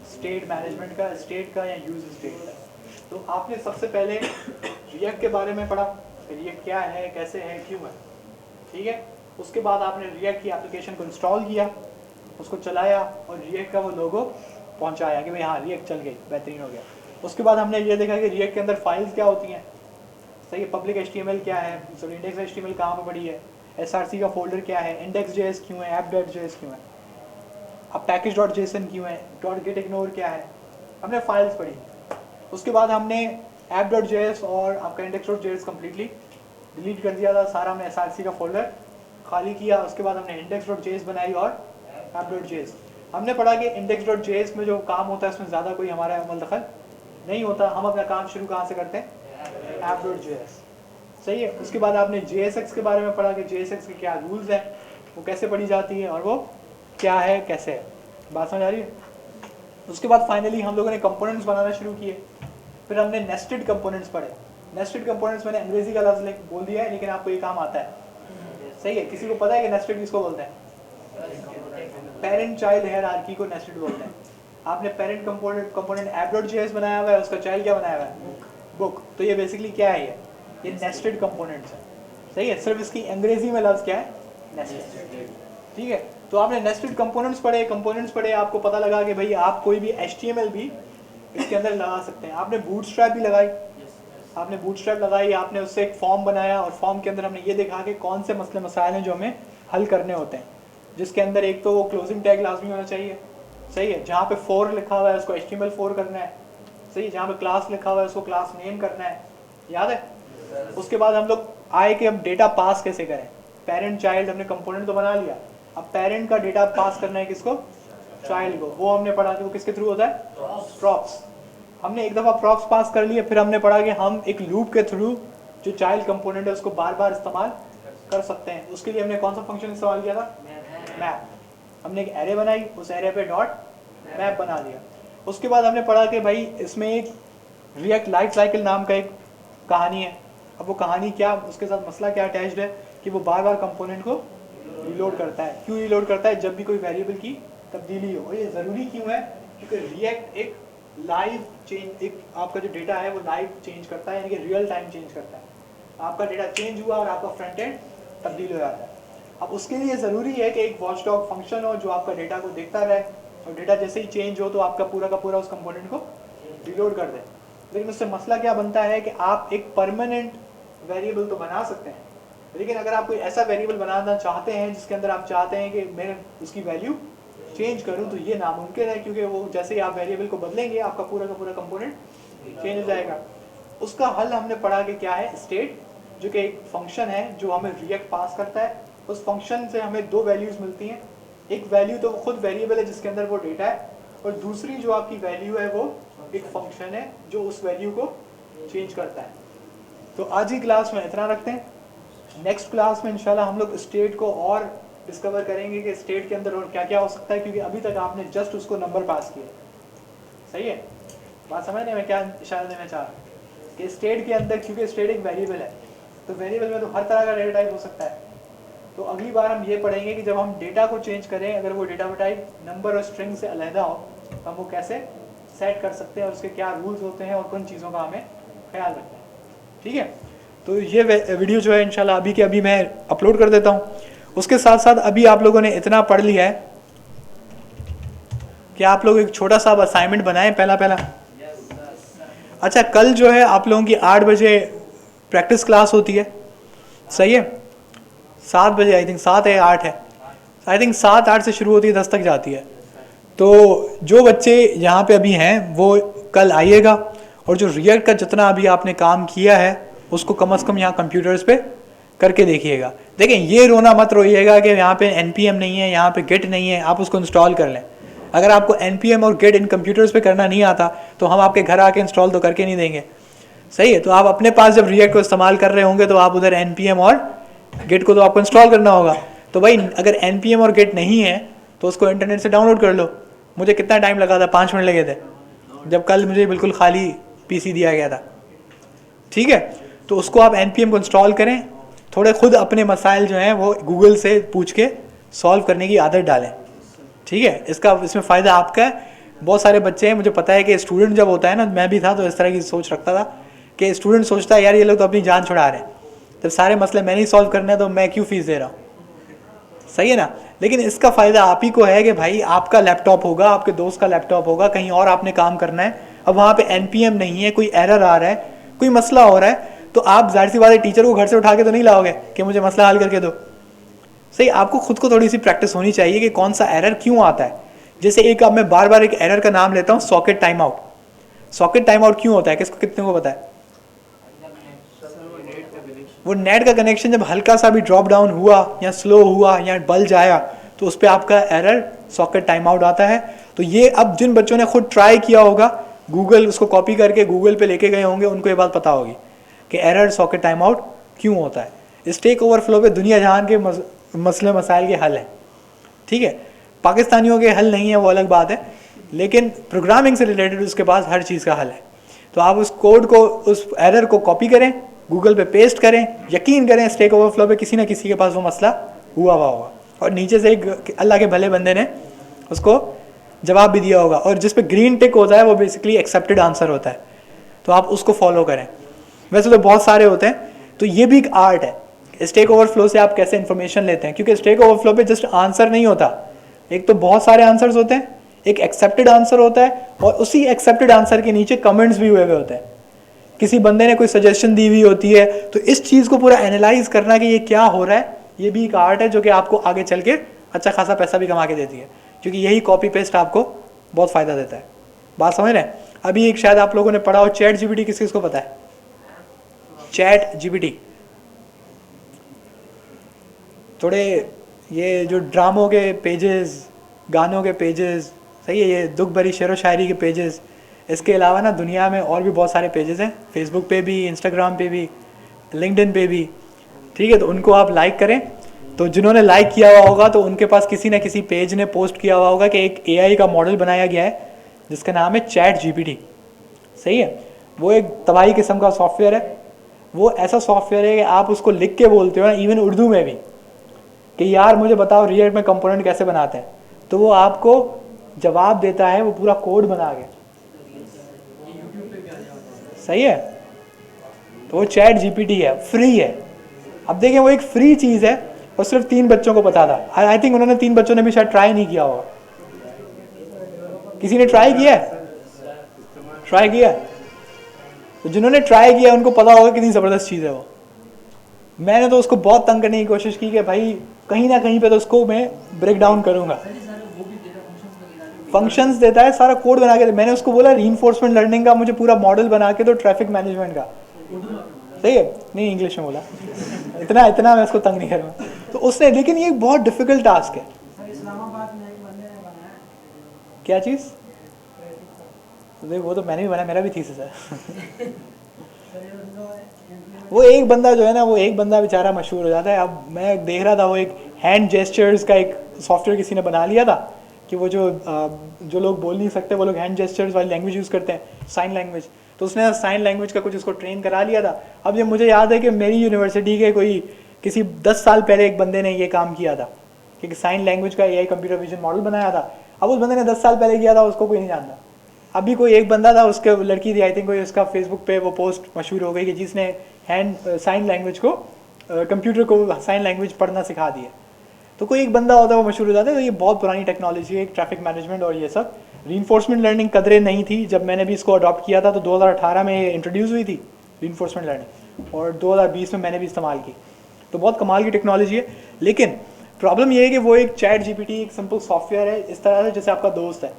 स्टेट मैनेजमेंट का, स्टेट का या यूज स्टेट का। तो आपने सबसे पहले रिएक्ट के बारे में पढ़ा, रिएक्ट क्या है, कैसे है, क्यों है, ठीक है। उसके बाद आपने रिएक्ट की एप्लीकेशन को इंस्टॉल किया, उसको चलाया और रिएक्ट का वो लोगो पहुंचाया कि भाई हाँ रिएक्ट चल गई, बेहतरीन हो गया। उसके बाद हमने ये देखा कि रिएक्ट के अंदर फाइल्स क्या होती हैं, सही है, पब्लिक HTML क्या है, इंडेक्स HTML कहाँ पर पड़ी है, src का फोल्डर क्या है, index.js क्यों है, app.js क्यों है, अब package.json क्यों है, .getignore क्या है, हमने फाइल्स पढ़ी। उसके बाद हमने app.js और आपका index.js कम्प्लीटली डिलीट कर दिया था, सारा हमने src का फोल्डर खाली किया। उसके बाद हमने index.js बनाई और app.js। हमने पढ़ा कि index.js में जो काम होता है उसमें ज़्यादा कोई हमारा अमल दखल नहीं होता, हम अपना काम शुरू कहाँ से करते हैं, app.js, सही है। उसके बाद आपने JSX के बारे में पढ़ा कि JSX के क्या रूल्स हैं, वो कैसे पढ़ी जाती है और वो क्या है, कैसे है, बात समझ आ रही है। उसके बाद फाइनली हम लोगों ने कंपोनेंट्स बनाना शुरू किए, फिर हमने नेस्टेड कंपोनेंट्स पढ़े। नेस्टेड कंपोनेंट्स मैंने अंग्रेजी का लफ्ज़ बोल दिया है, लेकिन आपको ये काम आता है, सही है। किसी को पता है कि नेस्टेड किसको बोलते हैं, पेरेंट चाइल्ड हायरार्की को नेस्टेड बोलते हैं। आपने पेरेंट कंपोनेंट app.js बनाया हुआ है, उसका चाइल्ड क्या बनाया हुआ है, बुक। तो ये बेसिकली क्या है, ये नेस्टेड कंपोनेंट्स है, सही है। सिर्फ इसकी अंग्रेजी में लफ्ज़ क्या है, नेस्टेड, ठीक है। तो आपने नेस्टेड कंपोनेंट्स पढ़े, आपको पता लगा कि भाई आप कोई भी HTML भी इसके अंदर लगा सकते हैं। आपने बूटस्ट्रैप भी लगाई, आपने उससे एक फॉर्म बनाया और फॉर्म के अंदर हमने ये देखा कि कौन से मसले मसाइल हैं जो हमें हल करने होते हैं, जिसके अंदर एक तो वो क्लोजिंग टैग लाजमी होना चाहिए, सही है। जहाँ पे for लिखा हुआ है उसको HTML 4 करना है, सही है। जहाँ पे क्लास लिखा हुआ है उसको क्लास नेम करना है, याद है। उसके बाद हम लोग आए कि अब डेटा पास कैसे करें, पेरेंट चाइल्ड हमने कंपोनेंट तो बना लिया, अब पेरेंट का डेटा पास करना है किसको, चाइल्ड को। वो हमने पढ़ा कि वो किसके थ्रू होता है, प्रॉप्स। हमने एक दफ़ा प्रॉप्स पास कर लिए, फिर हमने पढ़ा कि हम एक लूप के थ्रू जो चाइल्ड कंपोनेंट है उसको बार बार इस्तेमाल कर सकते हैं। उसके लिए हमने कौन सा फंक्शन इस्तेमाल किया था, मैप। हमने एक एरे बनाई, उस एरे पे डॉट मैप बना दिया। उसके बाद हमने पढ़ा कि भाई इसमें एक रिएक्ट लाइफ साइकिल नाम का एक कहानी है। अब वो कहानी क्या, उसके साथ मसला क्या अटैच्ड है कि वो बार बार कंपोनेंट को रीलोड करता है। क्यों रीलोड करता है, जब भी कोई वेरिएबल की तब्दीली हो। और ये ज़रूरी क्यों है, क्योंकि रिएक्ट एक लाइव चेंज, एक आपका जो डेटा है वो लाइव चेंज करता है, यानी कि रियल टाइम चेंज करता है। आपका डेटा चेंज हुआ और आपका फ्रंट एंड तब्दील हो जाता है। अब उसके लिए ज़रूरी है कि एक वॉचडॉग फंक्शन हो जो आपका डेटा को देखता रहे, और डेटा जैसे ही चेंज हो तो आपका पूरा का पूरा उस कंपोनेंट को रीलोड कर दे। लेकिन उससे मसला क्या बनता है कि आप एक परमानेंट वेरिएबल तो बना सकते हैं, लेकिन अगर आप कोई ऐसा वेरिएबल बनाना चाहते हैं जिसके अंदर आप चाहते हैं कि मैं उसकी वैल्यू चेंज करूं, तो ये नामुमकिन है, क्योंकि वो जैसे ही आप वेरिएबल को बदलेंगे आपका पूरा का पूरा कंपोनेंट चेंज हो जाएगा। उसका हल हमने पढ़ा कि क्या है, स्टेट, जो कि एक फंक्शन है जो हमें रिएक्ट पास करता है। उस फंक्शन से हमें दो वैल्यूज़ मिलती हैं, एक वैल्यू तो खुद वेरिएबल है जिसके अंदर वो डेटा है, और दूसरी जो आपकी वैल्यू है वो एक फंक्शन है जो उस वैल्यू को चेंज करता है। तो आज की क्लास में इतना रखते हैं। नेक्स्ट क्लास में इंशाल्लाह हम लोग स्टेट को और डिस्कवर करेंगे कि स्टेट के अंदर और क्या क्या हो सकता है, क्योंकि अभी तक आपने जस्ट उसको नंबर पास किया, सही है। बात समझने में क्या इशारा देना चाह रहा हूँ कि स्टेट के अंदर, क्योंकि स्टेट एक वेरिएबल है, तो वेरिएबल में तो हर तरह का डेटा टाइप हो सकता है। तो अगली बार हम ये पढ़ेंगे कि जब हम डेटा को चेंज करें, अगर वो डेटा टाइप नंबर और स्ट्रिंग से अलहदा हो तो हम वो कैसे सेट कर सकते हैं, और उसके क्या रूल्स होते हैं और किन चीज़ों का हमें ख्याल रखना है, ठीक है। तो ये वीडियो जो है इंशाल्लाह अभी के अभी मैं अपलोड कर देता हूँ। उसके साथ साथ अभी आप लोगों ने इतना पढ़ लिया है कि आप लोग एक छोटा सा असाइनमेंट बनाएं पहला। अच्छा, कल जो है आप लोगों की 8 बजे प्रैक्टिस क्लास होती है, सही है। 7 बजे, आई थिंक 7 है 8 है, आई थिंक 7-8 से शुरू होती है, 10 तक जाती है। तो जो बच्चे यहाँ पे अभी हैं वो कल आइएगा, और जो रिएक्ट का जितना अभी आपने काम किया है उसको कम से कम यहाँ कंप्यूटर्स पे करके देखिएगा। देखें, ये रोना मत रोइएगा कि यहाँ पे npm नहीं है, यहाँ पे git नहीं है, आप उसको इंस्टॉल कर लें। अगर आपको npm और git इन कंप्यूटर्स पे करना नहीं आता तो हम आपके घर आके इंस्टॉल तो करके नहीं देंगे, सही है। तो आप अपने पास जब रिएक्ट को इस्तेमाल कर रहे होंगे तो आप उधर npm और git को तो आपको इंस्टॉल करना होगा। तो भाई अगर npm और git नहीं है तो उसको इंटरनेट से डाउनलोड कर लो। मुझे कितना टाइम लगा था, 5 मिनट लगे थे, जब कल मुझे बिल्कुल खाली PC दिया गया था, ठीक है। तो उसको आप npm को इंस्टॉल करें, थोड़े खुद अपने मसाइल जो हैं वो गूगल से पूछ के सॉल्व करने की आदत डालें, ठीक है। इसमें फ़ायदा आपका है। बहुत सारे बच्चे हैं, मुझे पता है कि स्टूडेंट जब होता है ना, मैं भी था तो इस तरह की सोच रखता था कि स्टूडेंट सोचता है यार ये लोग तो अपनी जान छुड़ा रहे हैं, जब सारे मसले मैंने ही सॉल्व करने हैं तो मैं क्यों फ़ीस दे रहा हूँ, सही है ना। लेकिन इसका फ़ायदा आप ही को है कि भाई आपका लैपटॉप होगा, आपके दोस्त का लैपटॉप होगा, कहीं और आपने काम करना है, अब वहाँ पे npm नहीं है, कोई एरर आ रहा है, कोई मसला हो रहा है, तो आप जाहिर सी बात है टीचर को घर से उठा के तो नहीं लाओगे कि मुझे मसला हल करके दो, सही, आपको खुद को थोड़ी सी प्रैक्टिस होनी चाहिए कि कौन सा एरर क्यों आता है। जैसे एक अब मैं बार बार एक एरर का नाम लेता हूँ, socket time out. Socket time out क्यों होता है, किसको कितने को पता है? वो नेट का कनेक्शन जब हल्का सा भी ड्रॉप डाउन हुआ या स्लो हुआ या बल्ज आया तो उस पर आपका एरर सॉकेट टाइम आउट आता है। तो ये अब जिन बच्चों ने खुद ट्राई किया होगा, गूगल उसको कॉपी करके गूगल पे लेके गए होंगे, उनको ये बात पता होगी कि एरर सॉकेट टाइम आउट क्यों होता है। स्टैक ओवरफ्लो पे दुनिया जहान के मसले मसाइल के हल हैं, ठीक है। पाकिस्तानियों के हल नहीं है वो अलग बात है, लेकिन प्रोग्रामिंग से रिलेटेड उसके पास हर चीज़ का हल है। तो आप उस कोड को, उस एरर को कॉपी करें, गूगल पे पेस्ट करें, यकीन करें स्टैक ओवरफ्लो पे किसी ना किसी के पास वो मसला हुआ होगा और नीचे से एक अल्लाह के भले बंदे ने उसको जवाब भी दिया होगा। और जिस पे ग्रीन टिक होता है वो बेसिकली एक्सेप्टेड आंसर होता है, तो आप उसको फॉलो करें। वैसे तो बहुत सारे होते हैं, तो ये भी एक आर्ट है स्टैक ओवरफ्लो से आप कैसे इन्फॉर्मेशन लेते हैं, क्योंकि स्टैक ओवरफ्लो पे जस्ट आंसर नहीं होता, एक तो बहुत सारे आंसर्स होते हैं, एक एक्सेप्टेड आंसर होता है और उसी एक्सेप्टेड आंसर के नीचे कमेंट्स भी हुए होते हैं। किसी बंदे ने कोई सजेशन दी हुई होती है, तो इस चीज़ को पूरा एनालाइज करना कि ये क्या हो रहा है, ये भी एक आर्ट है जो कि आपको आगे चल के अच्छा खासा पैसा भी कमा के देती है, क्योंकि यही कॉपी पेस्ट आपको बहुत फ़ायदा देता है। बात समझ रहे हैं? अभी एक शायद आप लोगों ने पढ़ा हो, चैट जीपीटी, किस किसको पता है? चैट जीपीटी थोड़े ये जो ड्रामों के पेजेस, गानों के पेजेस, सही है, ये दुख भरी शेरो शायरी के पेजेस, इसके अलावा ना दुनिया में और भी बहुत सारे पेजेस हैं, फेसबुक पे भी, इंस्टाग्राम पे भी, लिंक्डइन पे भी, ठीक है। तो उनको आप लाइक करें, तो जिन्होंने लाइक किया हुआ होगा तो उनके पास किसी ना किसी पेज ने पोस्ट किया हुआ होगा कि एक एआई का मॉडल बनाया गया है जिसका नाम है चैट जीपीटी, सही है। वो एक तबाही किस्म का सॉफ्टवेयर है। वो ऐसा सॉफ्टवेयर है कि आप उसको लिख के बोलते हो ना, इवन उर्दू में भी, कि यार मुझे बताओ रिएक्ट में कंपोनेंट कैसे बनाते हैं, तो वो आपको जवाब देता है, वो पूरा कोड बना के, सही है। तो वो चैट जीपीटी है, फ्री है। अब देखें वो एक फ्री चीज़ है और सिर्फ 3 बच्चों को पता था। आई थिंक उन्होंने 3 बच्चों ने भी शायद ट्राई नहीं किया होगा। किसी ने ट्राई किया? ट्राई किया? तो जिन्होंने ट्राई किया उनको पता होगा कितनी ज़बरदस्त चीज़ है वो। मैंने तो उसको बहुत तंग करने की कोशिश की कि भाई कहीं ना कहीं पे तो उसको मैं ब्रेक डाउन करूँगा। फंक्शंस देता है, सारा कोड बना के। मैंने उसको बोला रीइंफोर्समेंट लर्निंग का मुझे पूरा मॉडल बना के दो, ट्रैफिक मैनेजमेंट का, सही है, नहीं इंग्लिश में बोला, इतना मैं उसको तंग नहीं करूँगा। तो उसने, लेकिन ये बहुत डिफिकल्ट टास्क है। क्या चीज़? वो तो मैंने भी बनाया, मेरा भी थीसिस है। वो एक बंदा जो है ना, वो एक बंदा बेचारा मशहूर हो जाता है। अब मैं देख रहा था वो एक हैंड जेस्चर्स का एक सॉफ्टवेयर किसी ने बना लिया था कि वो जो लोग बोल नहीं सकते वो लोग हैंड जेस्चर्स वाली लैंग्वेज यूज़ करते हैं, साइन लैंग्वेज। तो उसने साइन लैंग्वेज का कुछ उसको ट्रेन करा लिया था। अब जब मुझे याद है कि मेरी यूनिवर्सिटी के किसी 10 साल पहले एक बंदे ने ये काम किया था कि साइन लैंग्वेज का एआई कंप्यूटर विजन मॉडल बनाया था। अब उस बंदे ने 10 साल पहले किया था, उसको कोई नहीं जानता। अभी कोई एक बंदा था, उसके लड़की थी आई थिंक, कोई उसका फेसबुक पे वो पोस्ट मशहूर हो गई कि जिसने हैंड साइन लैंग्वेज को, कंप्यूटर को साइन लैंग्वेज पढ़ना सिखा दिया। तो कोई एक बंदा होता है वो मशहूर हो जाता है। तो ये बहुत पुरानी टेक्नोलॉजी है, ट्रैफिक मैनेजमेंट और ये सब। रीइंफोर्समेंट लर्निंग कदरे नहीं थी जब मैंने भी इसको अडॉप्ट किया था, तो 2018 में ये इंट्रोड्यूस हुई थी रीइंफोर्समेंट लर्निंग, और 2020 में मैंने भी इस्तेमाल की। तो बहुत कमाल की टेक्नोलॉजी है। लेकिन प्रॉब्लम ये है कि वो एक चैट जीपीटी एक सिंपल सॉफ्टवेयर है, इस तरह से जैसे आपका दोस्त है,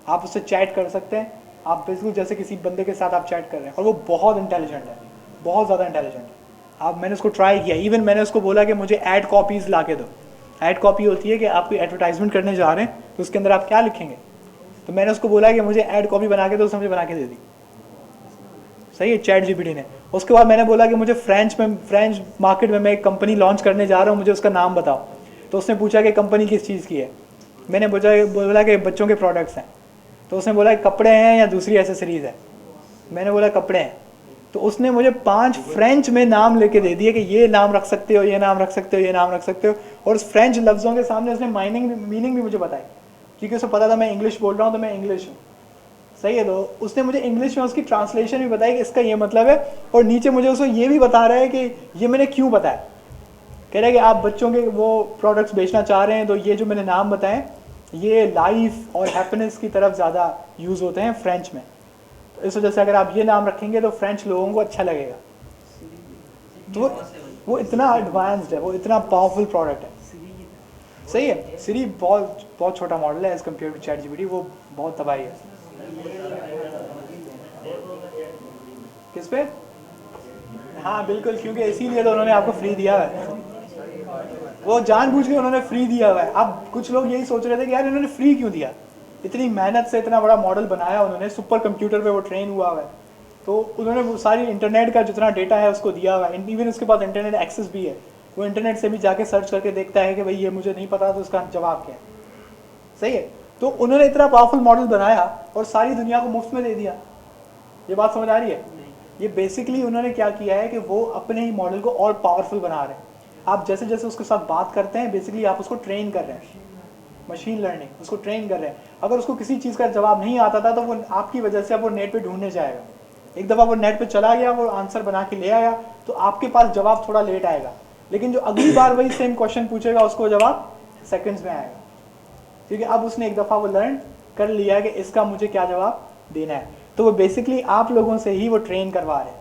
आप उससे चैट कर सकते हैं। आप बिल्कुल जैसे किसी बंदे के साथ आप चैट कर रहे हैं, और वो बहुत इंटेलिजेंट है, बहुत ज़्यादा इंटेलिजेंट है। आप, मैंने उसको ट्राई किया, इवन मैंने उसको बोला कि मुझे ऐड कॉपीज़ ला के दो। ऐड कॉपी होती है कि आप कोई एडवर्टाइजमेंट करने जा रहे हैं तो उसके अंदर आप क्या लिखेंगे, तो मैंने उसको बोला कि मुझे ऐड कॉपी बना के दो, उसने मुझे बना के दे दी, सही है, चैट जीपीटी ने। उसके बाद मैंने बोला कि मुझे फ्रेंच मार्केट में मैं एक कंपनी लॉन्च करने जा रहा हूँ, मुझे उसका नाम बताओ। तो उसने पूछा कि कंपनी किस चीज़ की है। मैंने बोला कि बच्चों के प्रोडक्ट्स हैं। तो उसने बोला कपड़े हैं या दूसरी एसेसरीज़ है। मैंने बोला कपड़े हैं। तो उसने मुझे 5 फ्रेंच में नाम लेके दे दिए कि ये नाम रख सकते हो, ये नाम रख सकते हो, ये नाम रख सकते हो। और उस फ्रेंच लफ्ज़ों के सामने उसने मीनिंग भी मुझे बताई, क्योंकि उसे पता था मैं इंग्लिश बोल रहा हूँ, तो मैं इंग्लिश हूँ, सही है। तो उसने मुझे इंग्लिश में उसकी ट्रांसलेशन भी बताई कि इसका ये मतलब है, और नीचे मुझे उसको ये भी बता रहा है कि ये मैंने क्यों बताया। कह रहा है कि आप बच्चों के वो प्रोडक्ट्स बेचना चाह रहे हैं, तो ये जो मैंने नाम बताएं ये लाइफ और हैप्पीनेस की तरफ ज़्यादा यूज़ होते हैं फ्रेंच में, तो इस वजह से अगर आप ये नाम रखेंगे तो फ्रेंच लोगों को अच्छा लगेगा। तो वो इतना एडवांस्ड है, वो इतना पावरफुल प्रोडक्ट है। सही है। सिरी बहुत बहुत छोटा मॉडल है as compare to ChatGPT, वो बहुत तबाही है। किस पे? हाँ बिल्कुल, क्योंकि इसीलिए तो उन्होंने आपको फ्री दिया है, वो जानबूझ के उन्होंने फ्री दिया हुआ है। अब कुछ लोग यही सोच रहे थे कि यार इन्होंने फ्री क्यों दिया, इतनी मेहनत से इतना बड़ा मॉडल बनाया उन्होंने, सुपर कंप्यूटर पे वो ट्रेन हुआ हुआ है, तो उन्होंने वो सारी इंटरनेट का जितना डेटा है उसको दिया हुआ है, इवन उसके पास इंटरनेट एक्सेस भी है, वो इंटरनेट से भी जाके सर्च करके देखता है कि भाई ये मुझे नहीं पता तो उसका जवाब क्या है। सही है, तो उन्होंने इतना पावरफुल मॉडल बनाया और सारी दुनिया को मुफ्त में दे दिया। ये बात समझ आ रही है? ये बेसिकली उन्होंने क्या किया है कि वो अपने ही मॉडल को और पावरफुल बना रहे हैं। आप जैसे जैसे उसके साथ बात करते हैं बेसिकली आप उसको ट्रेन कर रहे हैं, मशीन लर्निंग, उसको ट्रेन कर रहे हैं। अगर उसको किसी चीज़ का जवाब नहीं आता था तो वो आपकी वजह से अब वो नेट पे ढूंढने जाएगा। एक दफ़ा वो नेट पे चला गया, वो आंसर बना के ले आया, तो आपके पास जवाब थोड़ा लेट आएगा, लेकिन जो अगली बार वही सेम क्वेश्चन पूछेगा उसको जवाब सेकंड्स में आएगा, क्योंकि अब उसने एक दफ़ा वो लर्न कर लिया कि इसका मुझे क्या जवाब देना है। तो वो बेसिकली आप लोगों से ही वो ट्रेन करवा रहे हैं,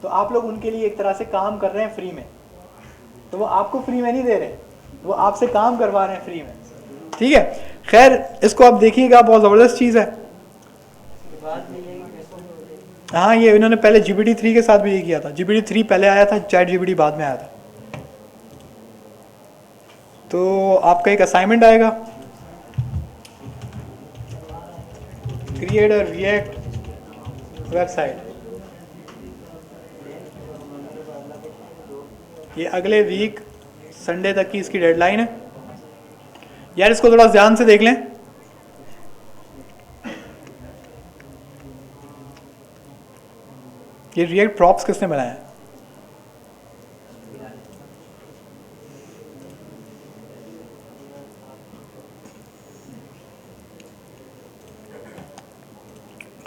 तो आप लोग उनके लिए एक तरह से काम कर रहे हैं फ्री में, तो वो आपको फ्री में नहीं दे रहे, वो आपसे काम करवा रहे हैं फ्री में। ठीक है, खैर इसको आप देखिएगा, बहुत ज़बरदस्त चीज़ है। हाँ, ये इन्होंने पहले GPT-3 के साथ भी ये किया था। GPT-3 पहले आया था, चैट GPT बाद में आया था। तो आपका एक असाइनमेंट आएगा, क्रिएट अ रिएक्ट वेबसाइट। ये अगले वीक संडे तक की इसकी डेडलाइन है। यार इसको थोड़ा ध्यान से देख लें। ये रिएक्ट प्रॉप्स किसने बनाया है?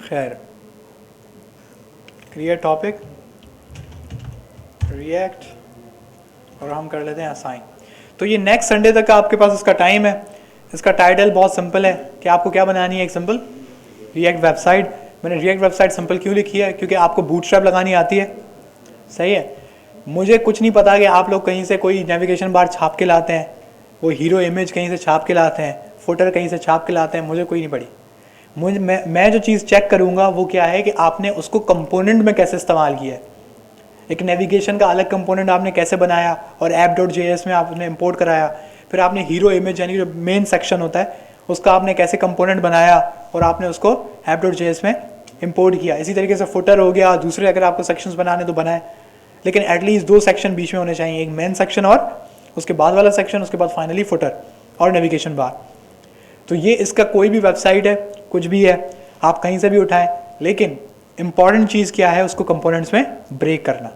खैर, क्रिएट टॉपिक, रिएक्ट, और हम कर लेते हैं असाइन। तो ये नेक्स्ट संडे तक का आपके पास इसका टाइम है। इसका टाइटल बहुत सिंपल है कि आपको क्या बनानी है, एक सिंपल रिएक्ट वेबसाइट। मैंने रिएक्ट वेबसाइट सिंपल क्यों लिखी है, क्योंकि आपको बूटस्ट्रैप लगानी आती है। सही है, मुझे कुछ नहीं पता कि आप लोग कहीं से कोई नेविगेशन बार छाप के लाते हैं, वो हीरो इमेज कहीं से छाप के लाते हैं, फुटर कहीं से छाप के लाते हैं, मुझे कोई नहीं पड़ी। मैं जो चीज़ चेक करूँगा वो क्या है कि आपने उसको कंपोनेंट में कैसे इस्तेमाल किया है। एक नेविगेशन का अलग कंपोनेंट आपने कैसे बनाया और app.js में आपने इंपोर्ट कराया, फिर आपने हीरो इमेज यानी जो मेन सेक्शन होता है उसका आपने कैसे कंपोनेंट बनाया और आपने उसको app.js में इंपोर्ट किया। इसी तरीके से फुटर हो गया, दूसरे अगर आपको सेक्शंस बनाने तो बनाए, लेकिन एटलीस्ट 2 सेक्शन बीच में होने चाहिए, एक मेन सेक्शन और उसके बाद वाला सेक्शन, उसके बाद फाइनली फुटर और नेविगेशन बार। तो ये इसका कोई भी वेबसाइट है, कुछ भी है, आप कहीं से भी उठाएं, लेकिन इंपॉर्टेंट चीज़ क्या है, उसको कंपोनेंट्स में ब्रेक करना।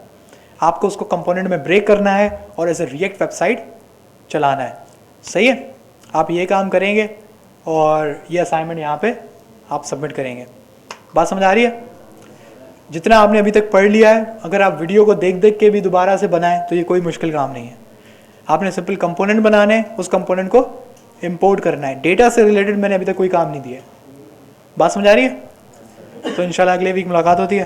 आपको उसको कंपोनेंट में ब्रेक करना है और एज ए रिएक्ट वेबसाइट चलाना है। सही है, आप ये काम करेंगे और ये असाइनमेंट यहाँ पे आप सबमिट करेंगे। बात समझ आ रही है? जितना आपने अभी तक पढ़ लिया है, अगर आप वीडियो को देख देख के भी दोबारा से बनाएं तो ये कोई मुश्किल काम नहीं है। आपने सिंपल कंपोनेंट बनाने हैं, उस कंपोनेंट को इंपोर्ट करना है। डेटा से रिलेटेड मैंने अभी तक कोई काम नहीं दिया है। बात समझ आ रही है? तो इंशाल्लाह अगले वीक मुलाकात होती है।